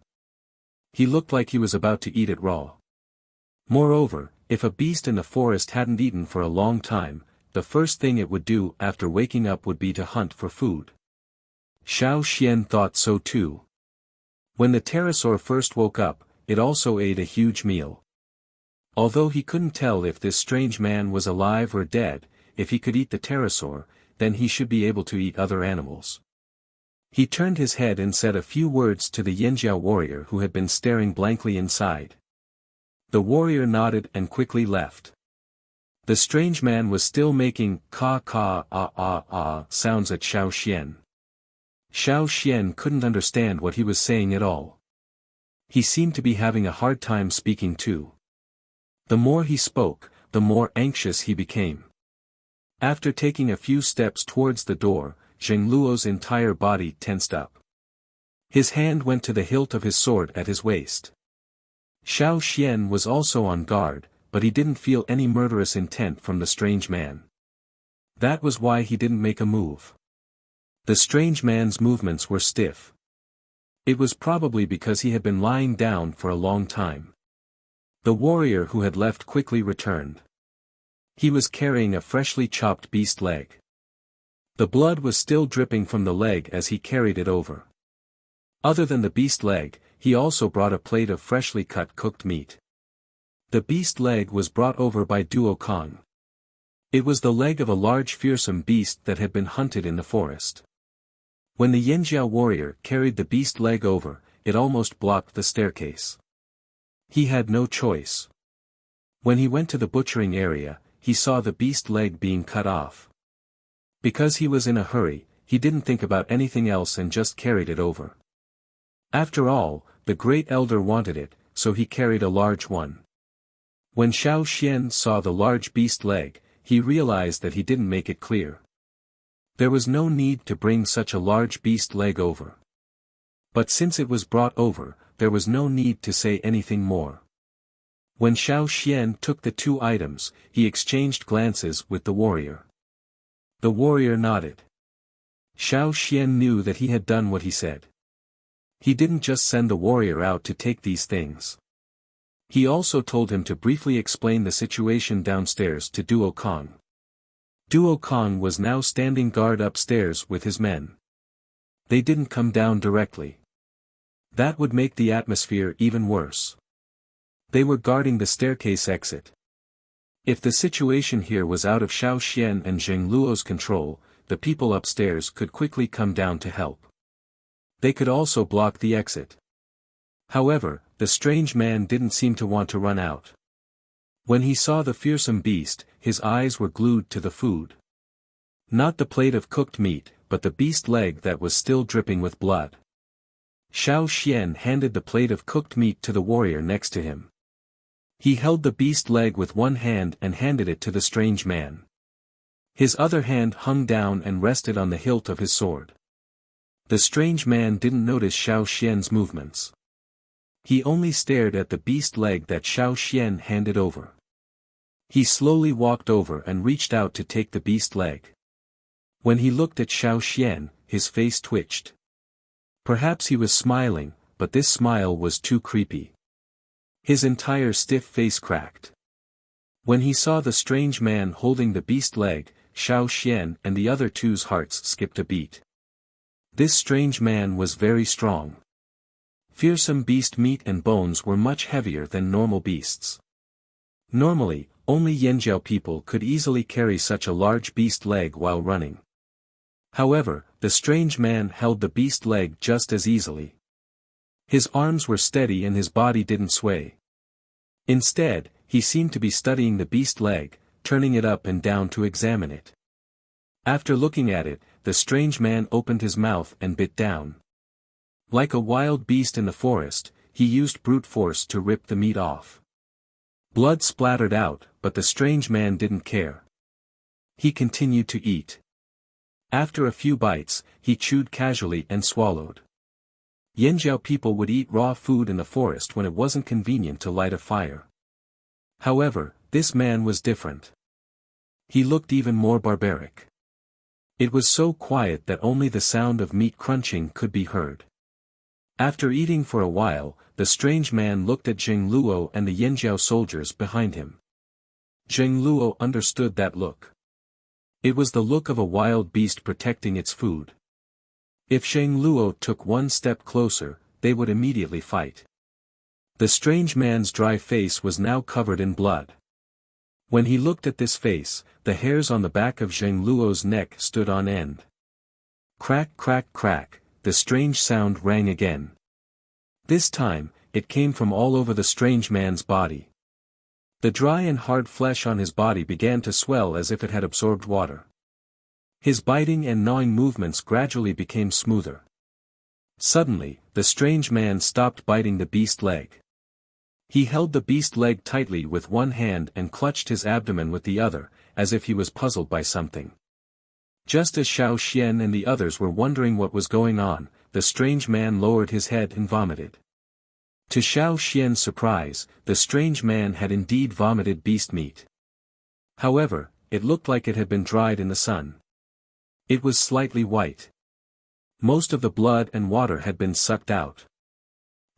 He looked like he was about to eat it raw. Moreover, if a beast in the forest hadn't eaten for a long time, the first thing it would do after waking up would be to hunt for food. Xiao Xian thought so too. When the pterosaur first woke up, it also ate a huge meal. Although he couldn't tell if this strange man was alive or dead, if he could eat the pterosaur, then he should be able to eat other animals. He turned his head and said a few words to the Yanjiao warrior who had been staring blankly inside. The warrior nodded and quickly left. The strange man was still making ka sounds at Xiao Xian. Xiao Xian couldn't understand what he was saying at all. He seemed to be having a hard time speaking too. The more he spoke, the more anxious he became. After taking a few steps towards the door, Zheng Luo's entire body tensed up. His hand went to the hilt of his sword at his waist. Xiao Xian was also on guard, but he didn't feel any murderous intent from the strange man. That was why he didn't make a move. The strange man's movements were stiff. It was probably because he had been lying down for a long time. The warrior who had left quickly returned. He was carrying a freshly chopped beast leg. The blood was still dripping from the leg as he carried it over. Other than the beast leg, he also brought a plate of freshly cut cooked meat. The beast leg was brought over by Duo Kong. It was the leg of a large fearsome beast that had been hunted in the forest. When the Yanjiao warrior carried the beast leg over, it almost blocked the staircase. He had no choice. When he went to the butchering area, he saw the beast leg being cut off. Because he was in a hurry, he didn't think about anything else and just carried it over. After all, the great elder wanted it, so he carried a large one. When Xiao Xian saw the large beast leg, he realized that he didn't make it clear. There was no need to bring such a large beast leg over. But since it was brought over, there was no need to say anything more. When Xiao Xian took the two items, he exchanged glances with the warrior. The warrior nodded. Xiao Xian knew that he had done what he said. He didn't just send the warrior out to take these things. He also told him to briefly explain the situation downstairs to Duo Kong. Duo Kong was now standing guard upstairs with his men. They didn't come down directly. That would make the atmosphere even worse. They were guarding the staircase exit. If the situation here was out of Xiao Xian and Zheng Luo's control, the people upstairs could quickly come down to help. They could also block the exit. However, the strange man didn't seem to want to run out. When he saw the fearsome beast, his eyes were glued to the food. Not the plate of cooked meat, but the beast leg that was still dripping with blood. Xiao Xian handed the plate of cooked meat to the warrior next to him. He held the beast leg with one hand and handed it to the strange man. His other hand hung down and rested on the hilt of his sword. The strange man didn't notice Xiao Xian's movements. He only stared at the beast leg that Xiao Xian handed over. He slowly walked over and reached out to take the beast leg. When he looked at Xiao Xian, his face twitched. Perhaps he was smiling, but this smile was too creepy. His entire stiff face cracked. When he saw the strange man holding the beast leg, Xiao Xian and the other two's hearts skipped a beat. This strange man was very strong. Fearsome beast meat and bones were much heavier than normal beasts. Normally, only Yanjiao people could easily carry such a large beast leg while running. However, the strange man held the beast leg just as easily. His arms were steady and his body didn't sway. Instead, he seemed to be studying the beast leg, turning it up and down to examine it. After looking at it, the strange man opened his mouth and bit down. Like a wild beast in the forest, he used brute force to rip the meat off. Blood splattered out, but the strange man didn't care. He continued to eat. After a few bites, he chewed casually and swallowed. Yanjiao people would eat raw food in the forest when it wasn't convenient to light a fire. However, this man was different. He looked even more barbaric. It was so quiet that only the sound of meat crunching could be heard. After eating for a while, the strange man looked at Zheng Luo and the Yanjiao soldiers behind him. Zheng Luo understood that look. It was the look of a wild beast protecting its food. If Zheng Luo took one step closer, they would immediately fight. The strange man's dry face was now covered in blood. When he looked at this face, the hairs on the back of Zheng Luo's neck stood on end. Crack, crack, crack, the strange sound rang again. This time, it came from all over the strange man's body. The dry and hard flesh on his body began to swell as if it had absorbed water. His biting and gnawing movements gradually became smoother. Suddenly, the strange man stopped biting the beast leg. He held the beast leg tightly with one hand and clutched his abdomen with the other, as if he was puzzled by something. Just as Xiao Xian and the others were wondering what was going on, the strange man lowered his head and vomited. To Xiao Xian's surprise, the strange man had indeed vomited beast meat. However, it looked like it had been dried in the sun. It was slightly white. Most of the blood and water had been sucked out.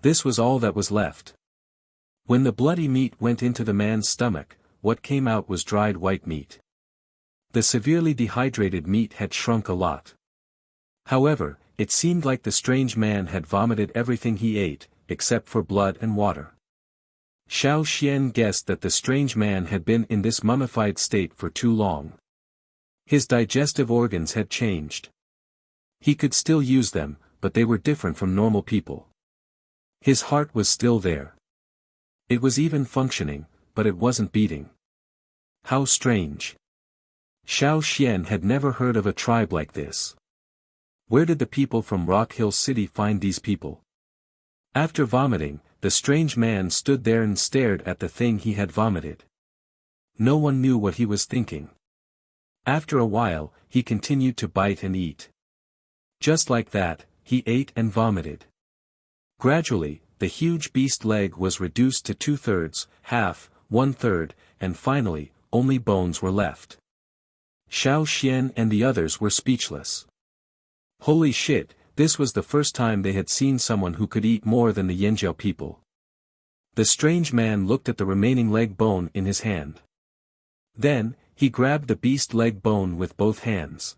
This was all that was left. When the bloody meat went into the man's stomach, what came out was dried white meat. The severely dehydrated meat had shrunk a lot. However, it seemed like the strange man had vomited everything he ate, except for blood and water. Xiao Xian guessed that the strange man had been in this mummified state for too long. His digestive organs had changed. He could still use them, but they were different from normal people. His heart was still there. It was even functioning, but it wasn't beating. How strange. Xiao Xian had never heard of a tribe like this. Where did the people from Rock Hill City find these people? After vomiting, the strange man stood there and stared at the thing he had vomited. No one knew what he was thinking. After a while, he continued to bite and eat. Just like that, he ate and vomited. Gradually, the huge beast leg was reduced to 2/3, half, 1/3, and finally, only bones were left. Xiao Xian and the others were speechless. Holy shit, this was the first time they had seen someone who could eat more than the Yanjiao people. The strange man looked at the remaining leg bone in his hand. Then, he grabbed the beast leg bone with both hands.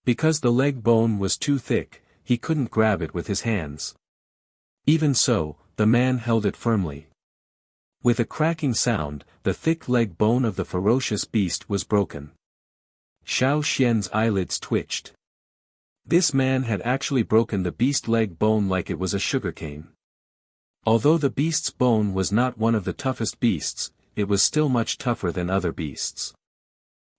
Because the leg bone was too thick, he couldn't grab it with his hands. Even so, the man held it firmly. With a cracking sound, the thick leg bone of the ferocious beast was broken. Xiao Xian's eyelids twitched. This man had actually broken the beast leg bone like it was a sugarcane. Although the beast's bone was not one of the toughest beasts, it was still much tougher than other beasts.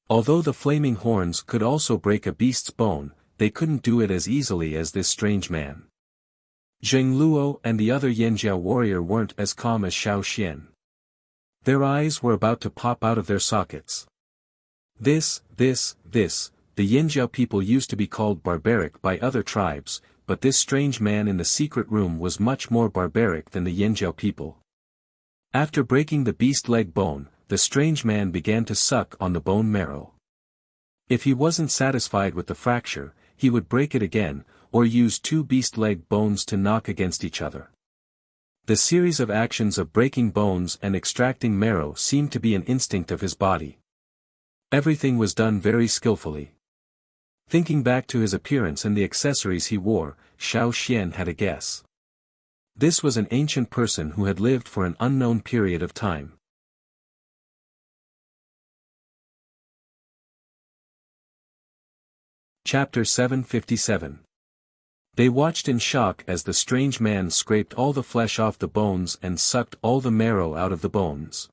Although the flaming horns could also break a beast's bone, they couldn't do it as easily as this strange man. Zheng Luo and the other Yanjiao warrior weren't as calm as Xiao Xian. Their eyes were about to pop out of their sockets. The Yanjiao people used to be called barbaric by other tribes, but this strange man in the secret room was much more barbaric than the Yanjiao people. After breaking the beast leg bone, the strange man began to suck on the bone marrow. If he wasn't satisfied with the fracture, he would break it again, or use two beast leg bones to knock against each other. The series of actions of breaking bones and extracting marrow seemed to be an instinct of his body. Everything was done very skillfully. Thinking back to his appearance and the accessories he wore, Xiao Xian had a guess. This was an ancient person who had lived for an unknown period of time. Chapter 757. They watched in shock as the strange man scraped all the flesh off the bones and sucked all the marrow out of the bones.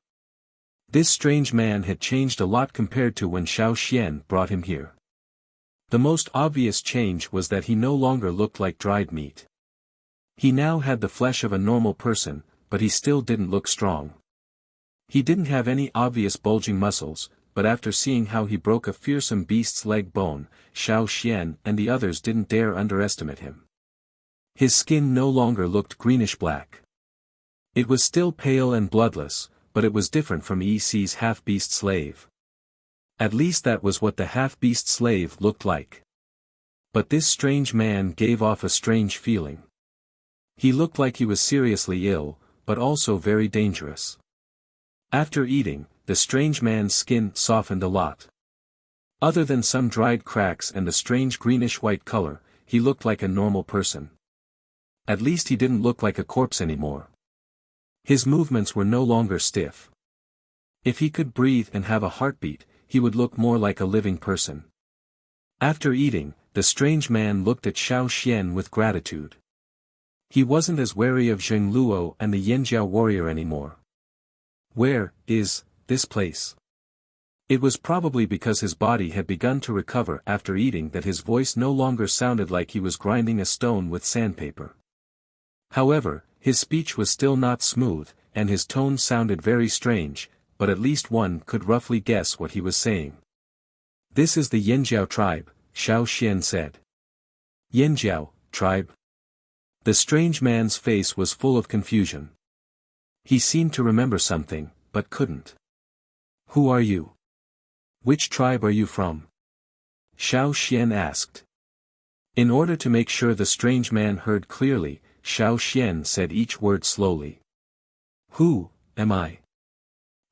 This strange man had changed a lot compared to when Xiao Xian brought him here. The most obvious change was that he no longer looked like dried meat. He now had the flesh of a normal person, but he still didn't look strong. He didn't have any obvious bulging muscles, but after seeing how he broke a fearsome beast's leg bone, Xiao Xian and the others didn't dare underestimate him. His skin no longer looked greenish-black. It was still pale and bloodless, but it was different from EC's half-beast slave. At least that was what the half-beast slave looked like. But this strange man gave off a strange feeling. He looked like he was seriously ill, but also very dangerous. After eating, the strange man's skin softened a lot. Other than some dried cracks and the strange greenish-white color, he looked like a normal person. At least he didn't look like a corpse anymore. His movements were no longer stiff. If he could breathe and have a heartbeat, he would look more like a living person. After eating, the strange man looked at Xiao Xian with gratitude. He wasn't as wary of Zheng Luo and the Yanjiao warrior anymore. Where is this place? It was probably because his body had begun to recover after eating that his voice no longer sounded like he was grinding a stone with sandpaper. However, his speech was still not smooth, and his tone sounded very strange, but at least one could roughly guess what he was saying. This is the Yanjiao tribe, Xiao Xian said. Yanjiao tribe? The strange man's face was full of confusion. He seemed to remember something, but couldn't. Who are you? Which tribe are you from? Xiao Xian asked. In order to make sure the strange man heard clearly, Xiao Xian said each word slowly. Who am I?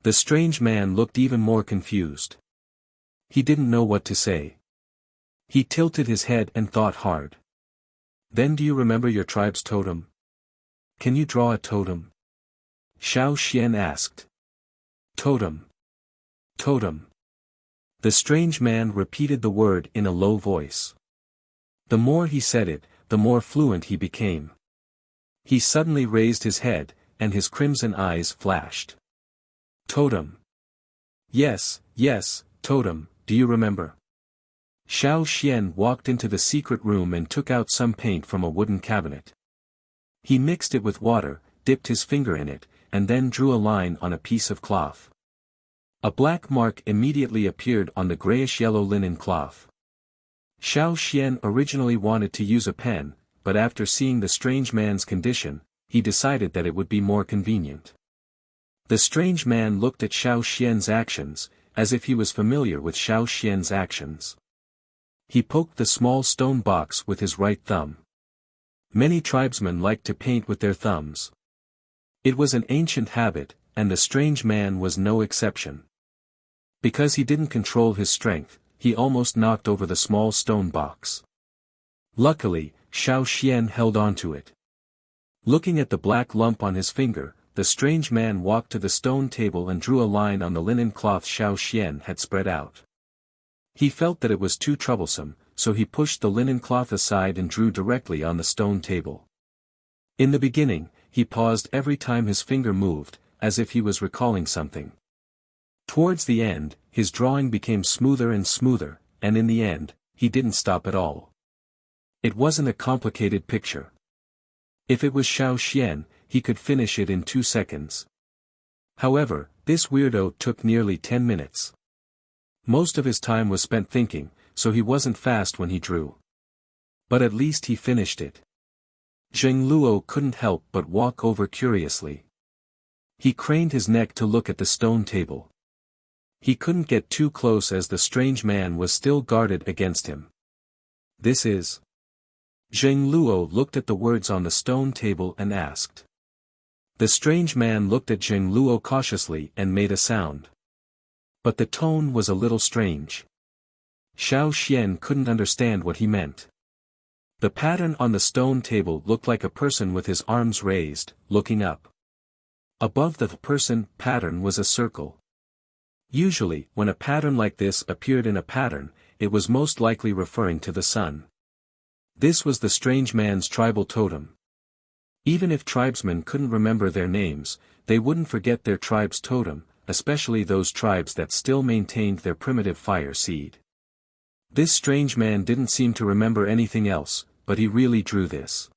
The strange man looked even more confused. He didn't know what to say. He tilted his head and thought hard. Then do you remember your tribe's totem? Can you draw a totem? Xiao Xian asked. Totem. Totem. The strange man repeated the word in a low voice. The more he said it, the more fluent he became. He suddenly raised his head, and his crimson eyes flashed. Totem. Yes, totem, do you remember? Xiao Xian walked into the secret room and took out some paint from a wooden cabinet. He mixed it with water, dipped his finger in it, and then drew a line on a piece of cloth. A black mark immediately appeared on the grayish-yellow linen cloth. Xiao Xian originally wanted to use a pen, but after seeing the strange man's condition, he decided that it would be more convenient. The strange man looked at Xiao Xian's actions, as if he was familiar with Xiao Xian's actions. He poked the small stone box with his right thumb. Many tribesmen liked to paint with their thumbs. It was an ancient habit, and the strange man was no exception. Because he didn't control his strength, he almost knocked over the small stone box. Luckily, Xiao Xian held on to it. Looking at the black lump on his finger, the strange man walked to the stone table and drew a line on the linen cloth Xiao Xian had spread out. He felt that it was too troublesome, so he pushed the linen cloth aside and drew directly on the stone table. In the beginning, he paused every time his finger moved, as if he was recalling something. Towards the end, his drawing became smoother and smoother, and in the end, he didn't stop at all. It wasn't a complicated picture. If it was Xiao Xian, he could finish it in 2 seconds. However, this weirdo took nearly 10 minutes. Most of his time was spent thinking, so he wasn't fast when he drew. But at least he finished it. Zheng Luo couldn't help but walk over curiously. He craned his neck to look at the stone table. He couldn't get too close as the strange man was still guarded against him. This is... Zheng Luo looked at the words on the stone table and asked. The strange man looked at Zheng Luo cautiously and made a sound. But the tone was a little strange. Xiao Xian couldn't understand what he meant. The pattern on the stone table looked like a person with his arms raised, looking up. Above the person pattern was a circle. Usually, when a pattern like this appeared in a pattern, it was most likely referring to the sun. This was the strange man's tribal totem. Even if tribesmen couldn't remember their names, they wouldn't forget their tribe's totem, especially those tribes that still maintained their primitive fire seed. This strange man didn't seem to remember anything else, but he really drew this.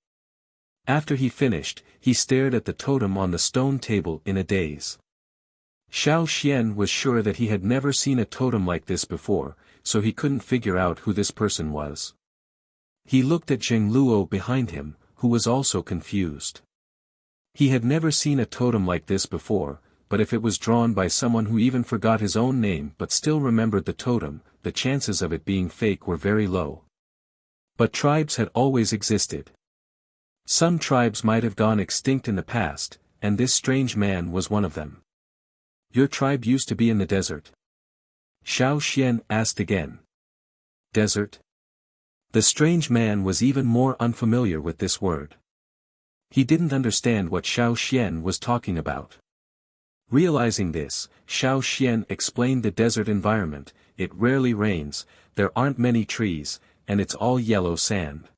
After he finished, he stared at the totem on the stone table in a daze. Xiao Xian was sure that he had never seen a totem like this before, so he couldn't figure out who this person was. He looked at Zheng Luo behind him, who was also confused. He had never seen a totem like this before, but if it was drawn by someone who even forgot his own name but still remembered the totem, the chances of it being fake were very low. But tribes had always existed. Some tribes might have gone extinct in the past, and this strange man was one of them. Your tribe used to be in the desert? Xiao Xian asked again. Desert? The strange man was even more unfamiliar with this word. He didn't understand what Xiao Xian was talking about. Realizing this, Xiao Xian explained the desert environment. It rarely rains, there aren't many trees, and it's all yellow sand.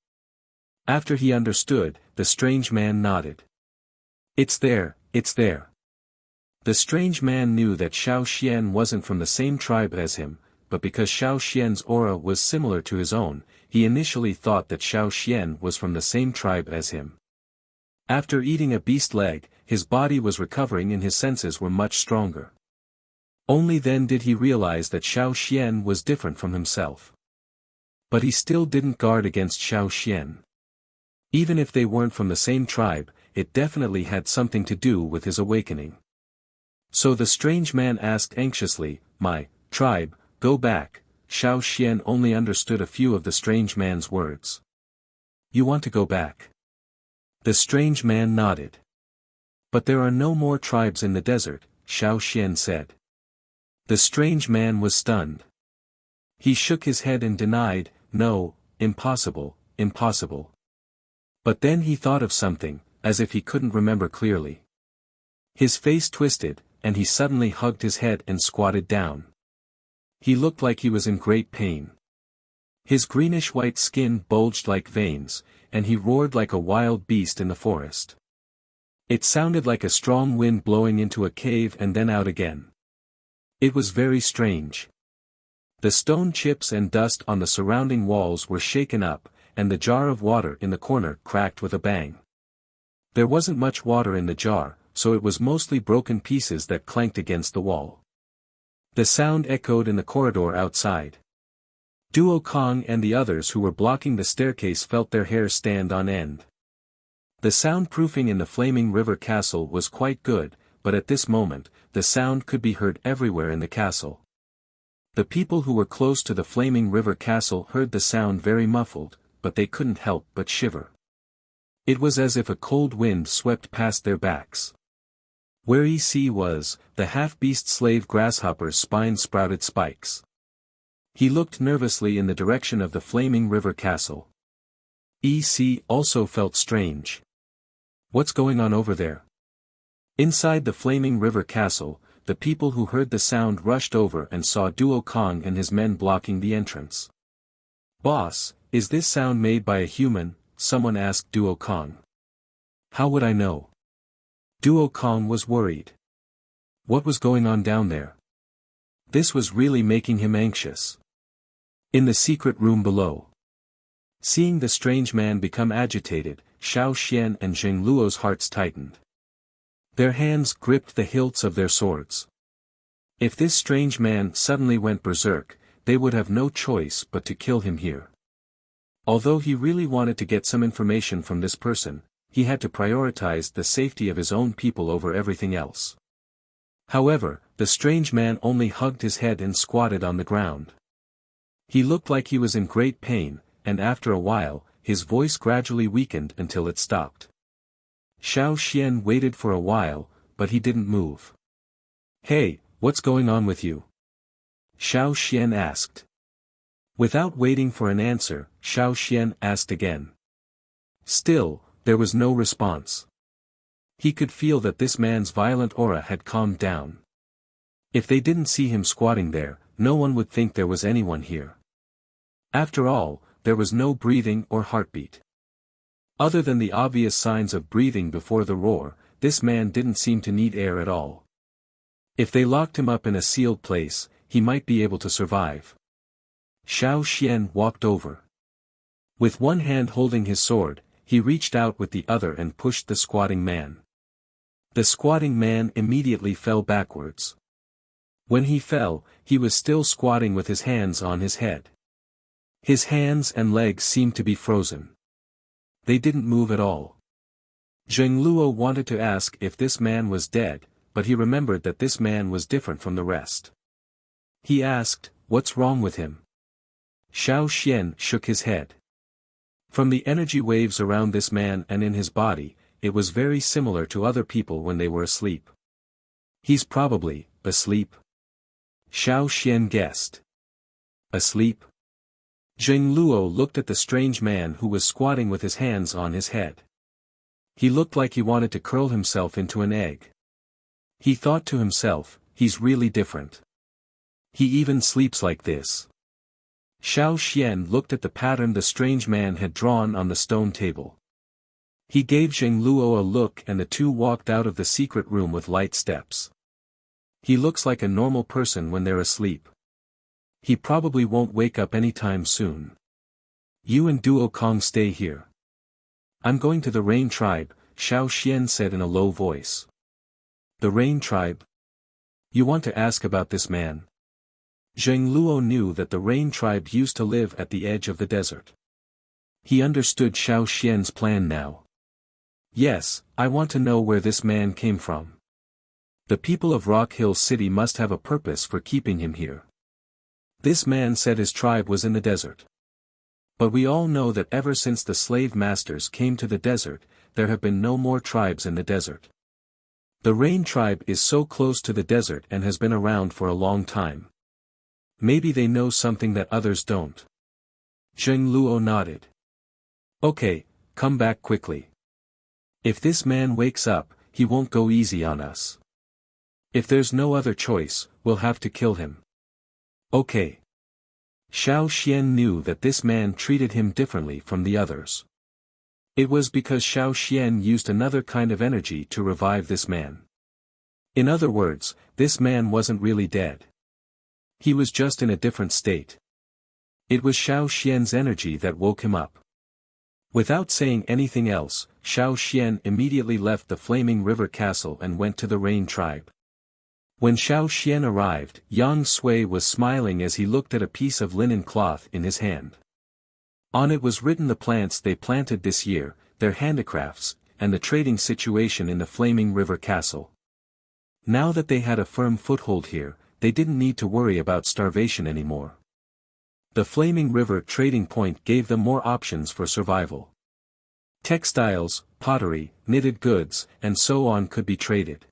After he understood, the strange man nodded. It's there, it's there. The strange man knew that Xiao Xian wasn't from the same tribe as him, but because Xiao Xian's aura was similar to his own, he initially thought that Xiao Xian was from the same tribe as him. After eating a beast leg, his body was recovering and his senses were much stronger. Only then did he realize that Xiao Xian was different from himself. But he still didn't guard against Xiao Xian. Even if they weren't from the same tribe, it definitely had something to do with his awakening. So the strange man asked anxiously, "My tribe, go back." Xiao Xian only understood a few of the strange man's words. You want to go back? The strange man nodded. But there are no more tribes in the desert, Xiao Xian said. The strange man was stunned. He shook his head and denied, "No, impossible, impossible." But then he thought of something, as if he couldn't remember clearly. His face twisted, and he suddenly hugged his head and squatted down. He looked like he was in great pain. His greenish-white skin bulged like veins, and he roared like a wild beast in the forest. It sounded like a strong wind blowing into a cave and then out again. It was very strange. The stone chips and dust on the surrounding walls were shaken up, and the jar of water in the corner cracked with a bang. There wasn't much water in the jar, so it was mostly broken pieces that clanked against the wall. The sound echoed in the corridor outside. Duo Kong and the others who were blocking the staircase felt their hair stand on end. The soundproofing in the Flaming River Castle was quite good, but at this moment, the sound could be heard everywhere in the castle. The people who were close to the Flaming River Castle heard the sound very muffled, but they couldn't help but shiver. It was as if a cold wind swept past their backs. Where EC was, the half-beast slave Grasshopper's spine sprouted spikes. He looked nervously in the direction of the Flaming River Castle. EC also felt strange. What's going on over there? Inside the Flaming River Castle, the people who heard the sound rushed over and saw Duo Kong and his men blocking the entrance. "Boss, is this sound made by a human?" someone asked Duo Kong. "How would I know?" Duo Kong was worried. What was going on down there? This was really making him anxious. In the secret room below. Seeing the strange man become agitated, Xiao Xian and Zheng Luo's hearts tightened. Their hands gripped the hilts of their swords. If this strange man suddenly went berserk, they would have no choice but to kill him here. Although he really wanted to get some information from this person, he had to prioritize the safety of his own people over everything else. However, the strange man only hugged his head and squatted on the ground. He looked like he was in great pain, and after a while, his voice gradually weakened until it stopped. Xiao Xian waited for a while, but he didn't move. "Hey, what's going on with you?" Xiao Xian asked. Without waiting for an answer, Xiao Xian asked again. Still, there was no response. He could feel that this man's violent aura had calmed down. If they didn't see him squatting there, no one would think there was anyone here. After all, there was no breathing or heartbeat. Other than the obvious signs of breathing before the roar, this man didn't seem to need air at all. If they locked him up in a sealed place, he might be able to survive. Xiao Xian walked over. With one hand holding his sword, he reached out with the other and pushed the squatting man. The squatting man immediately fell backwards. When he fell, he was still squatting with his hands on his head. His hands and legs seemed to be frozen. They didn't move at all. Zheng Luo wanted to ask if this man was dead, but he remembered that this man was different from the rest. He asked, "What's wrong with him?" Xiao Xian shook his head. From the energy waves around this man and in his body, it was very similar to other people when they were asleep. He's probably asleep. Xiao Xian guessed. Asleep? Zheng Luo looked at the strange man who was squatting with his hands on his head. He looked like he wanted to curl himself into an egg. He thought to himself, he's really different. He even sleeps like this. Xiao Xian looked at the pattern the strange man had drawn on the stone table. He gave Zheng Luo a look and the two walked out of the secret room with light steps. He looks like a normal person when they're asleep. He probably won't wake up anytime soon. You and Duo Kong stay here. I'm going to the Rain Tribe, Xiao Xian said in a low voice. The Rain Tribe? You want to ask about this man? Zheng Luo knew that the Rain Tribe used to live at the edge of the desert. He understood Xiao Xian's plan now. Yes, I want to know where this man came from. The people of Rock Hill City must have a purpose for keeping him here. This man said his tribe was in the desert. But we all know that ever since the slave masters came to the desert, there have been no more tribes in the desert. The Rain Tribe is so close to the desert and has been around for a long time. Maybe they know something that others don't. Zheng Luo nodded. Okay, come back quickly. If this man wakes up, he won't go easy on us. If there's no other choice, we'll have to kill him. Okay. Xiao Xian knew that this man treated him differently from the others. It was because Xiao Xian used another kind of energy to revive this man. In other words, this man wasn't really dead. He was just in a different state. It was Xiao Xian's energy that woke him up. Without saying anything else, Xiao Xian immediately left the Flaming River Castle and went to the Rain Tribe. When Xiao Xian arrived, Yang Sui was smiling as he looked at a piece of linen cloth in his hand. On it was written the plants they planted this year, their handicrafts, and the trading situation in the Flaming River Castle. Now that they had a firm foothold here, they didn't need to worry about starvation anymore. The Flaming River trading point gave them more options for survival. Textiles, pottery, knitted goods, and so on could be traded.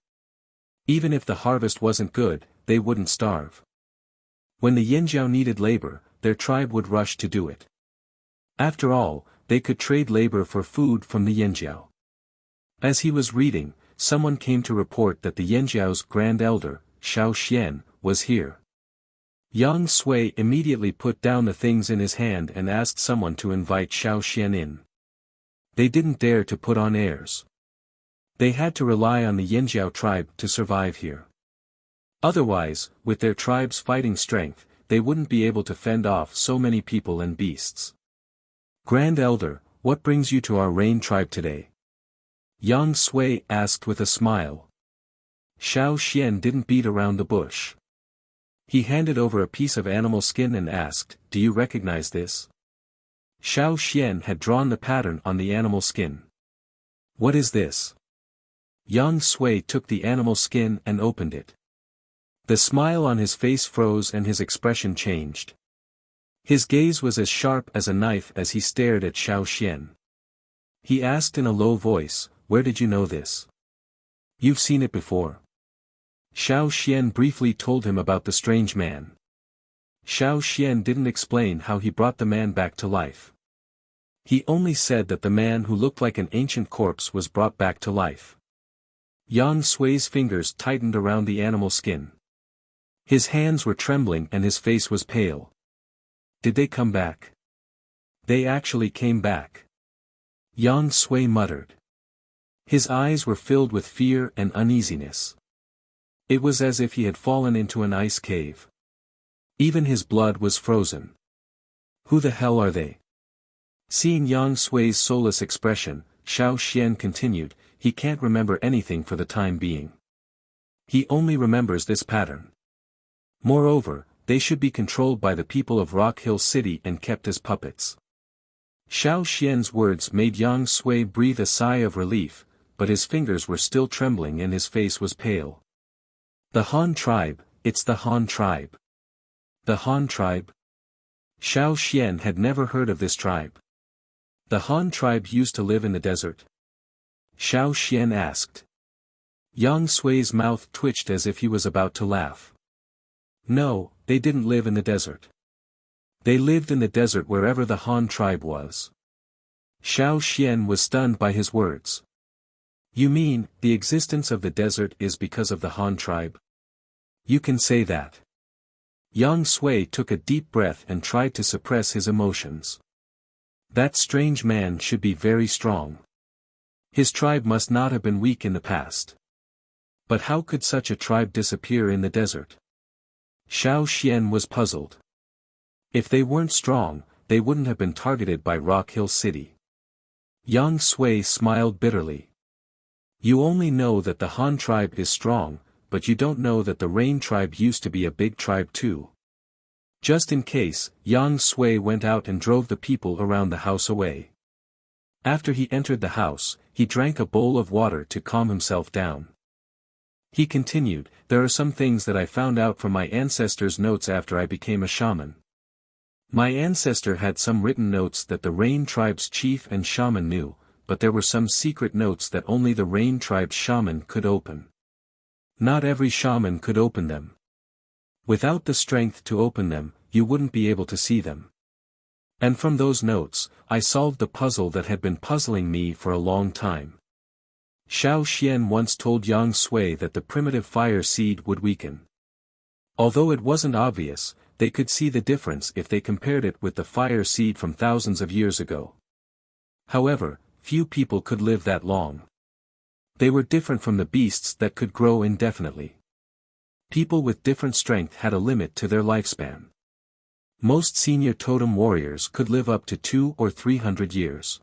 Even if the harvest wasn't good, they wouldn't starve. When the Yanjiao needed labor, their tribe would rush to do it. After all, they could trade labor for food from the Yanjiao. As he was reading, someone came to report that the Yanjiao's grand elder, Xiao Xian, was here. Yang Sui immediately put down the things in his hand and asked someone to invite Xiao Xian in. They didn't dare to put on airs. They had to rely on the Yanjiao tribe to survive here. Otherwise, with their tribe's fighting strength, they wouldn't be able to fend off so many people and beasts. Grand Elder, what brings you to our Rain tribe today? Yang Sui asked with a smile. Xiao Xian didn't beat around the bush. He handed over a piece of animal skin and asked, "Do you recognize this?" Xiao Xian had drawn the pattern on the animal skin. "What is this?" Yang Sui took the animal skin and opened it. The smile on his face froze and his expression changed. His gaze was as sharp as a knife as he stared at Xiao Xian. He asked in a low voice, "Where did you know this?" "You've seen it before." Xiao Xian briefly told him about the strange man. Xiao Xian didn't explain how he brought the man back to life. He only said that the man who looked like an ancient corpse was brought back to life. Yang Sui's fingers tightened around the animal skin. His hands were trembling and his face was pale. "Did they come back?" "They actually came back." Yang Sui muttered. His eyes were filled with fear and uneasiness. It was as if he had fallen into an ice cave. Even his blood was frozen. "Who the hell are they?" Seeing Yang Sui's soulless expression, Xiao Xian continued, "He can't remember anything for the time being. He only remembers this pattern. Moreover, they should be controlled by the people of Rock Hill City and kept as puppets." Xiao Xian's words made Yang Sui breathe a sigh of relief, but his fingers were still trembling and his face was pale. "The Han tribe, it's the Han tribe." "The Han tribe?" Xiao Xian had never heard of this tribe. "The Han tribe used to live in the desert?" Xiao Xian asked. Yang Sui's mouth twitched as if he was about to laugh. "No, they didn't live in the desert. They lived in the desert wherever the Han tribe was." Xiao Xian was stunned by his words. "You mean, the existence of the desert is because of the Han tribe?" "You can say that." Yang Sui took a deep breath and tried to suppress his emotions. That strange man should be very strong. His tribe must not have been weak in the past. But how could such a tribe disappear in the desert? Xiao Xian was puzzled. If they weren't strong, they wouldn't have been targeted by Rock Hill City. Yang Sui smiled bitterly. "You only know that the Han tribe is strong, but you don't know that the Rain tribe used to be a big tribe too." Just in case, Yang Sui went out and drove the people around the house away. After he entered the house, he drank a bowl of water to calm himself down. He continued, "There are some things that I found out from my ancestors' notes after I became a shaman. My ancestor had some written notes that the Rain tribe's chief and shaman knew, but there were some secret notes that only the Rain tribe's shaman could open. Not every shaman could open them. Without the strength to open them, you wouldn't be able to see them. And from those notes, I solved the puzzle that had been puzzling me for a long time." Xiao Xian once told Yang Sui that the primitive fire seed would weaken. Although it wasn't obvious, they could see the difference if they compared it with the fire seed from thousands of years ago. However, few people could live that long. They were different from the beasts that could grow indefinitely. People with different strength had a limit to their lifespan. Most senior totem warriors could live up to 200 or 300 years.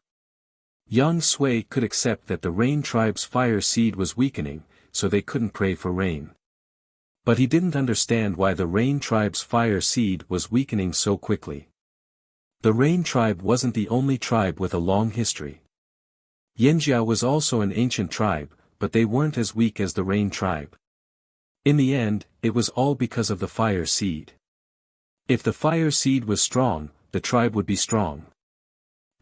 Yang Sui could accept that the Rain tribe's fire seed was weakening, so they couldn't pray for rain. But he didn't understand why the Rain tribe's fire seed was weakening so quickly. The Rain tribe wasn't the only tribe with a long history. Yanjiao was also an ancient tribe, but they weren't as weak as the Rain tribe. In the end, it was all because of the fire seed. If the fire seed was strong, the tribe would be strong.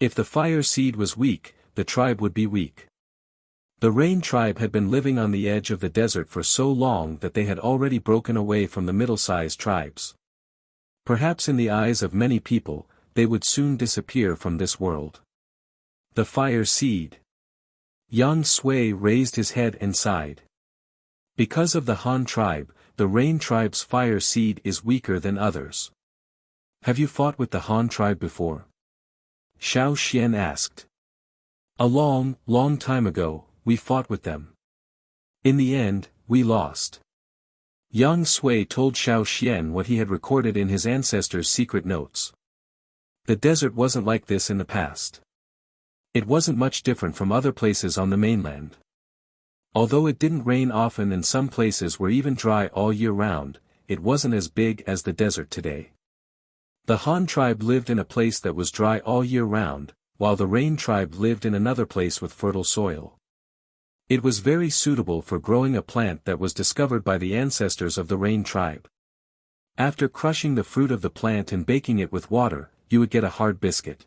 If the fire seed was weak, the tribe would be weak. The Rain tribe had been living on the edge of the desert for so long that they had already broken away from the middle-sized tribes. Perhaps in the eyes of many people, they would soon disappear from this world. The fire seed. Yang Sui raised his head and sighed. Because of the Han tribe, the Rain tribe's fire seed is weaker than others. Have you fought with the Han tribe before? Xiao Xian asked. A long, long time ago, we fought with them. In the end, we lost. Yang Sui told Xiao Xian what he had recorded in his ancestors' secret notes. The desert wasn't like this in the past. It wasn't much different from other places on the mainland. Although it didn't rain often and some places were even dry all year round, it wasn't as big as the desert today. The Han tribe lived in a place that was dry all year round, while the Rain tribe lived in another place with fertile soil. It was very suitable for growing a plant that was discovered by the ancestors of the Rain tribe. After crushing the fruit of the plant and baking it with water, you would get a hard biscuit.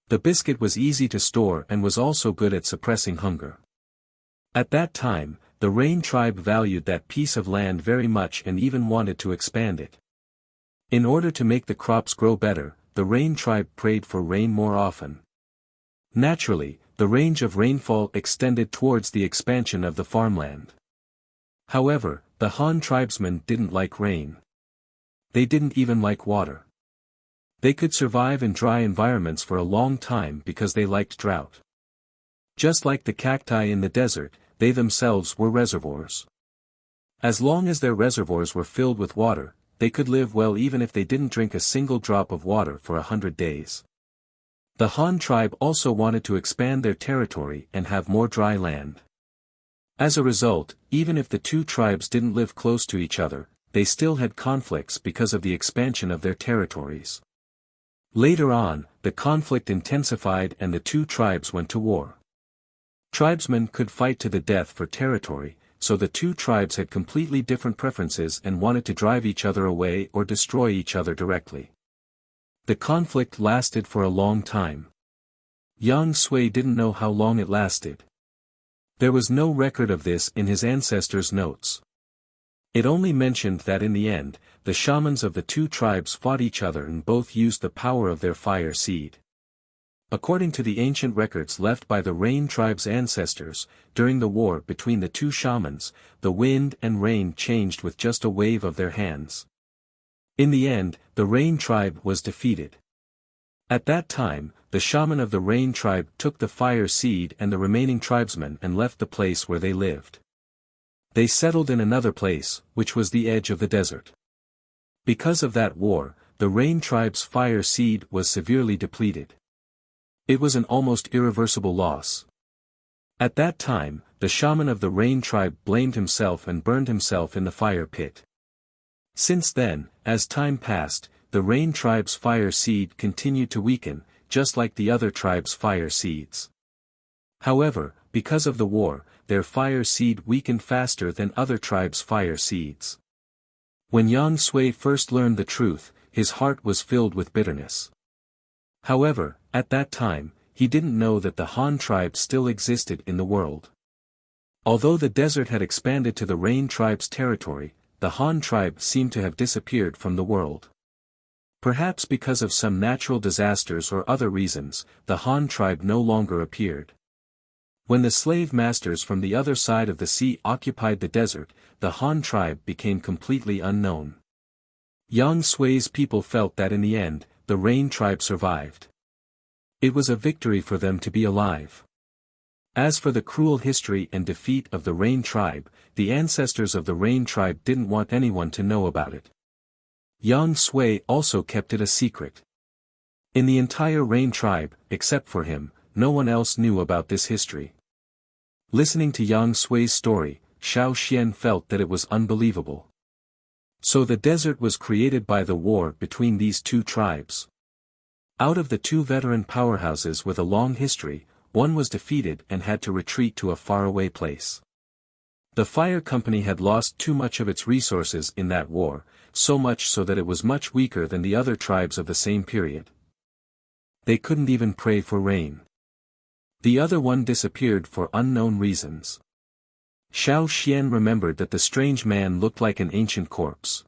The biscuit was easy to store and was also good at suppressing hunger. At that time, the Rain tribe valued that piece of land very much and even wanted to expand it. In order to make the crops grow better, the Rain tribe prayed for rain more often. Naturally, the range of rainfall extended towards the expansion of the farmland. However, the Han tribesmen didn't like rain. They didn't even like water. They could survive in dry environments for a long time because they liked drought. Just like the cacti in the desert, they themselves were reservoirs. As long as their reservoirs were filled with water, they could live well even if they didn't drink a single drop of water for 100 days. The Han tribe also wanted to expand their territory and have more dry land. As a result, even if the two tribes didn't live close to each other, they still had conflicts because of the expansion of their territories. Later on, the conflict intensified and the two tribes went to war. Tribesmen could fight to the death for territory, so the two tribes had completely different preferences and wanted to drive each other away or destroy each other directly. The conflict lasted for a long time. Yang Sui didn't know how long it lasted. There was no record of this in his ancestors' notes. It only mentioned that in the end, the shamans of the two tribes fought each other and both used the power of their fire seed. According to the ancient records left by the Rain tribe's ancestors, during the war between the two shamans, the wind and rain changed with just a wave of their hands. In the end, the Rain tribe was defeated. At that time, the shaman of the Rain tribe took the fire seed and the remaining tribesmen and left the place where they lived. They settled in another place, which was the edge of the desert. Because of that war, the Rain tribe's fire seed was severely depleted. It was an almost irreversible loss. At that time, the shaman of the Rain tribe blamed himself and burned himself in the fire pit. Since then, as time passed, the Rain tribe's fire seed continued to weaken, just like the other tribes' fire seeds. However, because of the war, their fire seed weakened faster than other tribes' fire seeds. When Yang Sui first learned the truth, his heart was filled with bitterness. However, at that time, he didn't know that the Han tribe still existed in the world. Although the desert had expanded to the Rain tribe's territory, the Han tribe seemed to have disappeared from the world. Perhaps because of some natural disasters or other reasons, the Han tribe no longer appeared. When the slave masters from the other side of the sea occupied the desert, the Han tribe became completely unknown. Yang Sui's people felt that in the end, the Rain tribe survived. It was a victory for them to be alive. As for the cruel history and defeat of the Rain tribe, the ancestors of the Rain tribe didn't want anyone to know about it. Yang Sui also kept it a secret. In the entire Rain tribe, except for him, no one else knew about this history. Listening to Yang Sui's story, Xiao Xian felt that it was unbelievable. So the desert was created by the war between these two tribes. Out of the two veteran powerhouses with a long history, one was defeated and had to retreat to a faraway place. The fire company had lost too much of its resources in that war, so much so that it was much weaker than the other tribes of the same period. They couldn't even pray for rain. The other one disappeared for unknown reasons. Xiao Xian remembered that the strange man looked like an ancient corpse.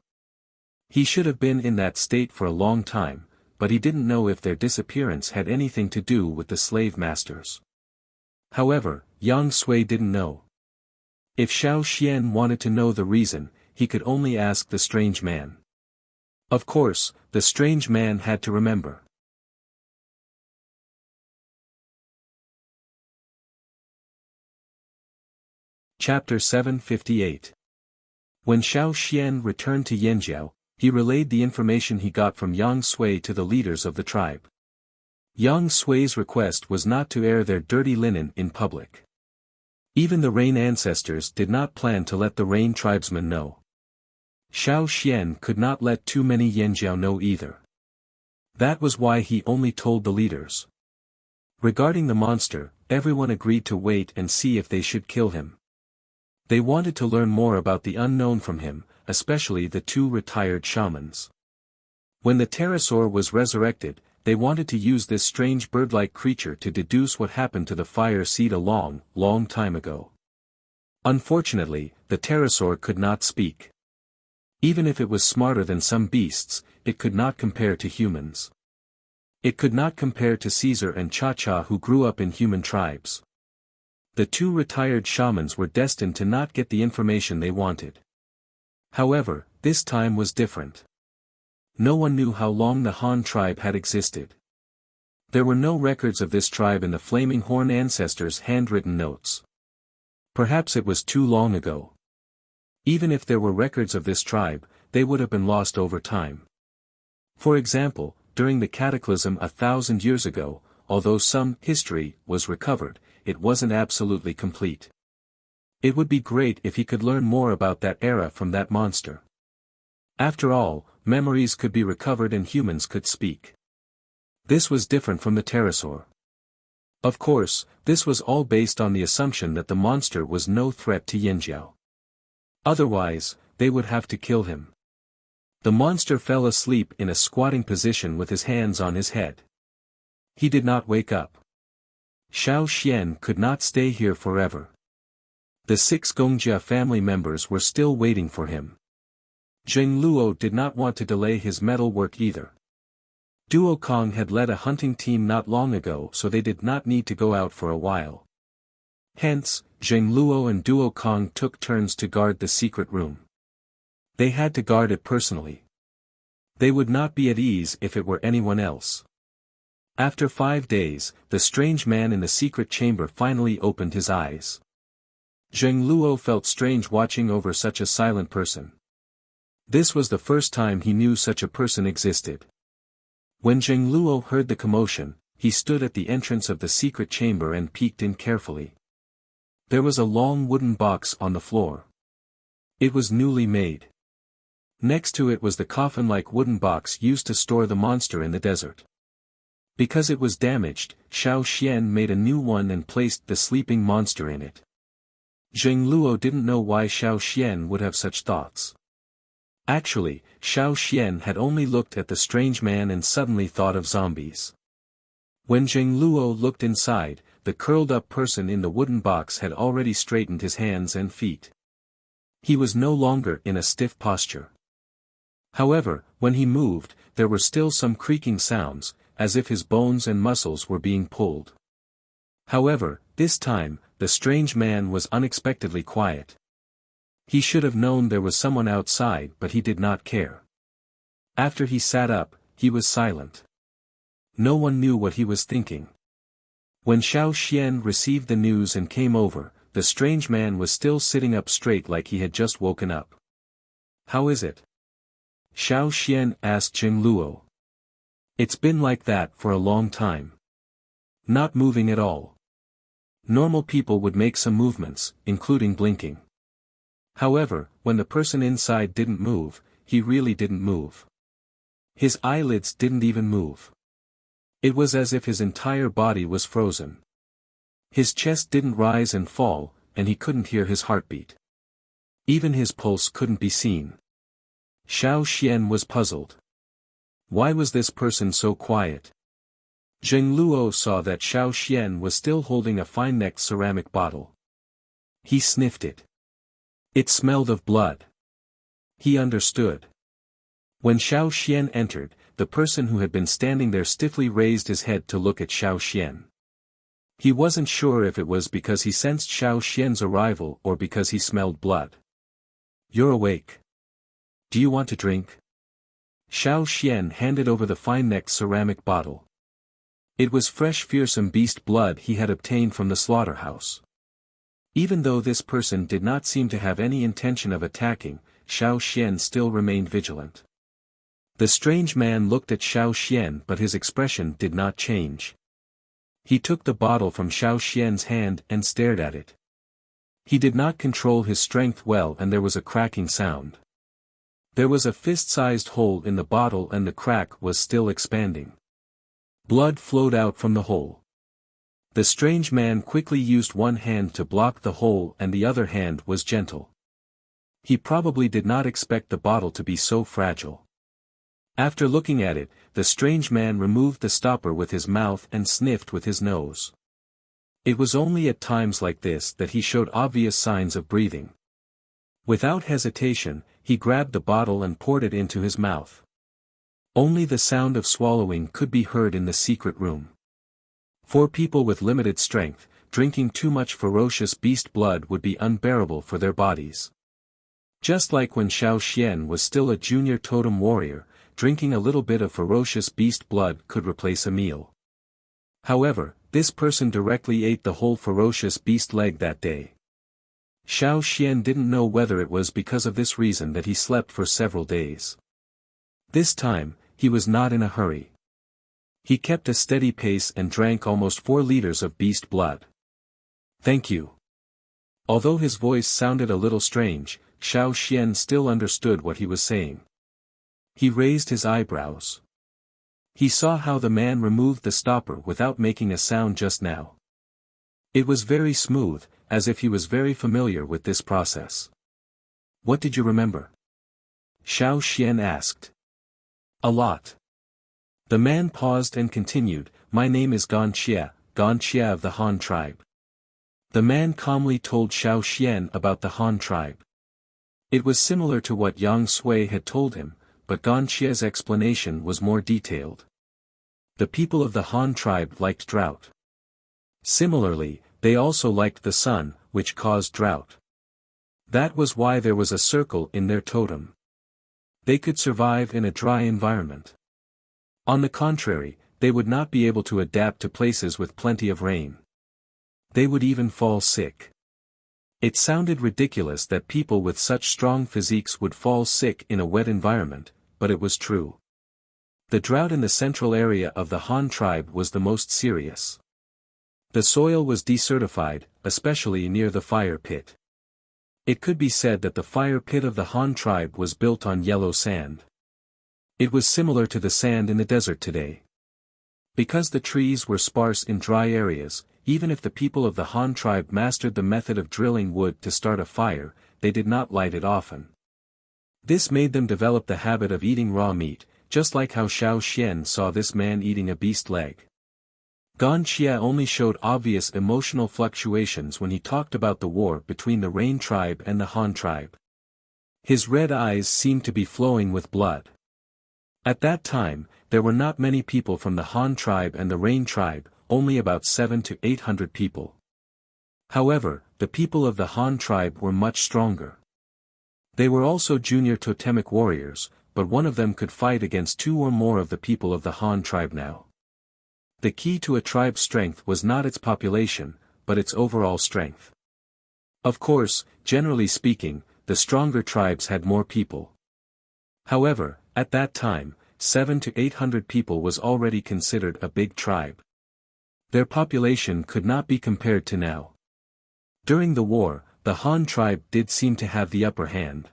He should have been in that state for a long time, but he didn't know if their disappearance had anything to do with the slave masters. However, Yang Sui didn't know. If Xiao Xian wanted to know the reason, he could only ask the strange man. Of course, the strange man had to remember. Chapter 758. When Xiao Xian returned to Yanjiao, he relayed the information he got from Yang Sui to the leaders of the tribe. Yang Sui's request was not to air their dirty linen in public. Even the Rain ancestors did not plan to let the Rain tribesmen know. Xiao Xian could not let too many Yanjiao know either. That was why he only told the leaders. Regarding the monster, everyone agreed to wait and see if they should kill him. They wanted to learn more about the unknown from him, especially the two retired shamans. When the pterosaur was resurrected, they wanted to use this strange bird-like creature to deduce what happened to the fire seed a long, long time ago. Unfortunately, the pterosaur could not speak. Even if it was smarter than some beasts, it could not compare to humans. It could not compare to Caesar and Cha-Cha who grew up in human tribes. The two retired shamans were destined to not get the information they wanted. However, this time was different. No one knew how long the Han tribe had existed. There were no records of this tribe in the Flaming Horn ancestors' handwritten notes. Perhaps it was too long ago. Even if there were records of this tribe, they would have been lost over time. For example, during the cataclysm 1,000 years ago, although some history was recovered, it wasn't absolutely complete. It would be great if he could learn more about that era from that monster. After all, memories could be recovered and humans could speak. This was different from the pterosaur. Of course, this was all based on the assumption that the monster was no threat to Yanjiao. Otherwise, they would have to kill him. The monster fell asleep in a squatting position with his hands on his head. He did not wake up. Xiao Xian could not stay here forever. The 6 Gongjia family members were still waiting for him. Zheng Luo did not want to delay his metal work either. Duo Kong had led a hunting team not long ago so they did not need to go out for a while. Hence, Zheng Luo and Duo Kong took turns to guard the secret room. They had to guard it personally. They would not be at ease if it were anyone else. After 5 days, the strange man in the secret chamber finally opened his eyes. Zheng Luo felt strange watching over such a silent person. This was the first time he knew such a person existed. When Zheng Luo heard the commotion, he stood at the entrance of the secret chamber and peeked in carefully. There was a long wooden box on the floor. It was newly made. Next to it was the coffin-like wooden box used to store the monster in the desert. Because it was damaged, Xiao Xian made a new one and placed the sleeping monster in it. Zheng Luo didn't know why Xiao Xian would have such thoughts. Actually, Xiao Xian had only looked at the strange man and suddenly thought of zombies. When Zheng Luo looked inside, the curled-up person in the wooden box had already straightened his hands and feet. He was no longer in a stiff posture. However, when he moved, there were still some creaking sounds, as if his bones and muscles were being pulled. However, this time, the strange man was unexpectedly quiet. He should have known there was someone outside but he did not care. After he sat up, he was silent. No one knew what he was thinking. When Xiao Xian received the news and came over, the strange man was still sitting up straight like he had just woken up. "How is it?" Xiao Xian asked Zheng Luo. "It's been like that for a long time. Not moving at all. Normal people would make some movements, including blinking. However, when the person inside didn't move, he really didn't move. His eyelids didn't even move. It was as if his entire body was frozen. His chest didn't rise and fall, and he couldn't hear his heartbeat. Even his pulse couldn't be seen. Xiao Xian was puzzled. Why was this person so quiet? Zheng Luo saw that Xiao Xian was still holding a fine-necked ceramic bottle. He sniffed it. It smelled of blood. He understood. When Xiao Xian entered, the person who had been standing there stiffly raised his head to look at Xiao Xian. He wasn't sure if it was because he sensed Xiao Xian's arrival or because he smelled blood. "You're awake. Do you want to drink?" Xiao Xian handed over the fine-necked ceramic bottle. It was fresh fearsome beast blood he had obtained from the slaughterhouse. Even though this person did not seem to have any intention of attacking, Xiao Xian still remained vigilant. The strange man looked at Xiao Xian but his expression did not change. He took the bottle from Xiao Xian's hand and stared at it. He did not control his strength well and there was a cracking sound. There was a fist-sized hole in the bottle and the crack was still expanding. Blood flowed out from the hole. The strange man quickly used one hand to block the hole and the other hand was gentle. He probably did not expect the bottle to be so fragile. After looking at it, the strange man removed the stopper with his mouth and sniffed with his nose. It was only at times like this that he showed obvious signs of breathing. Without hesitation, he grabbed the bottle and poured it into his mouth. Only the sound of swallowing could be heard in the secret room. For people with limited strength, drinking too much ferocious beast blood would be unbearable for their bodies. Just like when Xiao Xian was still a junior totem warrior, drinking a little bit of ferocious beast blood could replace a meal. However, this person directly ate the whole ferocious beast leg that day. Xiao Xian didn't know whether it was because of this reason that he slept for several days. This time, he was not in a hurry. He kept a steady pace and drank almost 4 liters of beast blood. "Thank you." Although his voice sounded a little strange, Xiao Xian still understood what he was saying. He raised his eyebrows. He saw how the man removed the stopper without making a sound just now. It was very smooth, as if he was very familiar with this process. "What did you remember?" Xiao Xian asked. "A lot." The man paused and continued, "My name is Gan Xia of the Han tribe." The man calmly told Xiao Xian about the Han tribe. It was similar to what Yang Sui had told him, but Gan Xia's explanation was more detailed. The people of the Han tribe liked drought. Similarly, they also liked the sun, which caused drought. That was why there was a circle in their totem. They could survive in a dry environment. On the contrary, they would not be able to adapt to places with plenty of rain. They would even fall sick. It sounded ridiculous that people with such strong physiques would fall sick in a wet environment, but it was true. The drought in the central area of the Han tribe was the most serious. The soil was desertified, especially near the fire pit. It could be said that the fire pit of the Han tribe was built on yellow sand. It was similar to the sand in the desert today. Because the trees were sparse in dry areas, even if the people of the Han tribe mastered the method of drilling wood to start a fire, they did not light it often. This made them develop the habit of eating raw meat, just like how Xiao Xian saw this man eating a beast leg. Gan Xia only showed obvious emotional fluctuations when he talked about the war between the Rain tribe and the Han tribe. His red eyes seemed to be flowing with blood. At that time, there were not many people from the Han tribe and the Rain tribe, only about 700 to 800 people. However, the people of the Han tribe were much stronger. They were also junior totemic warriors, but one of them could fight against 2 or more of the people of the Han tribe now. The key to a tribe's strength was not its population, but its overall strength. Of course, generally speaking, the stronger tribes had more people. However, at that time, 700 to 800 people was already considered a big tribe. Their population could not be compared to now. During the war, the Han tribe did seem to have the upper hand.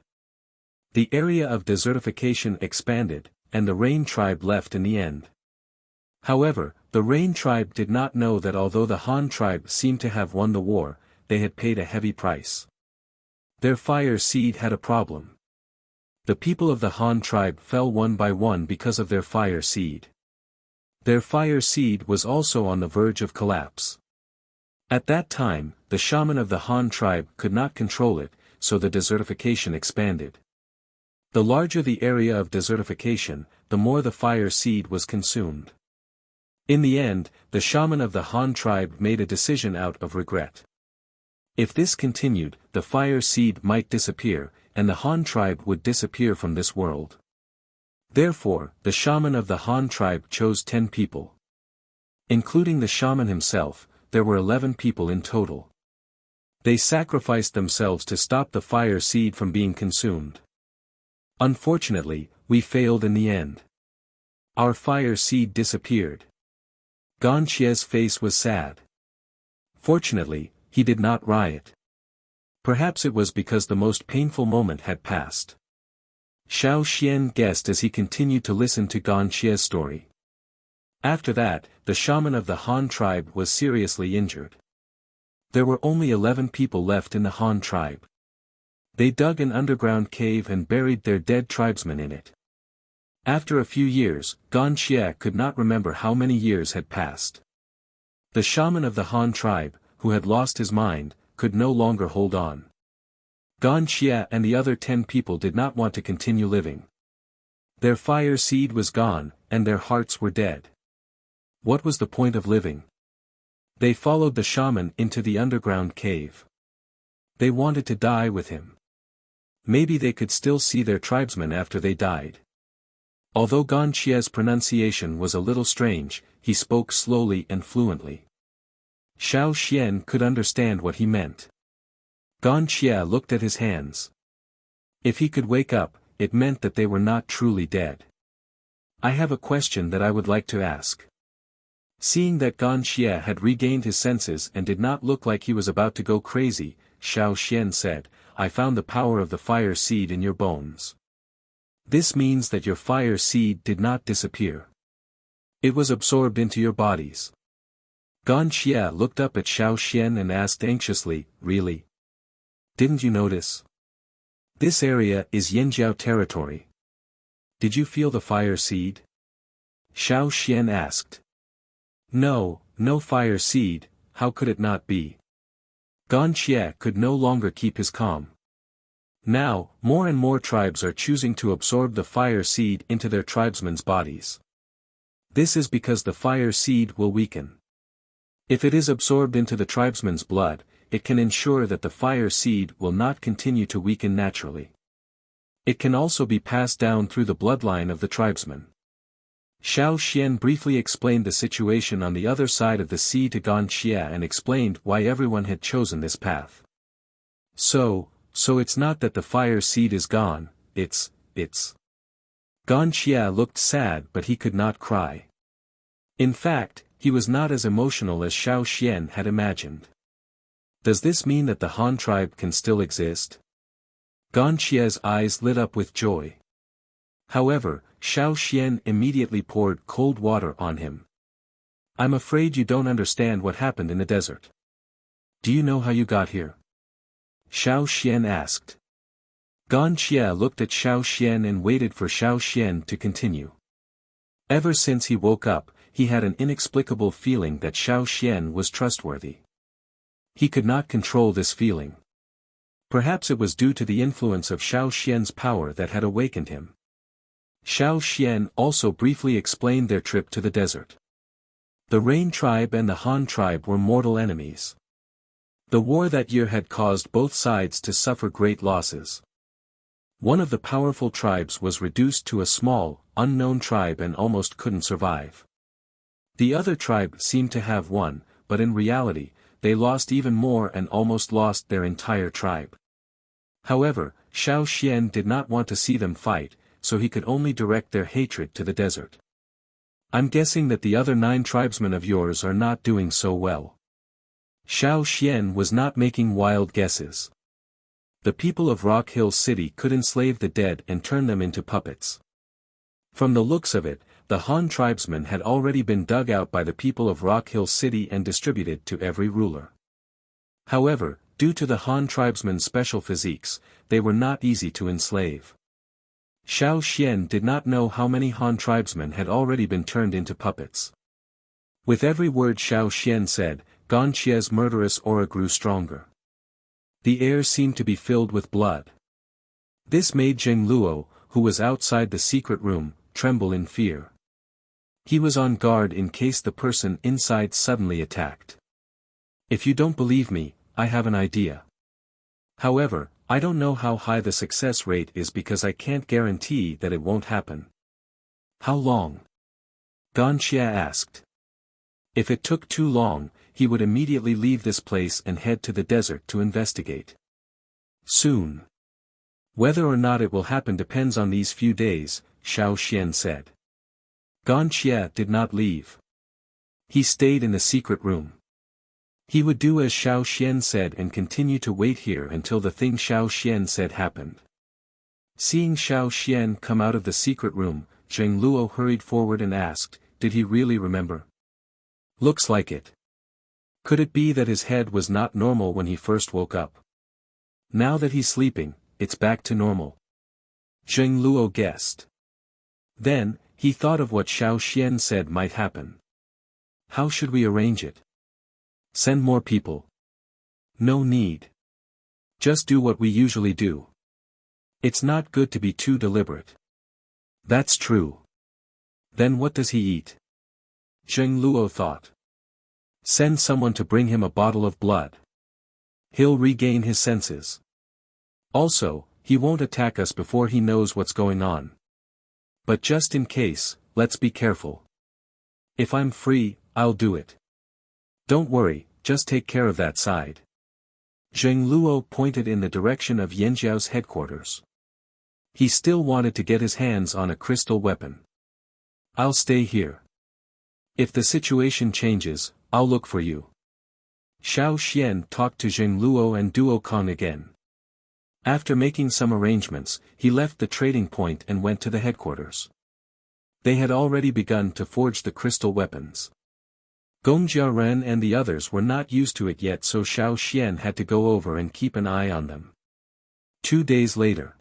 The area of desertification expanded, and the Rain tribe left in the end. However, the Rain tribe did not know that although the Han tribe seemed to have won the war, they had paid a heavy price. Their fire seed had a problem. The people of the Han tribe fell one by one because of their fire seed. Their fire seed was also on the verge of collapse. At that time, the shaman of the Han tribe could not control it, so the desertification expanded. The larger the area of desertification, the more the fire seed was consumed. In the end, the shaman of the Han tribe made a decision out of regret. If this continued, the fire seed might disappear, and the Han tribe would disappear from this world. Therefore, the shaman of the Han tribe chose 10 people. Including the shaman himself, there were 11 people in total. They sacrificed themselves to stop the fire seed from being consumed. Unfortunately, we failed in the end. Our fire seed disappeared. Ganxie's face was sad. Fortunately, he did not riot. Perhaps it was because the most painful moment had passed. Xiao Xian guessed as he continued to listen to Ganxie's story. After that, the shaman of the Han tribe was seriously injured. There were only 11 people left in the Han tribe. They dug an underground cave and buried their dead tribesmen in it. After a few years, Ganxie could not remember how many years had passed. The shaman of the Han tribe, who had lost his mind, could no longer hold on. Ganxie and the other 10 people did not want to continue living. Their fire seed was gone, and their hearts were dead. What was the point of living? They followed the shaman into the underground cave. They wanted to die with him. Maybe they could still see their tribesmen after they died. Although Ganxie's pronunciation was a little strange, he spoke slowly and fluently. Xiao Xian could understand what he meant. Ganxie looked at his hands. If he could wake up, it meant that they were not truly dead. I have a question that I would like to ask. Seeing that Ganxie had regained his senses and did not look like he was about to go crazy, Xiao Xian said, I found the power of the fire seed in your bones. This means that your fire seed did not disappear. It was absorbed into your bodies. Ganxie looked up at Xiao Xian and asked anxiously, really? Didn't you notice? This area is Yanjiao territory. Did you feel the fire seed? Xiao Xian asked. No, no fire seed, how could it not be? Ganxie could no longer keep his calm. Now, more and more tribes are choosing to absorb the fire seed into their tribesmen's bodies. This is because the fire seed will weaken. If it is absorbed into the tribesman's blood, it can ensure that the fire seed will not continue to weaken naturally. It can also be passed down through the bloodline of the tribesman. Xiao Xian briefly explained the situation on the other side of the sea to Ganxie and explained why everyone had chosen this path. So it's not that the fire seed is gone, it's. Ganxie looked sad but he could not cry. In fact, he was not as emotional as Xiao Xian had imagined. Does this mean that the Han tribe can still exist? Ganxie's eyes lit up with joy. However, Xiao Xian immediately poured cold water on him. I'm afraid you don't understand what happened in the desert. Do you know how you got here? Xiao Xian asked. Ganxie looked at Xiao Xian and waited for Xiao Xian to continue. Ever since he woke up, he had an inexplicable feeling that Xiao Xian was trustworthy. He could not control this feeling. Perhaps it was due to the influence of Xiao Xian's power that had awakened him. Xiao Xian also briefly explained their trip to the desert. The Rain tribe and the Han tribe were mortal enemies. The war that year had caused both sides to suffer great losses. One of the powerful tribes was reduced to a small, unknown tribe and almost couldn't survive. The other tribe seemed to have won, but in reality, they lost even more and almost lost their entire tribe. However, Xiao Xian did not want to see them fight, so he could only direct their hatred to the desert. I'm guessing that the other 9 tribesmen of yours are not doing so well. Xiao Xian was not making wild guesses. The people of Rock Hill City could enslave the dead and turn them into puppets. From the looks of it, the Han tribesmen had already been dug out by the people of Rock Hill City and distributed to every ruler. However, due to the Han tribesmen's special physiques, they were not easy to enslave. Xiao Xian did not know how many Han tribesmen had already been turned into puppets. With every word Xiao Xian said, Gong Qia's murderous aura grew stronger. The air seemed to be filled with blood. This made Zheng Luo, who was outside the secret room, tremble in fear. He was on guard in case the person inside suddenly attacked. If you don't believe me, I have an idea. However, I don't know how high the success rate is because I can't guarantee that it won't happen. How long? Gong Xia asked. If it took too long, he would immediately leave this place and head to the desert to investigate. Soon. Whether or not it will happen depends on these few days, Xiao Xian said. Gong Xia did not leave. He stayed in the secret room. He would do as Xiao Xian said and continue to wait here until the thing Xiao Xian said happened. Seeing Xiao Xian come out of the secret room, Zheng Luo hurried forward and asked, did he really remember? Looks like it. Could it be that his head was not normal when he first woke up? Now that he's sleeping, it's back to normal. Zheng Luo guessed. Then, he thought of what Xiao Xian said might happen. How should we arrange it? Send more people. No need. Just do what we usually do. It's not good to be too deliberate. That's true. Then what does he eat? Zheng Luo thought. Send someone to bring him a bottle of blood. He'll regain his senses. Also, he won't attack us before he knows what's going on. But just in case, let's be careful. If I'm free, I'll do it. Don't worry, just take care of that side. Zheng Luo pointed in the direction of Yanjiao's headquarters. He still wanted to get his hands on a crystal weapon. I'll stay here. If the situation changes, I'll look for you. Xiao Xian talked to Zheng Luo and Duo Kong again. After making some arrangements, he left the trading point and went to the headquarters. They had already begun to forge the crystal weapons. Gongjia Ren and the others were not used to it yet, so Xiao Xian had to go over and keep an eye on them. 2 days later.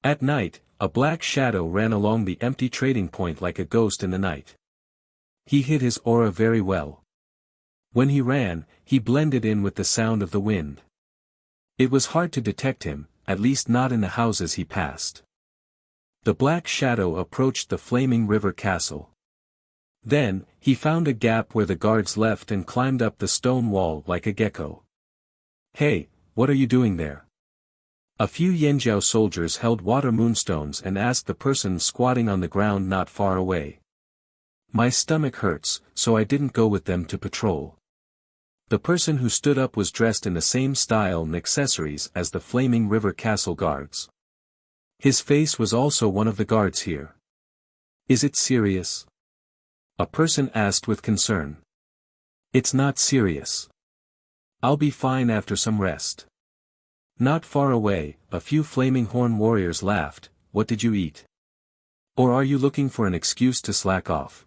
At night, a black shadow ran along the empty trading point like a ghost in the night. He hid his aura very well. When he ran, he blended in with the sound of the wind. It was hard to detect him, at least not in the houses he passed. The black shadow approached the flaming river castle. Then, he found a gap where the guards left and climbed up the stone wall like a gecko. Hey, what are you doing there? A few Yanjiao soldiers held water moonstones and asked the person squatting on the ground not far away. My stomach hurts, so I didn't go with them to patrol. The person who stood up was dressed in the same style and accessories as the flaming river castle guards. His face was also one of the guards here. Is it serious? A person asked with concern. It's not serious. I'll be fine after some rest. Not far away, a few flaming horn warriors laughed. What did you eat? Or are you looking for an excuse to slack off?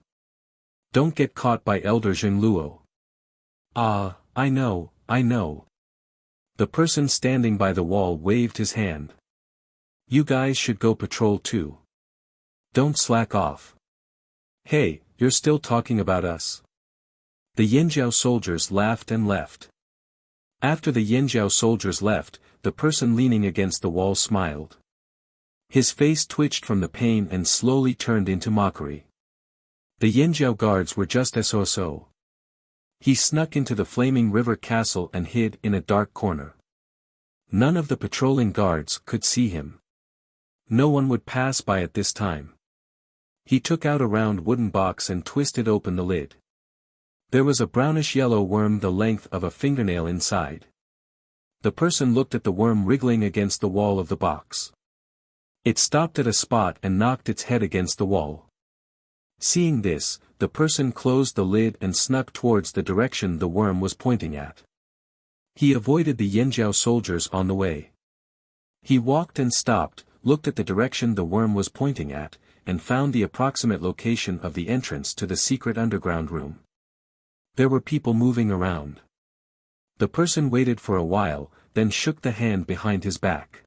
Don't get caught by Elder Zheng Luo. Ah, I know. The person standing by the wall waved his hand. You guys should go patrol too. Don't slack off. Hey, you're still talking about us? The Yanjiao soldiers laughed and left. After the Yanjiao soldiers left, the person leaning against the wall smiled. His face twitched from the pain and slowly turned into mockery. The Yanjiao guards were just so. He snuck into the flaming river castle and hid in a dark corner. None of the patrolling guards could see him. No one would pass by at this time. He took out a round wooden box and twisted open the lid. There was a brownish-yellow worm the length of a fingernail inside. The person looked at the worm wriggling against the wall of the box. It stopped at a spot and knocked its head against the wall. Seeing this, the person closed the lid and snuck towards the direction the worm was pointing at. He avoided the Yanjiao soldiers on the way. He walked and stopped, looked at the direction the worm was pointing at, and found the approximate location of the entrance to the secret underground room. There were people moving around. The person waited for a while, then shook the hand behind his back.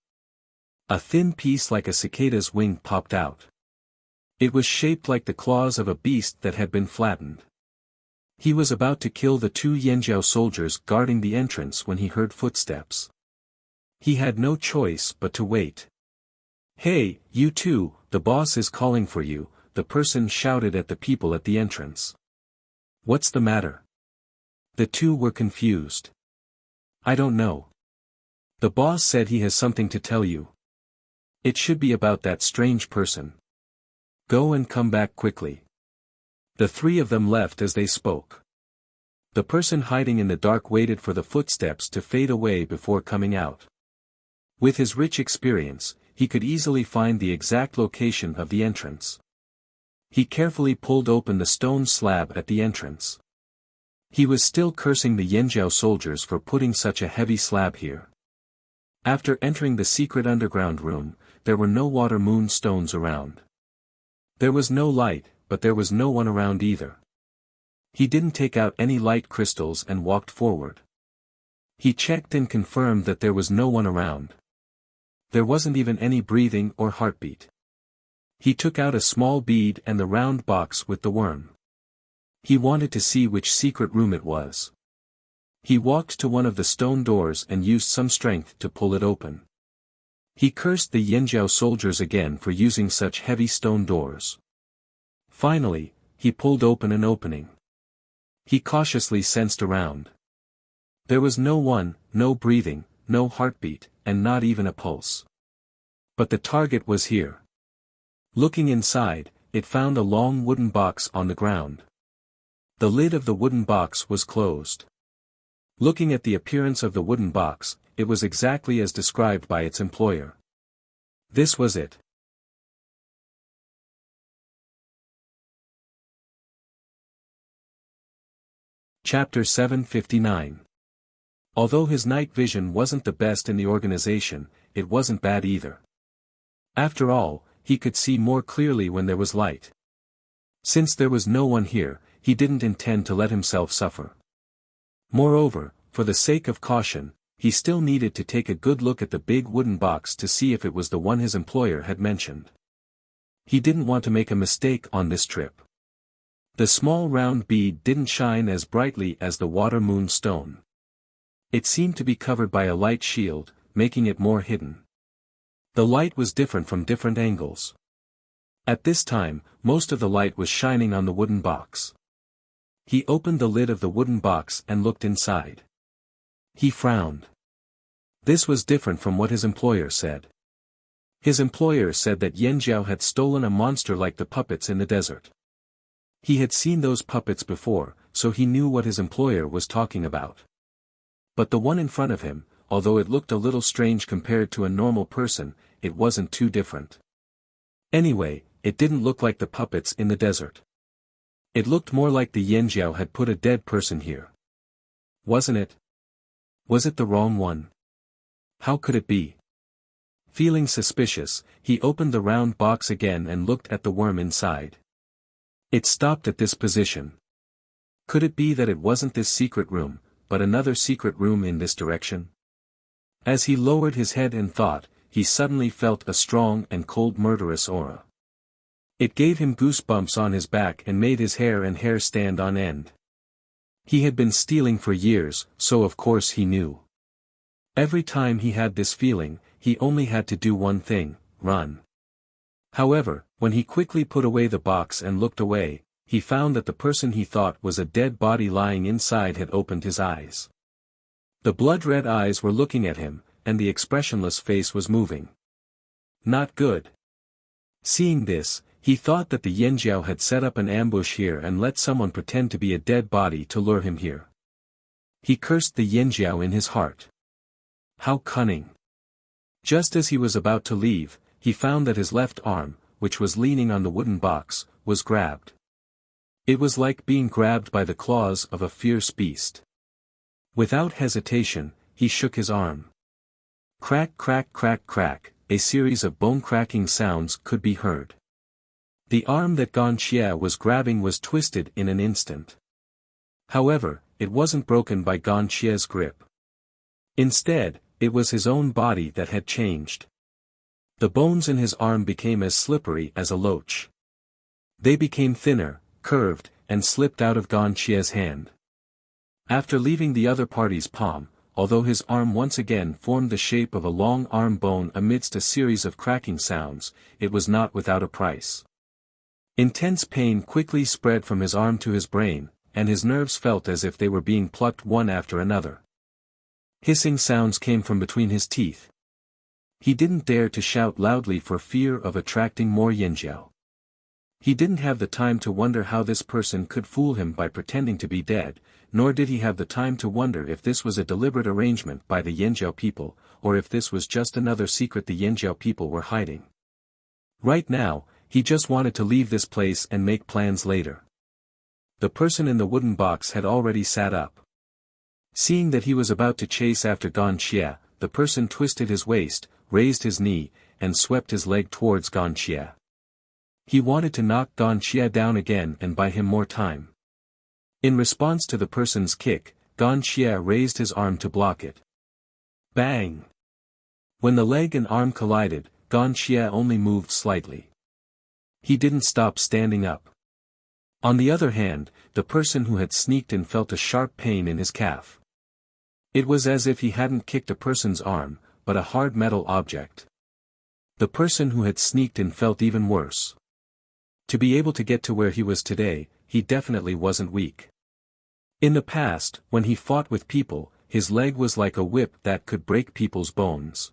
A thin piece like a cicada's wing popped out. It was shaped like the claws of a beast that had been flattened. He was about to kill the 2 Yanjiao soldiers guarding the entrance when he heard footsteps. He had no choice but to wait. "Hey, you two, the boss is calling for you," the person shouted at the people at the entrance. "What's the matter?" The two were confused. "I don't know. The boss said he has something to tell you. It should be about that strange person. Go and come back quickly." The 3 of them left as they spoke. The person hiding in the dark waited for the footsteps to fade away before coming out. With his rich experience, he could easily find the exact location of the entrance. He carefully pulled open the stone slab at the entrance. He was still cursing the Yanjiao soldiers for putting such a heavy slab here. After entering the secret underground room, there were no water moon stones around. There was no light, but there was no one around either. He didn't take out any light crystals and walked forward. He checked and confirmed that there was no one around. There wasn't even any breathing or heartbeat. He took out a small bead and the round box with the worm. He wanted to see which secret room it was. He walked to one of the stone doors and used some strength to pull it open. He cursed the Yanjiao soldiers again for using such heavy stone doors. Finally, he pulled open an opening. He cautiously sensed around. There was no one, no breathing, no heartbeat, and not even a pulse. But the target was here. Looking inside, it found a long wooden box on the ground. The lid of the wooden box was closed. Looking at the appearance of the wooden box, it was exactly as described by its employer. This was it. Chapter 759. Although his night vision wasn't the best in the organization, it wasn't bad either. After all, he could see more clearly when there was light. Since there was no one here, he didn't intend to let himself suffer. Moreover, for the sake of caution, he still needed to take a good look at the big wooden box to see if it was the one his employer had mentioned. He didn't want to make a mistake on this trip. The small round bead didn't shine as brightly as the water moon stone. It seemed to be covered by a light shield, making it more hidden. The light was different from different angles. At this time, most of the light was shining on the wooden box. He opened the lid of the wooden box and looked inside. He frowned. This was different from what his employer said. His employer said that Yanjiao had stolen a monster like the puppets in the desert. He had seen those puppets before, so he knew what his employer was talking about. But the one in front of him, although it looked a little strange compared to a normal person, it wasn't too different. Anyway, it didn't look like the puppets in the desert. It looked more like the Yanjiao had put a dead person here. Wasn't it? Was it the wrong one? How could it be? Feeling suspicious, he opened the round box again and looked at the worm inside. It stopped at this position. Could it be that it wasn't this secret room, but another secret room in this direction? As he lowered his head and thought, he suddenly felt a strong and cold murderous aura. It gave him goosebumps on his back and made his hair stand on end. He had been stealing for years, so of course he knew. Every time he had this feeling, he only had to do one thing: run. However, when he quickly put away the box and looked away, he found that the person he thought was a dead body lying inside had opened his eyes. The blood-red eyes were looking at him, and the expressionless face was moving. Not good. Seeing this, he thought that the Yanjiao had set up an ambush here and let someone pretend to be a dead body to lure him here. He cursed the Yanjiao in his heart. How cunning. Just as he was about to leave, he found that his left arm, which was leaning on the wooden box, was grabbed. It was like being grabbed by the claws of a fierce beast. Without hesitation, he shook his arm. Crack, crack, crack, crack, a series of bone-cracking sounds could be heard. The arm that Gan Xie was grabbing was twisted in an instant. However, it wasn't broken by Gan Xie's grip. Instead, it was his own body that had changed. The bones in his arm became as slippery as a loach. They became thinner, curved, and slipped out of Gan Xie's hand. After leaving the other party's palm, although his arm once again formed the shape of a long arm bone amidst a series of cracking sounds, it was not without a price. Intense pain quickly spread from his arm to his brain, and his nerves felt as if they were being plucked one after another. Hissing sounds came from between his teeth. He didn't dare to shout loudly for fear of attracting more Yinjiao. He didn't have the time to wonder how this person could fool him by pretending to be dead, nor did he have the time to wonder if this was a deliberate arrangement by the Yinjiao people, or if this was just another secret the Yinjiao people were hiding. Right now, he just wanted to leave this place and make plans later. The person in the wooden box had already sat up. Seeing that he was about to chase after Gan Xie, the person twisted his waist, raised his knee, and swept his leg towards Gan Xie. He wanted to knock Gan Xie down again and buy him more time. In response to the person's kick, Gan Xie raised his arm to block it. Bang! When the leg and arm collided, Gan Xie only moved slightly. He didn't stop standing up. On the other hand, the person who had sneaked in felt a sharp pain in his calf. It was as if he hadn't kicked a person's arm, but a hard metal object. The person who had sneaked in felt even worse. To be able to get to where he was today, he definitely wasn't weak. In the past, when he fought with people, his leg was like a whip that could break people's bones.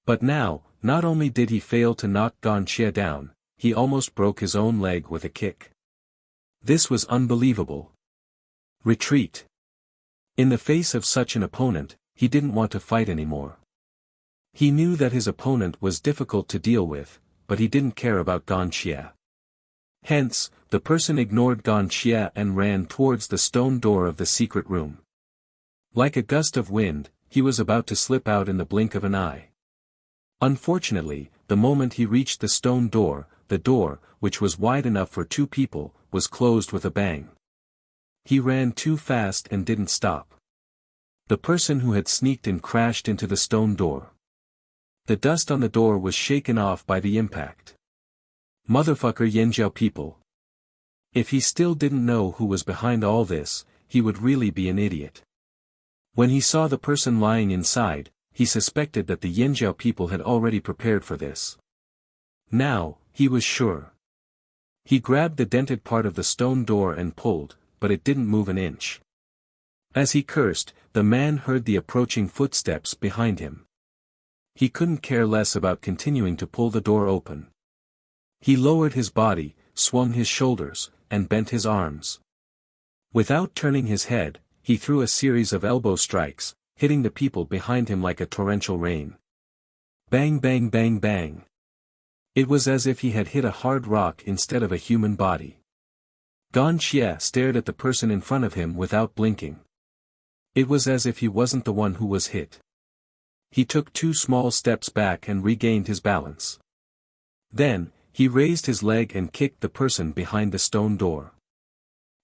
But now, not only did he fail to knock Gan Xie down, he almost broke his own leg with a kick. This was unbelievable. Retreat. In the face of such an opponent, he didn't want to fight anymore. He knew that his opponent was difficult to deal with, but he didn't care about Gan Xie. Hence, the person ignored Gan Xie and ran towards the stone door of the secret room. Like a gust of wind, he was about to slip out in the blink of an eye. Unfortunately, the moment he reached the stone door, the door, which was wide enough for two people, was closed with a bang. He ran too fast and didn't stop. The person who had sneaked in crashed into the stone door. The dust on the door was shaken off by the impact. Motherfucker Yinjiao people. If he still didn't know who was behind all this, he would really be an idiot. When he saw the person lying inside, he suspected that the Yinjiao people had already prepared for this. Now, he was sure. He grabbed the dented part of the stone door and pulled, but it didn't move an inch. As he cursed, the man heard the approaching footsteps behind him. He couldn't care less about continuing to pull the door open. He lowered his body, swung his shoulders, and bent his arms. Without turning his head, he threw a series of elbow strikes, hitting the people behind him like a torrential rain. Bang bang bang bang. It was as if he had hit a hard rock instead of a human body. Gan Xie stared at the person in front of him without blinking. It was as if he wasn't the one who was hit. He took 2 small steps back and regained his balance. Then, he raised his leg and kicked the person behind the stone door.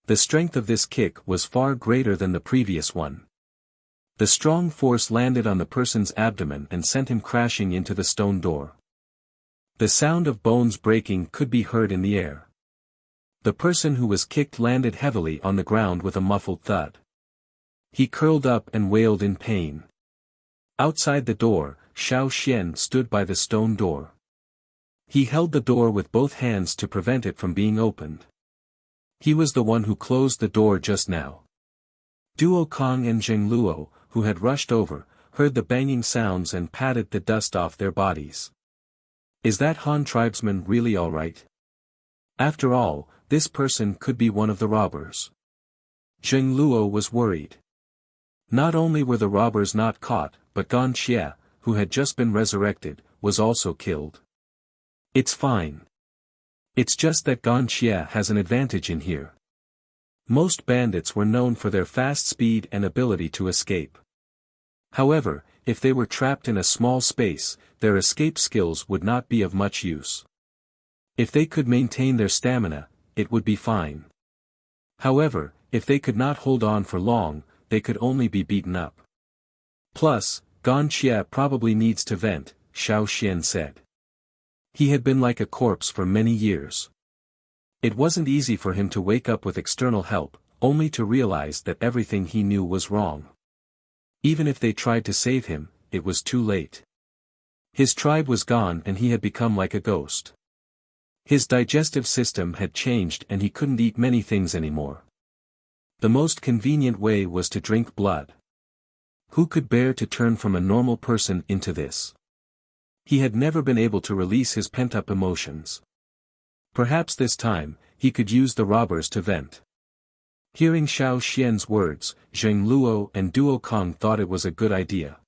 The strength of this kick was far greater than the previous one. The strong force landed on the person's abdomen and sent him crashing into the stone door. The sound of bones breaking could be heard in the air. The person who was kicked landed heavily on the ground with a muffled thud. He curled up and wailed in pain. Outside the door, Xiao Xian stood by the stone door. He held the door with both hands to prevent it from being opened. He was the one who closed the door just now. Duo Kong and Zheng Luo, who had rushed over, heard the banging sounds and patted the dust off their bodies. Is that Han tribesman really all right? After all, this person could be one of the robbers. Zheng Luo was worried. Not only were the robbers not caught, but Gan Xie, who had just been resurrected, was also killed. It's fine. It's just that Gan Xie has an advantage in here. Most bandits were known for their fast speed and ability to escape. However, if they were trapped in a small space, their escape skills would not be of much use. If they could maintain their stamina, it would be fine. However, if they could not hold on for long, they could only be beaten up. Plus, Gan Xie probably needs to vent, Xiao Xian said. He had been like a corpse for many years. It wasn't easy for him to wake up with external help, only to realize that everything he knew was wrong. Even if they tried to save him, it was too late. His tribe was gone and he had become like a ghost. His digestive system had changed and he couldn't eat many things anymore. The most convenient way was to drink blood. Who could bear to turn from a normal person into this? He had never been able to release his pent-up emotions. Perhaps this time, he could use the robbers to vent. Hearing Xiao Xian's words, Zheng Luo and Duo Kong thought it was a good idea.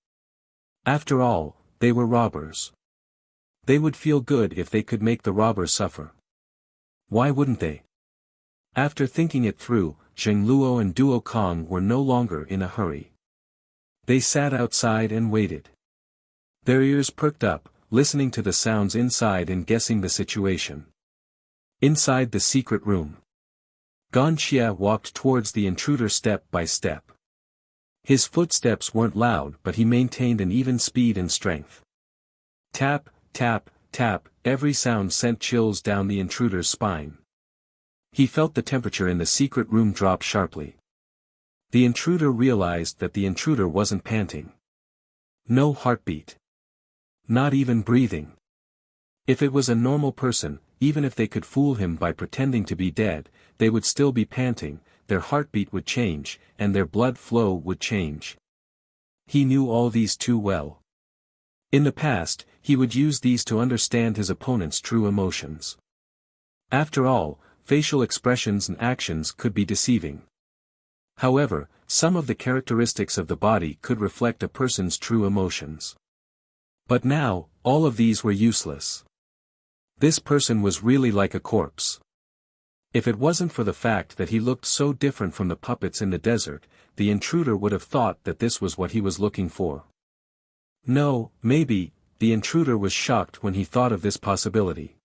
After all, they were robbers. They would feel good if they could make the robbers suffer. Why wouldn't they? After thinking it through, Zheng Luo and Duo Kong were no longer in a hurry. They sat outside and waited. Their ears perked up, listening to the sounds inside and guessing the situation. Inside the secret room, Gan Xie walked towards the intruder step by step. His footsteps weren't loud but he maintained an even speed and strength. Tap, tap, tap, every sound sent chills down the intruder's spine. He felt the temperature in the secret room drop sharply. The intruder realized that the intruder wasn't panting. No heartbeat. Not even breathing. If it was a normal person, even if they could fool him by pretending to be dead, they would still be panting, their heartbeat would change, and their blood flow would change. He knew all these too well. In the past, he would use these to understand his opponent's true emotions. After all, facial expressions and actions could be deceiving. However, some of the characteristics of the body could reflect a person's true emotions. But now, all of these were useless. This person was really like a corpse. If it wasn't for the fact that he looked so different from the puppets in the desert, the intruder would have thought that this was what he was looking for. No, maybe, the intruder was shocked when he thought of this possibility.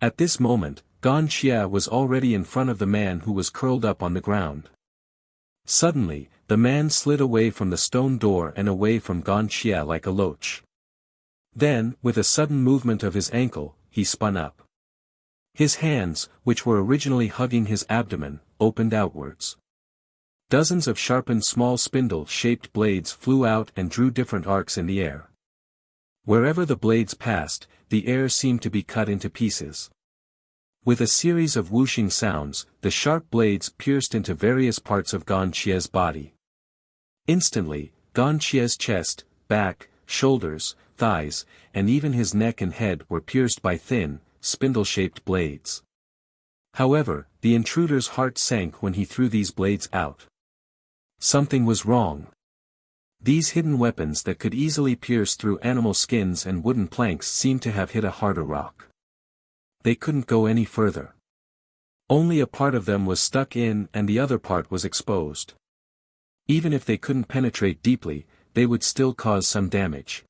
At this moment, Gan Xie was already in front of the man who was curled up on the ground. Suddenly, the man slid away from the stone door and away from Gan Xie like a loach. Then, with a sudden movement of his ankle, he spun up. His hands, which were originally hugging his abdomen, opened outwards. Dozens of sharpened small spindle-shaped blades flew out and drew different arcs in the air. Wherever the blades passed, the air seemed to be cut into pieces. With a series of whooshing sounds, the sharp blades pierced into various parts of Gan Xie's body. Instantly, Gan Xie's chest, back, shoulders, thighs, and even his neck and head were pierced by thin, spindle-shaped blades. However, the intruder's heart sank when he threw these blades out. Something was wrong. These hidden weapons that could easily pierce through animal skins and wooden planks seemed to have hit a harder rock. They couldn't go any further. Only a part of them was stuck in and the other part was exposed. Even if they couldn't penetrate deeply, they would still cause some damage.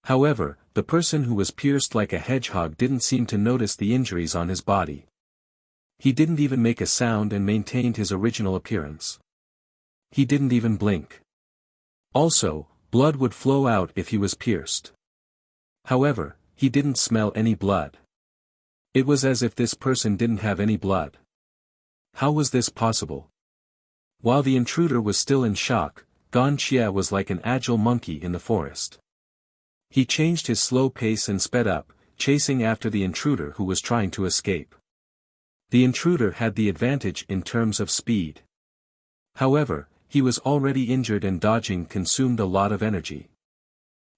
However, the person who was pierced like a hedgehog didn't seem to notice the injuries on his body. He didn't even make a sound and maintained his original appearance. He didn't even blink. Also, blood would flow out if he was pierced. However, he didn't smell any blood. It was as if this person didn't have any blood. How was this possible? While the intruder was still in shock, Gan Xie was like an agile monkey in the forest. He changed his slow pace and sped up, chasing after the intruder who was trying to escape. The intruder had the advantage in terms of speed. However, he was already injured and dodging consumed a lot of energy.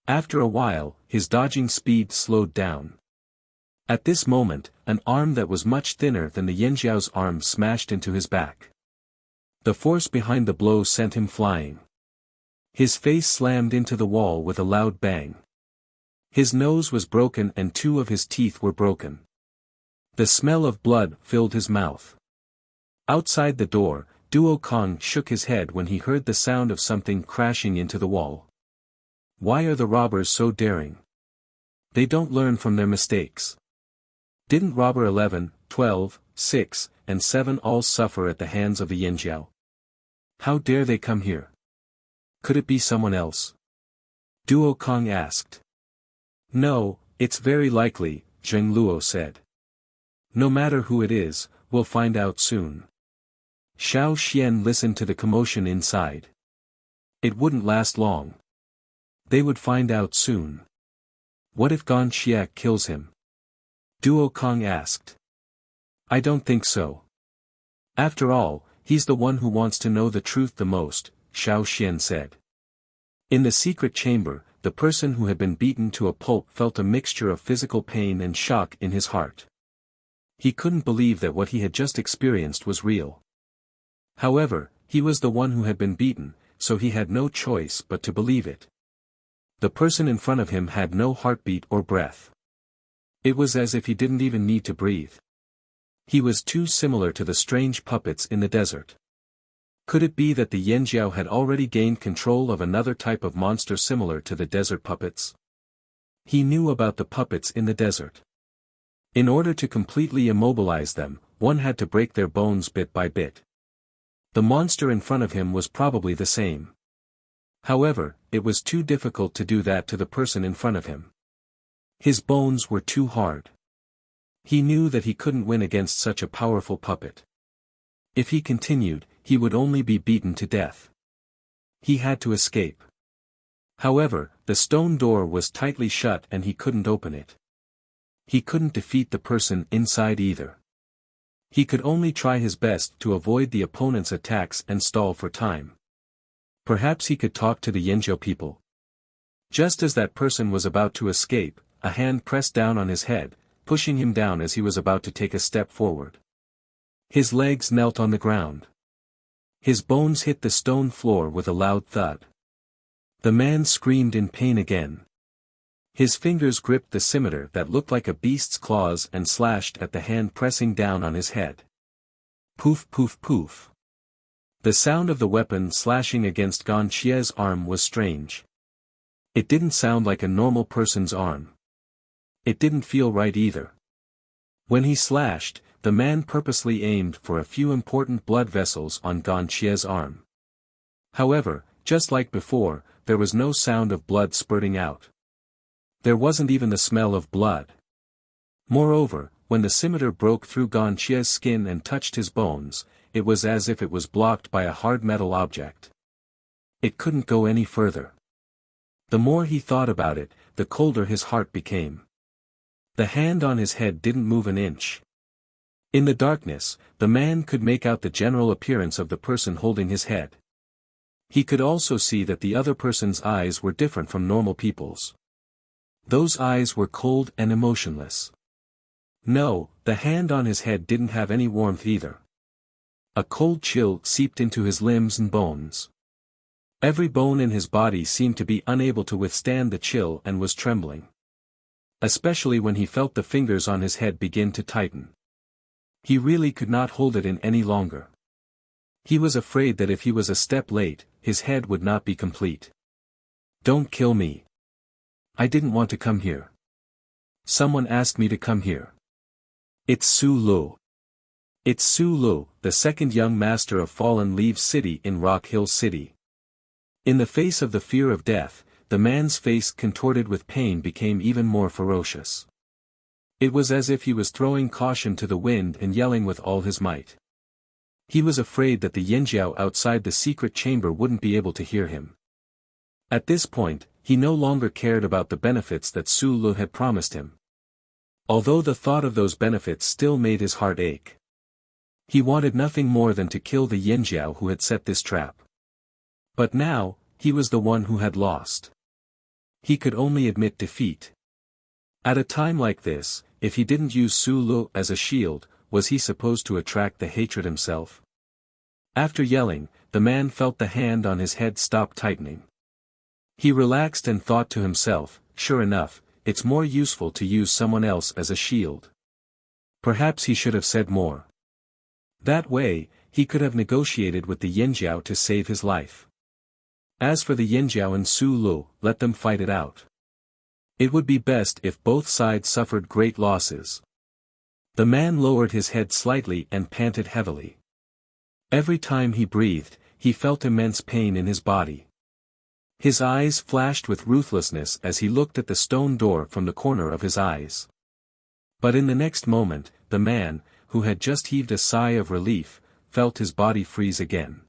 After a while, his dodging speed slowed down. At this moment, an arm that was much thinner than the Yanjiao's arm smashed into his back. The force behind the blow sent him flying. His face slammed into the wall with a loud bang. His nose was broken and 2 of his teeth were broken. The smell of blood filled his mouth. Outside the door, Duo Kong shook his head when he heard the sound of something crashing into the wall. Why are the robbers so daring? They don't learn from their mistakes. Didn't robber 11, 12, 6, and 7 all suffer at the hands of the Yanjiao? How dare they come here? Could it be someone else? Duo Kong asked. No, it's very likely, Zheng Luo said. No matter who it is, we'll find out soon. Xiao Xian listened to the commotion inside. It wouldn't last long. They would find out soon. What if Gan Xiak kills him? Duo Kong asked. I don't think so. After all, he's the one who wants to know the truth the most, Xiao Xian said. In the secret chamber, the person who had been beaten to a pulp felt a mixture of physical pain and shock in his heart. He couldn't believe that what he had just experienced was real. However, he was the one who had been beaten, so he had no choice but to believe it. The person in front of him had no heartbeat or breath. It was as if he didn't even need to breathe. He was too similar to the strange puppets in the desert. Could it be that the Yanjiao had already gained control of another type of monster similar to the desert puppets? He knew about the puppets in the desert. In order to completely immobilize them, one had to break their bones bit by bit. The monster in front of him was probably the same. However, it was too difficult to do that to the person in front of him. His bones were too hard. He knew that he couldn't win against such a powerful puppet. If he continued, he would only be beaten to death. He had to escape. However, the stone door was tightly shut and he couldn't open it. He couldn't defeat the person inside either. He could only try his best to avoid the opponent's attacks and stall for time. Perhaps he could talk to the Yanjiao people. Just as that person was about to escape, a hand pressed down on his head, pushing him down as he was about to take a step forward. His legs knelt on the ground. His bones hit the stone floor with a loud thud. The man screamed in pain again. His fingers gripped the scimitar that looked like a beast's claws and slashed at the hand pressing down on his head. Poof poof poof. The sound of the weapon slashing against Gan Xie's arm was strange. It didn't sound like a normal person's arm. It didn't feel right either. When he slashed, the man purposely aimed for a few important blood vessels on Gan Xie's arm. However, just like before, there was no sound of blood spurting out. There wasn't even the smell of blood. Moreover, when the scimitar broke through Gan Xie's skin and touched his bones, it was as if it was blocked by a hard metal object. It couldn't go any further. The more he thought about it, the colder his heart became. The hand on his head didn't move an inch. In the darkness, the man could make out the general appearance of the person holding his head. He could also see that the other person's eyes were different from normal people's. Those eyes were cold and emotionless. No, the hand on his head didn't have any warmth either. A cold chill seeped into his limbs and bones. Every bone in his body seemed to be unable to withstand the chill and was trembling. Especially when he felt the fingers on his head begin to tighten. He really could not hold it in any longer. He was afraid that if he was a step late, his head would not be complete. Don't kill me. I didn't want to come here. Someone asked me to come here. It's Su Lu. It's Su Lu, the second young master of Fallen Leaves City in Rock Hill City. In the face of the fear of death, the man's face contorted with pain became even more ferocious. It was as if he was throwing caution to the wind and yelling with all his might. He was afraid that the Yanjiao outside the secret chamber wouldn't be able to hear him. At this point, he no longer cared about the benefits that Su Lu had promised him. Although the thought of those benefits still made his heart ache. He wanted nothing more than to kill the Yanjiao who had set this trap. But now, he was the one who had lost. He could only admit defeat. At a time like this, if he didn't use Su Lu as a shield, was he supposed to attract the hatred himself? After yelling, the man felt the hand on his head stop tightening. He relaxed and thought to himself, sure enough, it's more useful to use someone else as a shield. Perhaps he should have said more. That way, he could have negotiated with the Yanjiao to save his life. As for the Yanjiao and Su Lu, let them fight it out. It would be best if both sides suffered great losses. The man lowered his head slightly and panted heavily. Every time he breathed, he felt immense pain in his body. His eyes flashed with ruthlessness as he looked at the stone door from the corner of his eyes. But in the next moment, the man, who had just heaved a sigh of relief, felt his body freeze again.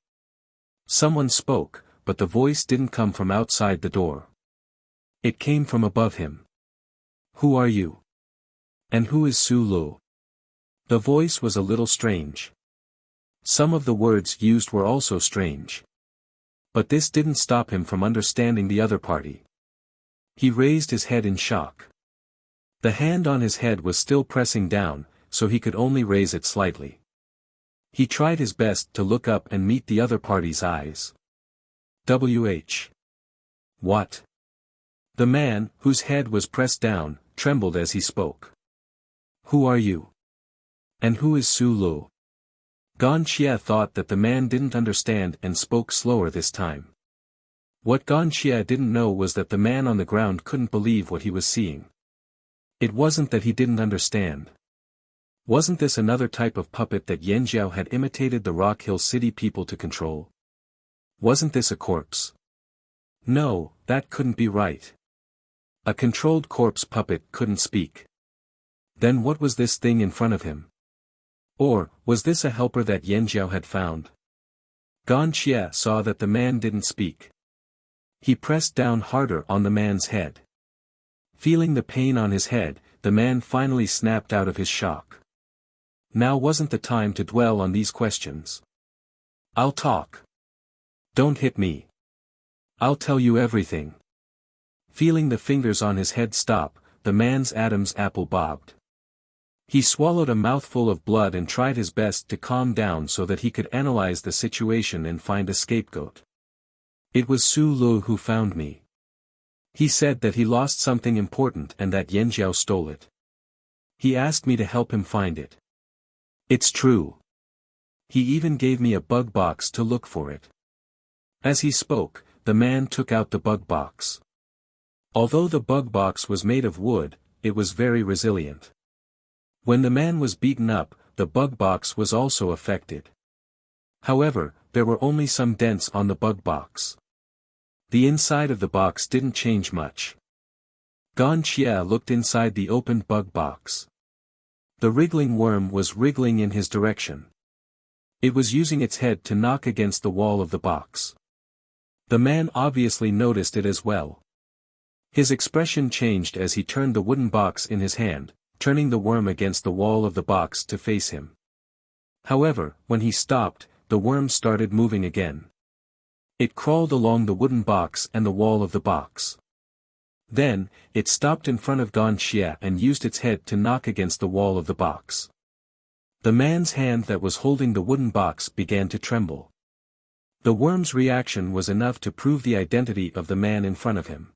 Someone spoke, but the voice didn't come from outside the door. It came from above him. "Who are you? And who is Su Lu?" The voice was a little strange. Some of the words used were also strange. But this didn't stop him from understanding the other party. He raised his head in shock. The hand on his head was still pressing down, so he could only raise it slightly. He tried his best to look up and meet the other party's eyes. "WH. What?" The man, whose head was pressed down, trembled as he spoke. "Who are you? And who is Su Lu?" Gan Xie thought that the man didn't understand and spoke slower this time. What Gan Xie didn't know was that the man on the ground couldn't believe what he was seeing. It wasn't that he didn't understand. Wasn't this another type of puppet that Yanjiao had imitated the Rock Hill City people to control? Wasn't this a corpse? No, that couldn't be right. A controlled corpse puppet couldn't speak. Then what was this thing in front of him? Or, was this a helper that Yanjiao had found? Gan Xie saw that the man didn't speak. He pressed down harder on the man's head. Feeling the pain on his head, the man finally snapped out of his shock. Now wasn't the time to dwell on these questions. "I'll talk. Don't hit me. I'll tell you everything." Feeling the fingers on his head stop, the man's Adam's apple bobbed. He swallowed a mouthful of blood and tried his best to calm down so that he could analyze the situation and find a scapegoat. "It was Su Lu who found me. He said that he lost something important and that Yanjiao stole it. He asked me to help him find it. It's true. He even gave me a bug box to look for it." As he spoke, the man took out the bug box. Although the bug box was made of wood, it was very resilient. When the man was beaten up, the bug box was also affected. However, there were only some dents on the bug box. The inside of the box didn't change much. Gan Xie looked inside the opened bug box. The wriggling worm was wriggling in his direction. It was using its head to knock against the wall of the box. The man obviously noticed it as well. His expression changed as he turned the wooden box in his hand, turning the worm against the wall of the box to face him. However, when he stopped, the worm started moving again. It crawled along the wooden box and the wall of the box. Then, it stopped in front of Gan Xie and used its head to knock against the wall of the box. The man's hand that was holding the wooden box began to tremble. The worm's reaction was enough to prove the identity of the man in front of him.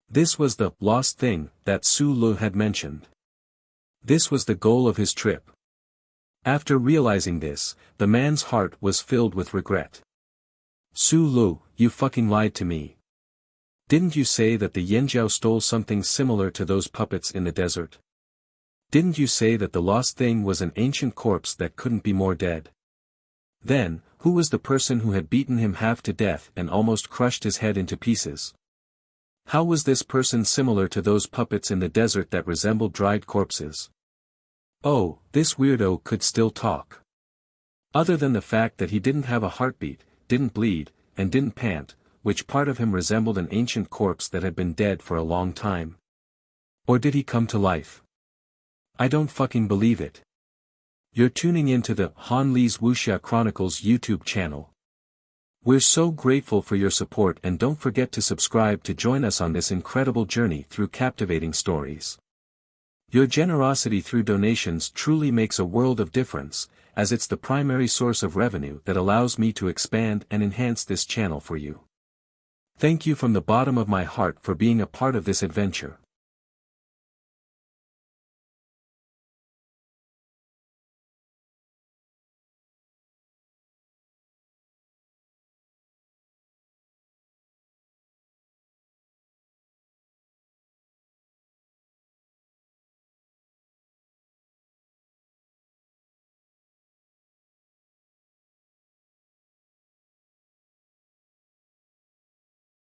This was the lost thing that Su Lu had mentioned. This was the goal of his trip. After realizing this, the man's heart was filled with regret. "Su Lu, you fucking lied to me. Didn't you say that the Yanjiao stole something similar to those puppets in the desert? Didn't you say that the lost thing was an ancient corpse that couldn't be more dead? Then, who was the person who had beaten him half to death and almost crushed his head into pieces? How was this person similar to those puppets in the desert that resembled dried corpses?" Oh, this weirdo could still talk. Other than the fact that he didn't have a heartbeat, didn't bleed, and didn't pant, which part of him resembled an ancient corpse that had been dead for a long time? Or did he come to life? I don't fucking believe it. You're tuning into the Han Li's Wuxia Chronicles YouTube channel. We're so grateful for your support, and don't forget to subscribe to join us on this incredible journey through captivating stories. Your generosity through donations truly makes a world of difference, as it's the primary source of revenue that allows me to expand and enhance this channel for you. Thank you from the bottom of my heart for being a part of this adventure.